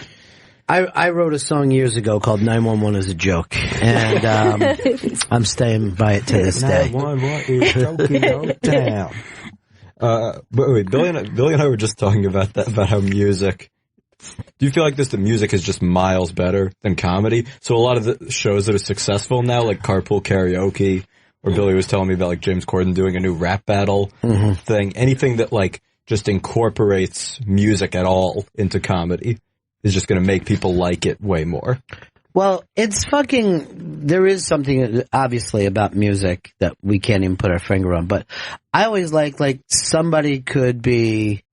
I wrote a song years ago called 911 is a Joke, and I'm staying by it to this day. 911 is joking on town. But wait, Billy and I were just talking about that, about how music. Do you feel like the music is just miles better than comedy? So a lot of the shows that are successful now, like Carpool Karaoke, or Billy was telling me about like James Corden doing a new rap battle thing. Anything that like just incorporates music at all into comedy is just going to make people like it way more. Well, it's there is something obviously about music that we can't even put our finger on, but I always like somebody could be,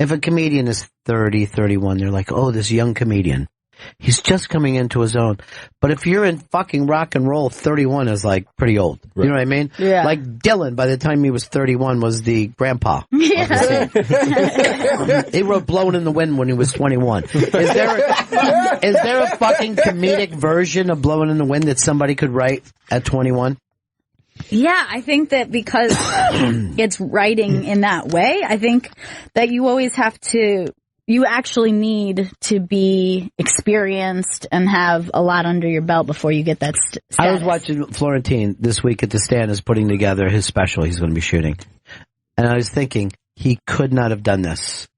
if a comedian is 30, 31, they're like, oh, this young comedian. He's just coming into his own. But if you're in fucking rock and roll, 31 is like pretty old. Right. You know what I mean? Yeah. Like Dylan, by the time he was 31, was the grandpa. Yeah. He wrote Blowing in the Wind when he was 21. Is there a fucking comedic version of Blowing in the Wind that somebody could write at 21? Yeah, I think that because it's writing in that way, I think that you always have to, you actually need to be experienced and have a lot under your belt before you get that status. I was watching Florentine this week at the Stand is putting together his special he's going to be shooting. And I was thinking, he could not have done this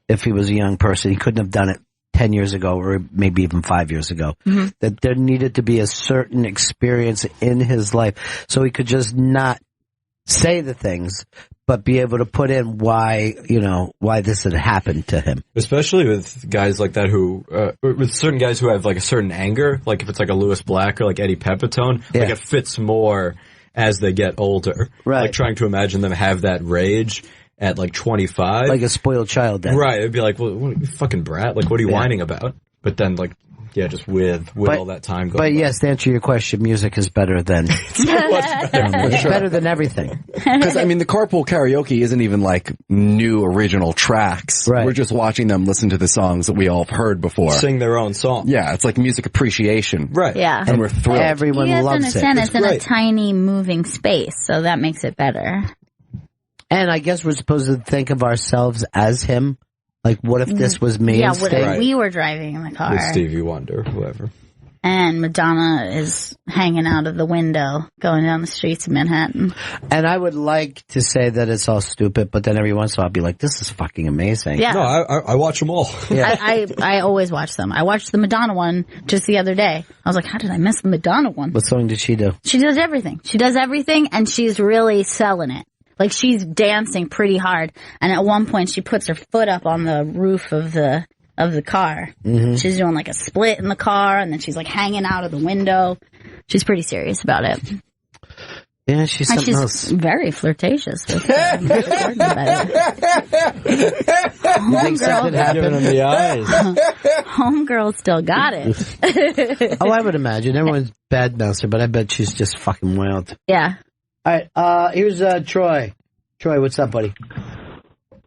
if he was a young person. He couldn't have done it 10 years ago or maybe even 5 years ago. Mm-hmm. That there needed to be a certain experience in his life so he could just not say the things, but be able to put in why this had happened to him. Especially with guys like that who, with certain guys who have like a certain anger, like if it's like a Louis Black or like Eddie Pepitone, like it fits more as they get older. Right. Like trying to imagine them have that rage at like 25. Like a spoiled child then. Right. It'd be like, well, what, you fucking brat. Like, what are you whining about? But then like, yeah, just with all that time going But yes, to answer your question, music is better than... It's better than everything. Because, I mean, the Carpool Karaoke isn't even like new original tracks. Right. We're just watching them listen to the songs that we all have heard before. Sing their own song. Yeah, it's like music appreciation. Right. Yeah. And we're thrilled. Everyone loves it. It's in a tiny moving space, so that makes it better. And I guess we're supposed to think of ourselves as him. Like, what if this was me? Yeah, what if we were driving in the car? With Stevie Wonder, whoever. And Madonna is hanging out of the window, going down the streets of Manhattan. And I would like to say that it's all stupid, but then every once in a while I'll be like, this is fucking amazing. Yeah. No, I watch them all. Yeah. I always watch them. I watched the Madonna one just the other day. I was like, how did I miss the Madonna one? What song did she do? She does everything. She does everything, and she's really selling it. Like, she's dancing pretty hard, and at one point she puts her foot up on the roof of the car. Mm-hmm. She's doing like a split in the car, and then she's like hanging out of the window. She's pretty serious about it. Yeah, she's something else. Very flirtatious with Mr. Gordon, You think something happened in the eyes? Homegirl still got it. Oh, I would imagine. Everyone's bad mouther, but I bet she's just fucking wild. Yeah. All right, here's Troy. Troy, what's up, buddy?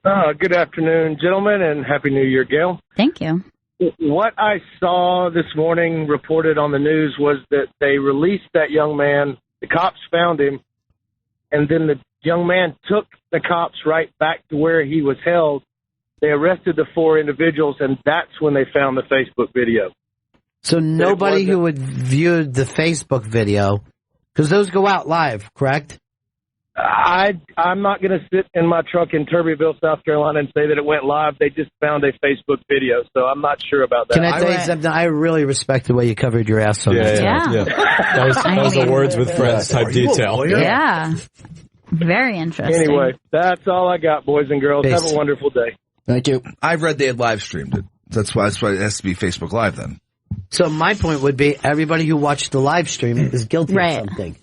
Good afternoon, gentlemen, and Happy New Year, Gail. Thank you. What I saw this morning reported on the news was that they released that young man. The cops found him, and then the young man took the cops right back to where he was held. They arrested the 4 individuals, and that's when they found the Facebook video. So nobody who had viewed the Facebook video... Because those go out live, correct? I'm not going to sit in my truck in Turbeville, South Carolina and say that it went live. They just found a Facebook video, so I'm not sure about that. Can I tell you something? I really respect the way you covered your ass on that. Yeah. That was a Words with Friends type detail. Yeah. Very interesting. Anyway, that's all I got, boys and girls. Peace. Have a wonderful day. Thank you. I've read they had live streamed it. That's why it has to be Facebook Live then. So my point would be everybody who watched the live stream is guilty of something.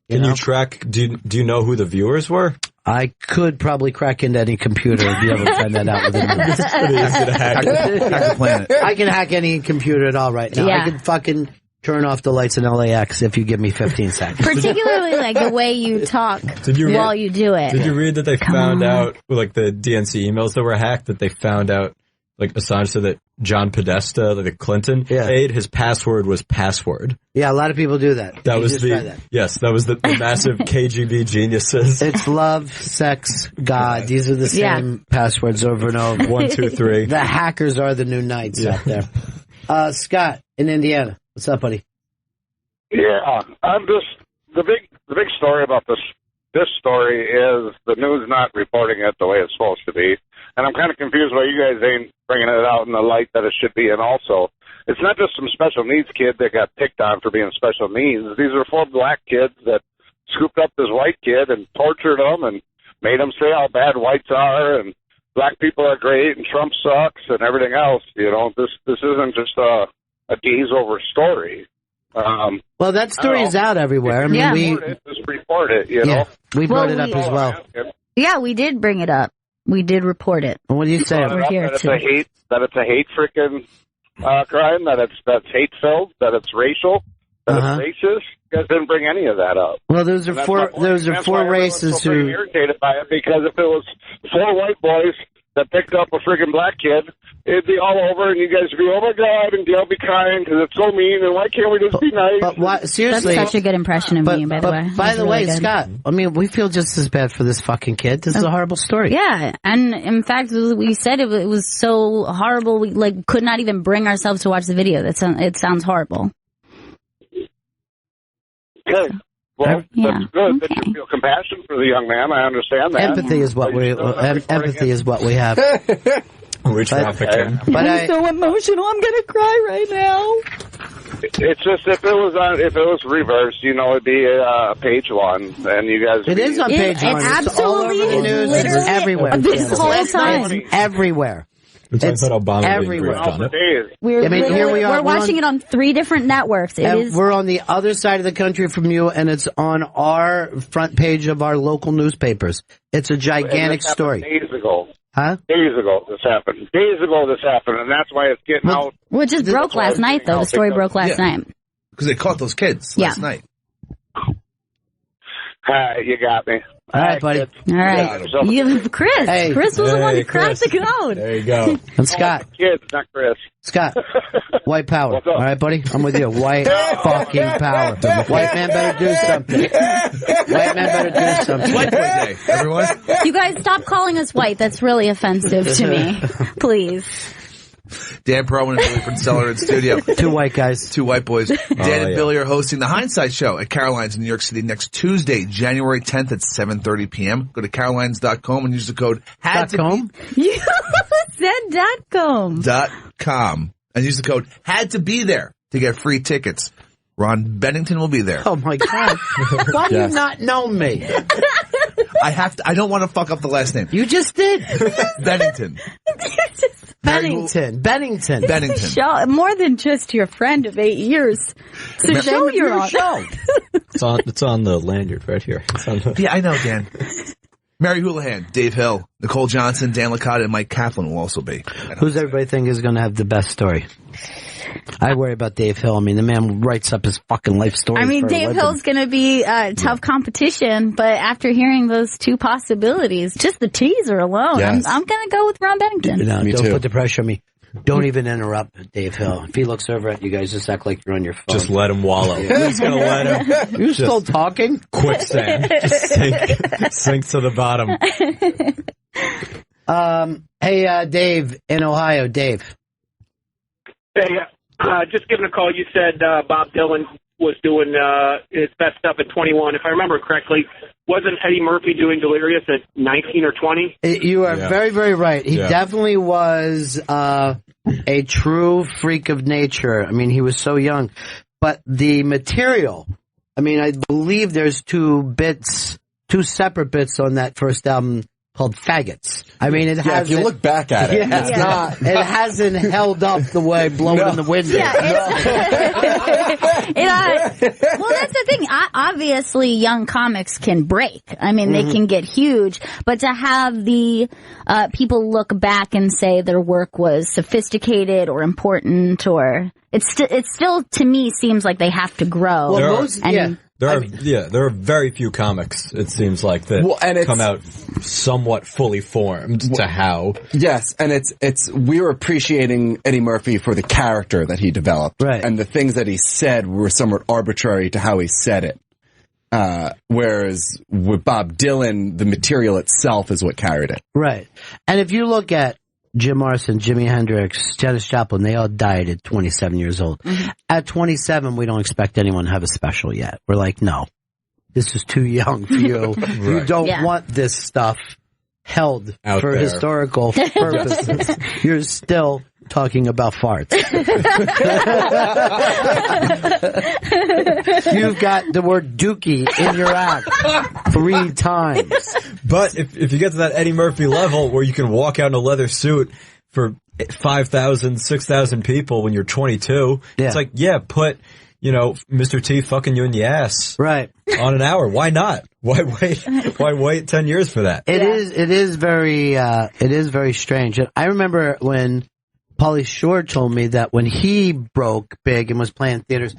Can you track, do you know who the viewers were? I could probably crack into any computer and be able to find that out within minutes. It's pretty easy to hack the planet. I can hack any computer at all right now. Yeah. I can fucking turn off the lights in LAX if you give me 15 seconds. Particularly like the way you talk while you do it. Did you read that they found out, like the DNC emails that were hacked, that they found out, like Assange said that John Podesta, like the Clinton aide, his password was password. Yeah, a lot of people do that. That was the massive KGB geniuses. It's love, sex, God. These are the same passwords over and over. 1, 2, 3. The hackers are the new knights out there. Scott in Indiana. What's up, buddy? Yeah, I'm just the big story about this story is the news not reporting it the way it's supposed to be, and I'm kind of confused why you guys ain't bringing it out in the light that it should be. And also, it's not just some special needs kid that got picked on for being special needs. These are 4 black kids that scooped up this white kid and tortured him and made him say how bad whites are and black people are great and Trump sucks and everything else. You know, this isn't just a gaze over story. Well, that story is out everywhere. I mean, we just report it. You know, we brought it up as well. Yeah, we did bring it up. We did report it. Well, what do you say? We're here that it's a hate freaking crime. That's hate filled. That it's racial. That it's racist. You guys didn't bring any of that up. Well, those are four races who irritated by it, because if it was 4 white boys that picked up a friggin' black kid, it'd be all over, and you guys would be, oh my God, and Gail, be kind, because it's so mean, and why can't we just be nice? But why, seriously, that's such a good impression of me, by the way. By the way, Scott, I mean, we feel just as bad for this fucking kid. This is a horrible story. Yeah, and in fact, we said it was so horrible, we could not even bring ourselves to watch the video. It sounds horrible. Good. Well, that's good that you feel compassion for the young man. I understand that. Empathy is what we have. We traffic him. But I'm so emotional. I'm gonna cry right now. It's just if it was reversed, you know, it'd be page 1, and you guys. It is on page 1. It's all over the news. It's everywhere. This whole time. Everywhere. It's everywhere. We're watching it on 3 different networks. We're on the other side of the country from you, and it's on our front page of our local newspapers. It's a gigantic story. Days ago. Huh? Days ago this happened, and that's why it's getting out. Which just broke last night, though. The story broke last night. Because they caught those kids last night. You got me. All right, buddy. All right. Chris. Hey. Chris was the one who cracked the code. There you go. And Scott. Kids, not Chris. Scott. White power. All right, buddy? I'm with you. White fucking power. White man better do something. White man better do something. White boy day, everyone. You guys stop calling us white. That's really offensive to me. Please. Dan Perlman and Billy Princeller in studio. 2 white guys. 2 white boys. Dan and Billy are hosting the Hindsight Show at Caroline's in New York City next Tuesday, January 10th at 7:30 p.m. Go to carolines.com and use the code .com? You said .com. .com. And use the code had to be there to get free tickets. Ron Bennington will be there. Oh my God. Why do you not know me? I don't want to fuck up the last name. You just did. Bennington. Bennington. Show, more than just your friend of 8 years. So show you're on. It's on the lanyard right here. Yeah, I know, Dan. Mary Houlihan, Dave Hill, Nicole Johnson, Dan Licata, and Mike Kaplan will also be. Who's everybody think is going to have the best story? I worry about Dave Hill. I mean, the man writes up his fucking life story. I mean, Dave Hill's going to be tough competition, but after hearing those 2 possibilities, just the teaser alone, I'm going to go with Ron Bennington. No, don't put the pressure on me. Don't even interrupt Dave Hill. If he looks over at you guys, just act like you're on your phone. Just let him wallow. We're just going to let him. You're still talking? Quicksand. Just sink to the bottom. Hey, Dave in Ohio. Dave. Hey, just giving a call. You said Bob Dylan was doing his best stuff at 21. If I remember correctly, wasn't Eddie Murphy doing Delirious at 19 or 20? You are very, very right. He definitely was a true freak of nature. I mean, he was so young. But the material, I mean, I believe there's 2 separate bits on that first album called Faggots. I mean, it hasn't. If you look back at it, it's not. It hasn't held up the way blowing in the wind. Well, that's the thing. Obviously, young comics can break. I mean, they can get huge. But to have the people look back and say their work was sophisticated or important, or it still to me seems like they have to grow. Well, there are very few comics, it seems like, that come out somewhat fully formed to how. Yes, and we were appreciating Eddie Murphy for the character that he developed. Right. And the things that he said were somewhat arbitrary to how he said it. Whereas with Bob Dylan, the material itself is what carried it. Right. And if you look at Jim Morrison, Jimi Hendrix, Janis Joplin, they all died at 27 years old. At 27, we don't expect anyone to have a special yet. We're like, no, this is too young for you. You don't want this stuff held out for there. Historical purposes. You're still talking about farts. You've got the word dookie in your act 3 times. But if you get to that Eddie Murphy level where you can walk out in a leather suit for 5,000, 6,000 people when you're 22, it's like, put, Mr. T fucking you in the ass. Right. On an hour. Why not? Why wait 10 years for that? It is very strange. And I remember when Pauly Shore told me that when he broke big and was playing theaters,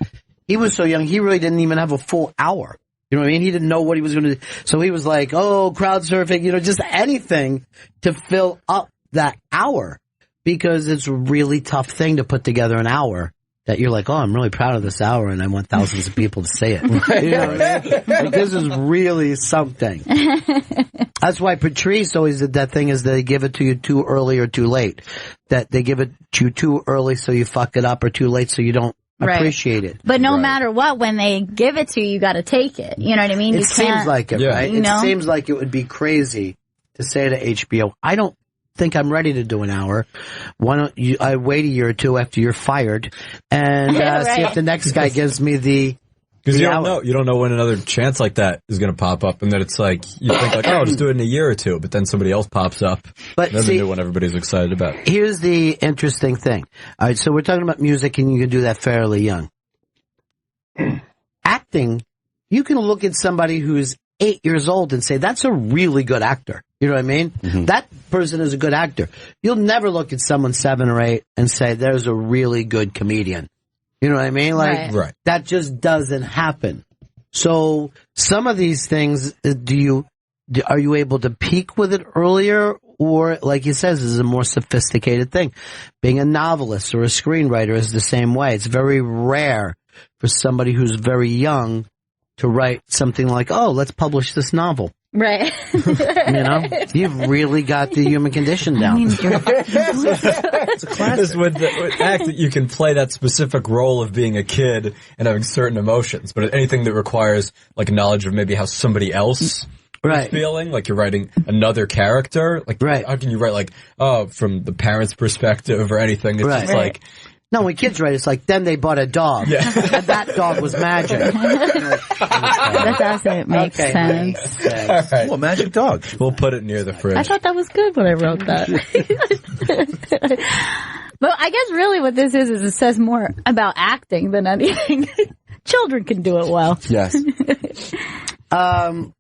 he was so young, he really didn't even have a full hour. You know what I mean? He didn't know what he was going to do. So he was like, crowd surfing, just anything to fill up that hour, because it's a really tough thing to put together an hour that you're like, I'm really proud of this hour and I want thousands of people to see it. You know what I mean? Like, this is really something. That's why Patrice always did that thing, is they give it to you too early or too late. That they give it to you too early so you fuck it up, or too late so you don't appreciate it. But no matter what, when they give it to you, you got to take it. You know what I mean? It seems like it, right? You know? It seems like it would be crazy to say to HBO, I don't think I'm ready to do an hour. Why don't I wait a year or two after you're fired and see if the next guy gives me the Because you don't know when another chance like that is going to pop up, and then it's like you think like, I'll just do it in a year or two, but then somebody else pops up. But another new one everybody's excited about. Here's the interesting thing. All right, so we're talking about music, and you can do that fairly young. Acting, you can look at somebody who's 8 years old and say, that's a really good actor. You know what I mean? Mm-hmm. That person is a good actor. You'll never look at someone 7 or 8 and say, there's a really good comedian. You know what I mean? Like, that just doesn't happen. So some of these things, are you able to peak with it earlier? Or, like he says, is a more sophisticated thing. Being a novelist or a screenwriter is the same way. It's very rare for somebody who's very young to write something like, let's publish this novel. Right. You've really got the human condition down. It's a classic. With acting, you can play that specific role of being a kid and having certain emotions, but anything that requires like knowledge of maybe how somebody else is feeling, like you're writing another character, like how can you write like, from the parent's perspective or anything? It's just like, no, when kids write, it's like, then they bought a dog. Yeah. And that dog was magic. That doesn't make sense. All right. Well, magic dog. We'll put it near the fridge. I thought that was good when I wrote that. But I guess really what this is it says more about acting than anything. Children can do it well. Yes.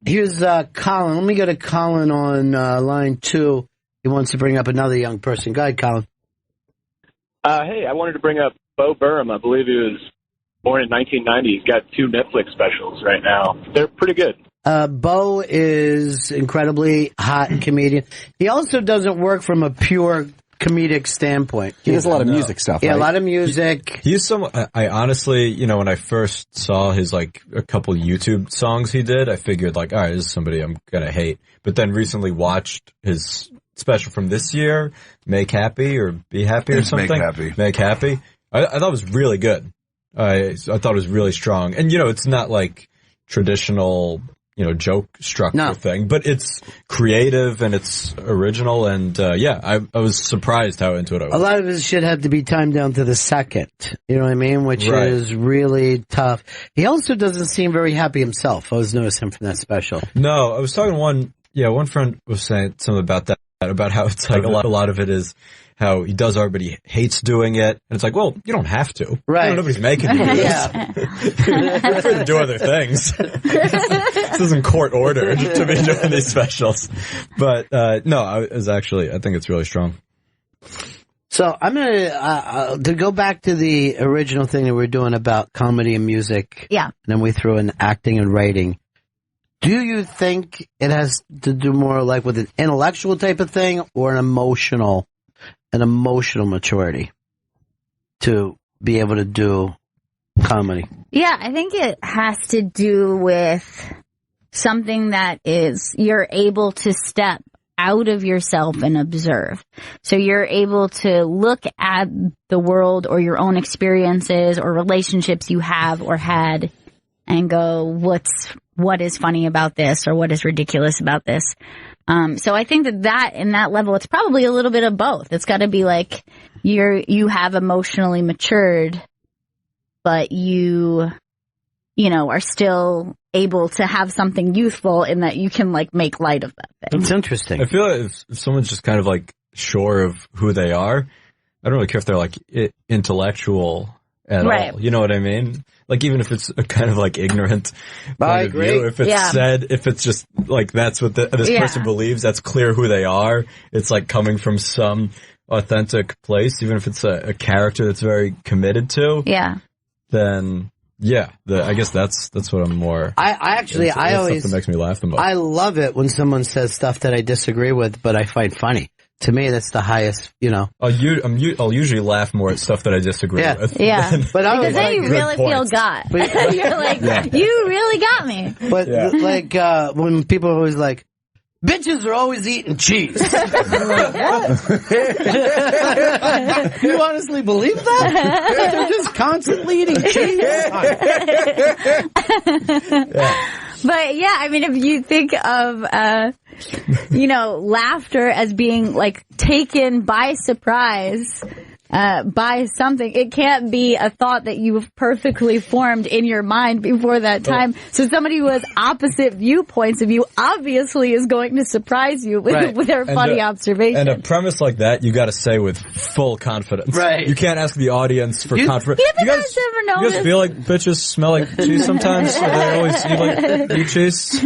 Here's Colin. Let me go to Colin on line 2. He wants to bring up another young person. Go ahead, Colin. Hey, I wanted to bring up Bo Burnham. I believe he was born in 1990. He's got 2 Netflix specials right now. They're pretty good. Bo is incredibly hot comedian. He also doesn't work from a pure comedic standpoint. He does a lot of music stuff. Yeah, a lot of music. He's I honestly, when I first saw his like a couple YouTube songs he did, I figured like, all right, this is somebody I'm gonna hate. But then recently watched his special from this year, Make Happy or Be Happy or something. Make Happy. I thought it was really good. I thought it was really strong. And, it's not like traditional, joke structure thing, but it's creative and it's original. And, I was surprised how into it I was. A lot of his shit had to be timed down to the second. You know what I mean? Which is really tough. He also doesn't seem very happy himself. I was noticing from that special. No, I was talking to one one friend was saying something about that, about how it's like a lot of it is how he does art, but he hates doing it. And it's like, well, you don't have to. Right. Nobody's making you do this. You're free to do other things. This isn't court ordered to be doing these specials. But, no, I think it's really strong. So I'm gonna to go back to the original thing that we were doing about comedy and music. Yeah. And then we threw in acting and writing. Do you think it has to do more like with an intellectual type of thing or an emotional maturity to be able to do comedy? Yeah, I think it has to do with something that is you're able to step out of yourself and observe. So you're able to look at the world or your own experiences or relationships you have or had and go, what is funny about this or what is ridiculous about this? So I think that in that level, it's probably a little bit of both. It's got to be like you have emotionally matured, but you are still able to have something youthful in that you can like make light of that thing. That's interesting. I feel like if someone's just kind of like sure of who they are, I don't really care if they're like intellectual at all. You know what I mean? Like even if it's a kind of like ignorant point of view, if it's said, if it's just like that's what this person believes, that's clear who they are. It's like coming from some authentic place, even if it's a character that's very committed to. Yeah. Then I guess that's what I'm more. I always that makes me laugh the most. I love it when someone says stuff that I disagree with, but I find funny. To me, that's the highest, I'll usually laugh more at stuff that I disagree with. Yeah. But because then you really feel got. You're like, you really got me. But like, when people are always like, bitches are always eating cheese. You honestly believe that? They're just constantly eating cheese. But yeah, I mean, if you think of, laughter as being like taken by surprise, by something, it can't be a thought that you've perfectly formed in your mind before that time. So somebody who has opposite viewpoints of you obviously is going to surprise you with their funny observation. And a premise like that, you gotta say with full confidence. Right. You can't ask the audience for confidence. You guys ever know you guys feel like bitches smell like cheese sometimes? Or they always eat cheese?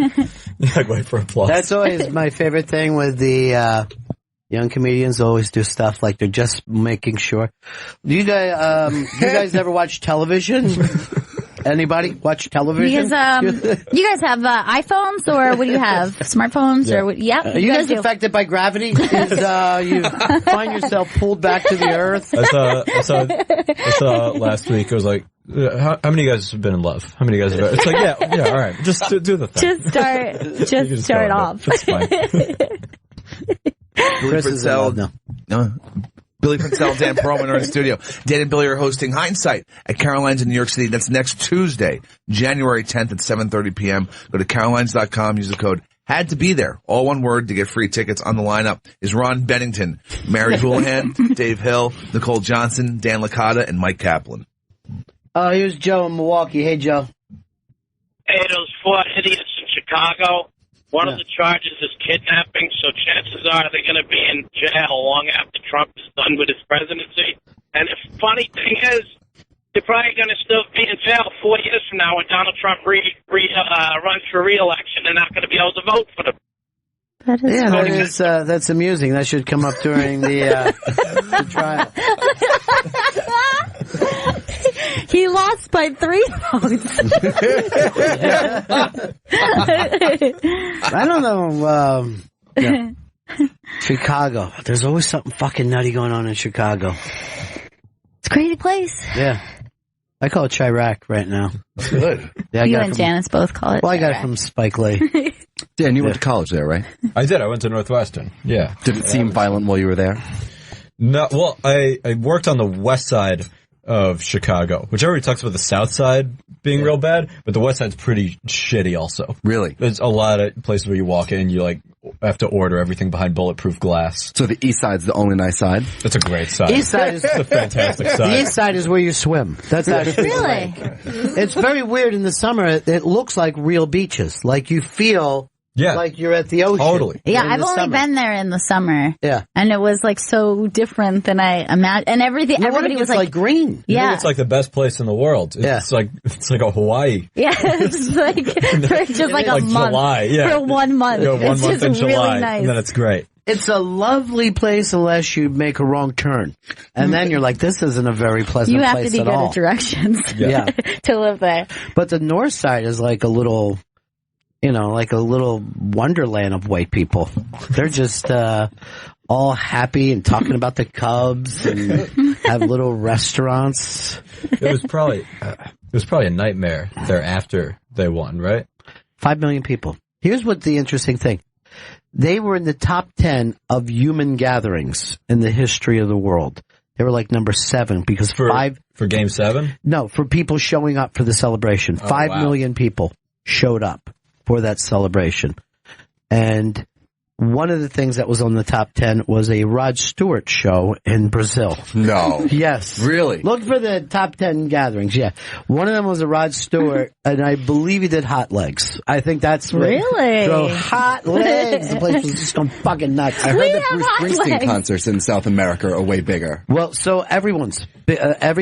You like wait for applause. That's always my favorite thing with the, young comedians always do stuff like they're just making sure. Do you guys ever watch television? Anybody watch television? You guys have iPhones or what do you have? Smartphones or what? Yeah. Are you guys affected by gravity? You find yourself pulled back to the earth? I saw last week. I was like, how many of you guys have been in love? How many of you guys have? It's like, yeah, all right. Just do the thing. Just start off. It's fine. Billy Princell, Dan Perlman are in the studio. Dan and Billy are hosting Hindsight at Caroline's in New York City. That's next Tuesday, January 10th at 7:30 p.m. Go to carolines.com, use the code Had to Be There, all one word, to get free tickets. On the lineup is Ron Bennington, Mary Houlihan, Dave Hill, Nicole Johnson, Dan Licata, and Mike Kaplan. Oh, here's Joe in Milwaukee. Hey, Joe. Hey, those four idiots in Chicago. One of the charges is kidnapping, so chances are they're going to be in jail long after Trump is done with his presidency. And the funny thing is, they're probably going to still be in jail 4 years from now when Donald Trump runs for re-election. They're not going to be able to vote for them. That's amusing. That should come up during the trial. He lost by 3 votes. I don't know. Chicago. There's always something fucking nutty going on in Chicago. It's a great place. Yeah. I call it Chirac right now. Good. Yeah, you and Janice both call it. Well, I got it from Spike Lee. Dan, you went to college there, right? I did. I went to Northwestern. Yeah. Did it seem violent while you were there? No. Well, I worked on the west side of Chicago, which everybody talks about the south side being real bad, but the west side's pretty shitty also. Really? There's a lot of places where you walk in, you like have to order everything behind bulletproof glass. So the east side's the only nice side? That's a great side. East side is a fantastic side. The east side is where you swim. That's actually really. It's very weird in the summer. It looks like real beaches. Like you feel Yeah. Like you're at the ocean. Totally. Yeah, in I've the only summer. been there in the summer. Yeah. And it was like so different than I imagined. And everything, everybody was like green. You Yeah. think it's like the best place in the world. It's like a Hawaii. Yeah, it's like for just like a month. July, yeah. For 1 month. You go 1 It's month just in really July, nice. and then it's great. It's a lovely place unless you make a wrong turn. And then you're like, this isn't a very pleasant You have place to be at good all. at directions Yeah. to live there. But the north side is like a little, like a little wonderland of white people. They're just all happy and talking about the Cubs and have little restaurants. It was probably a nightmare there after they won, right? 5 million people. Here's what the interesting thing. They were in the top 10 of human gatherings in the history of the world. They were like number 7 because for Game 7? No, for people showing up for the celebration. Oh, 5 wow. million people showed up for that celebration. And one of the things that was on the top 10 was a Rod Stewart show in Brazil. No. Yes. Really? Look for the top 10 gatherings, yeah. One of them was a Rod Stewart, and I believe he did Hot Legs. I think that's what Really? So Hot Legs. The place was just going fucking nuts. I heard that Bruce Springsteen concerts in South America are way bigger. Well, so every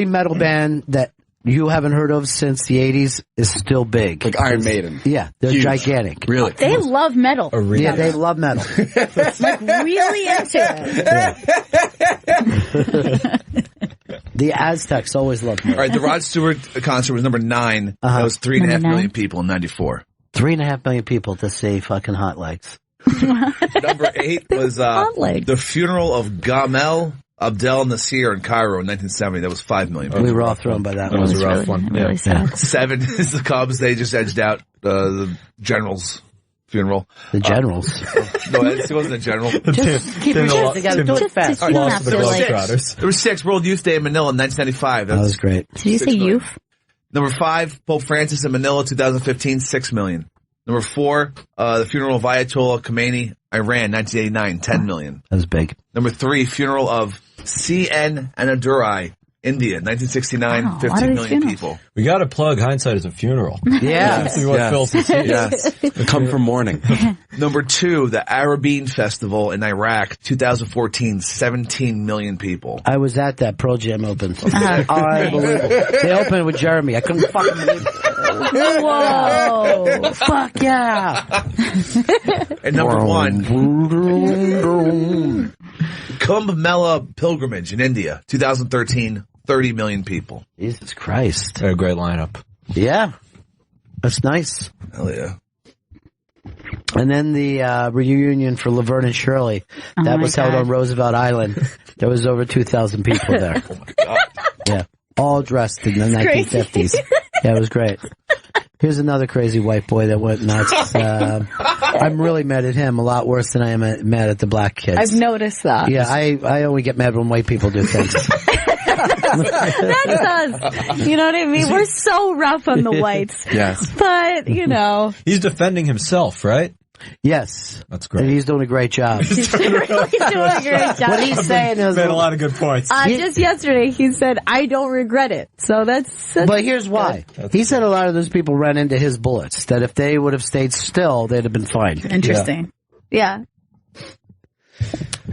metal band that you haven't heard of since the 80s is still big. Like Iron Maiden. Yeah, they're Huge. Gigantic. Really? They love metal. Yeah, they love metal. Like really into it. The Aztecs always loved metal. All right, the Rod Stewart concert was number 9. That was 3.5 Number million 9? people in 94. 3.5 million people to see fucking Hot Legs. Number 8 was the funeral of Gamal Abdel Nasser in Cairo in 1970. That was 5 million. We were all thrown by that one. was a rough one. Really sad. 7 is the Cubs. They just edged out the General's funeral. The Generals? No, it wasn't a general. Just keep your shit together. Do it fast. You don't have to like. There were 6. World Youth Day in Manila in 1995. That was great. Did you say youth? Number 5, Pope Francis in Manila 2015, 6 million. Number 4, the funeral of Ayatollah Khomeini, Iran, 1989, 10 million. That was big. Number 3, funeral of C.N. Anadurai, India, 1969, Wow, 15 million people. We got to plug Hindsight as a funeral. Yeah. See what fills the seats. Yes. Come from mourning. Number 2, the Arabine Festival in Iraq, 2014, 17 million people. I was at that. Pearl Jam opened. Unbelievable. They opened with Jeremy. I couldn't fucking believe it. Whoa. Fuck yeah. And number 1, Kumbh Mela pilgrimage in India, 2013, 30 million people. Jesus Christ. They're a great lineup. Yeah. That's nice. Hell yeah. And then the reunion for Laverne and Shirley. That was held on Roosevelt Island. There was over 2,000 people there. Oh my God. Yeah. All dressed in the 1950s. Yeah, it was great. Here's another crazy white boy that went nuts. I'm really mad at him a lot worse than I am mad at the black kids. I've noticed that. Yeah, I only get mad when white people do things. That's us. You know what I mean? We're so rough on the whites. Yes. But, He's defending himself, right? Yes. That's great. And he's doing a great job. He's really doing a great job. What he's saying is... Made a lot of good points. Just yesterday, he said, I don't regret it. So that's But here's why. He said a lot of those people ran into his bullets, that if they would have stayed still, they'd have been fine. interesting. Yeah.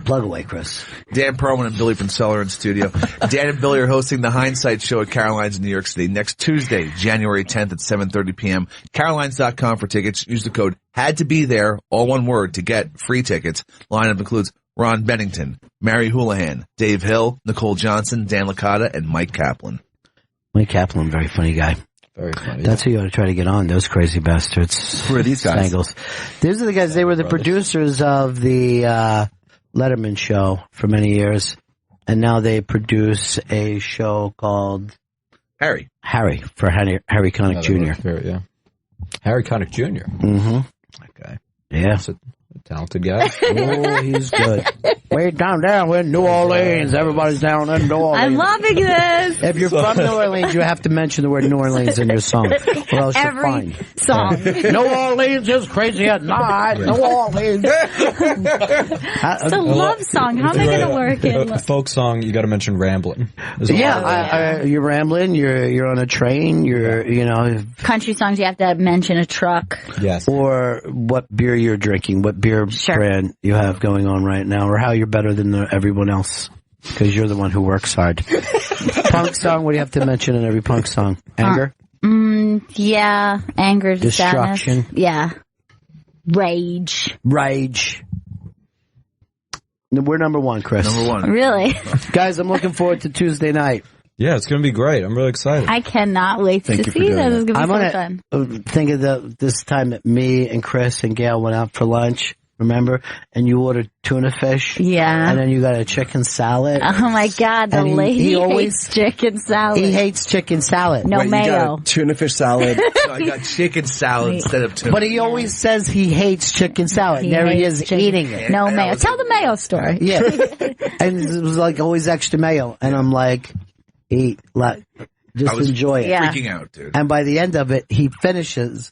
Plug away, Chris. Dan Perlman and Billy Princeller are in studio. Dan and Billy are hosting the Hindsight Show at Caroline's in New York City next Tuesday, January 10th at 7:30 p.m. Carolines.com for tickets. Use the code HADTOBETHERE, all one word, to get free tickets. Lineup includes Ron Bennington, Mary Houlihan, Dave Hill, Nicole Johnson, Dan Licata, and Mike Kaplan. Mike Kaplan, very funny guy. Very funny. That's who you ought to try to get on, those crazy bastards. Who are these guys? Stangles. These are the guys, they were the producers of the Letterman show for many years, and now they produce a show called Harry for Harry Connick Jr. Yeah. Harry Connick Jr. Mm-hmm. Okay. Yeah. Talented guy. Oh, he's good. Way down there in New Orleans. Everybody's down in New Orleans. I'm loving this. If you're from New Orleans, you have to mention the word New Orleans in your song, or else you're fine. Song. New Orleans is crazy at night. New Orleans. It's a love song. How am I going to work it? A folk song, you got to mention Ramblin'. Yeah, you're rambling. You're on a train. Country songs, you have to mention a truck. Yes. Or what beer you're drinking, what beer brand you have going on right now, or how you're better than everyone else, because you're the one who works hard. Punk song, what do you have to mention in every punk song? Anger? Yeah, anger, destruction. Sadness. Yeah. Rage. We're number one, Chris. Number one. Really? Guys, I'm looking forward to Tuesday night. Yeah, it's going to be great. I'm really excited. I cannot wait to see this. It's going to be so fun. Think of this time that me and Chris and Gail went out for lunch, remember? And you ordered tuna fish. Yeah. And then you got a chicken salad. Oh my God, the lady hates chicken salad. He hates chicken salad. No mayo. You got a tuna fish salad. So I got chicken salad instead of tuna. But he always says he hates chicken salad. There he is eating it. No mayo. Tell the mayo story. Yeah. And it was like always extra mayo. And I'm like, eat, enjoy it. Yeah. Freaking out, dude. And by the end of it, he finishes,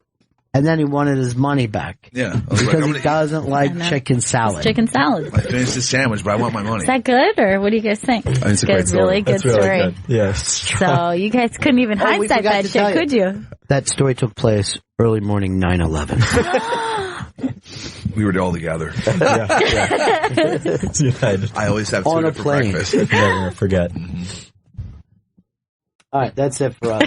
and then he wanted his money back. Yeah. Because he doesn't like chicken salad. It's chicken salad. I finished the sandwich, but I want my money. Is that good, or what do you guys think? It's a great story. Really good story. Yes. So you guys couldn't even hindsight that shit, could you? That story took place early morning 9/11. We were all together. United. I always have On tuna a for plane. breakfast. Never forget. All right, that's it for us.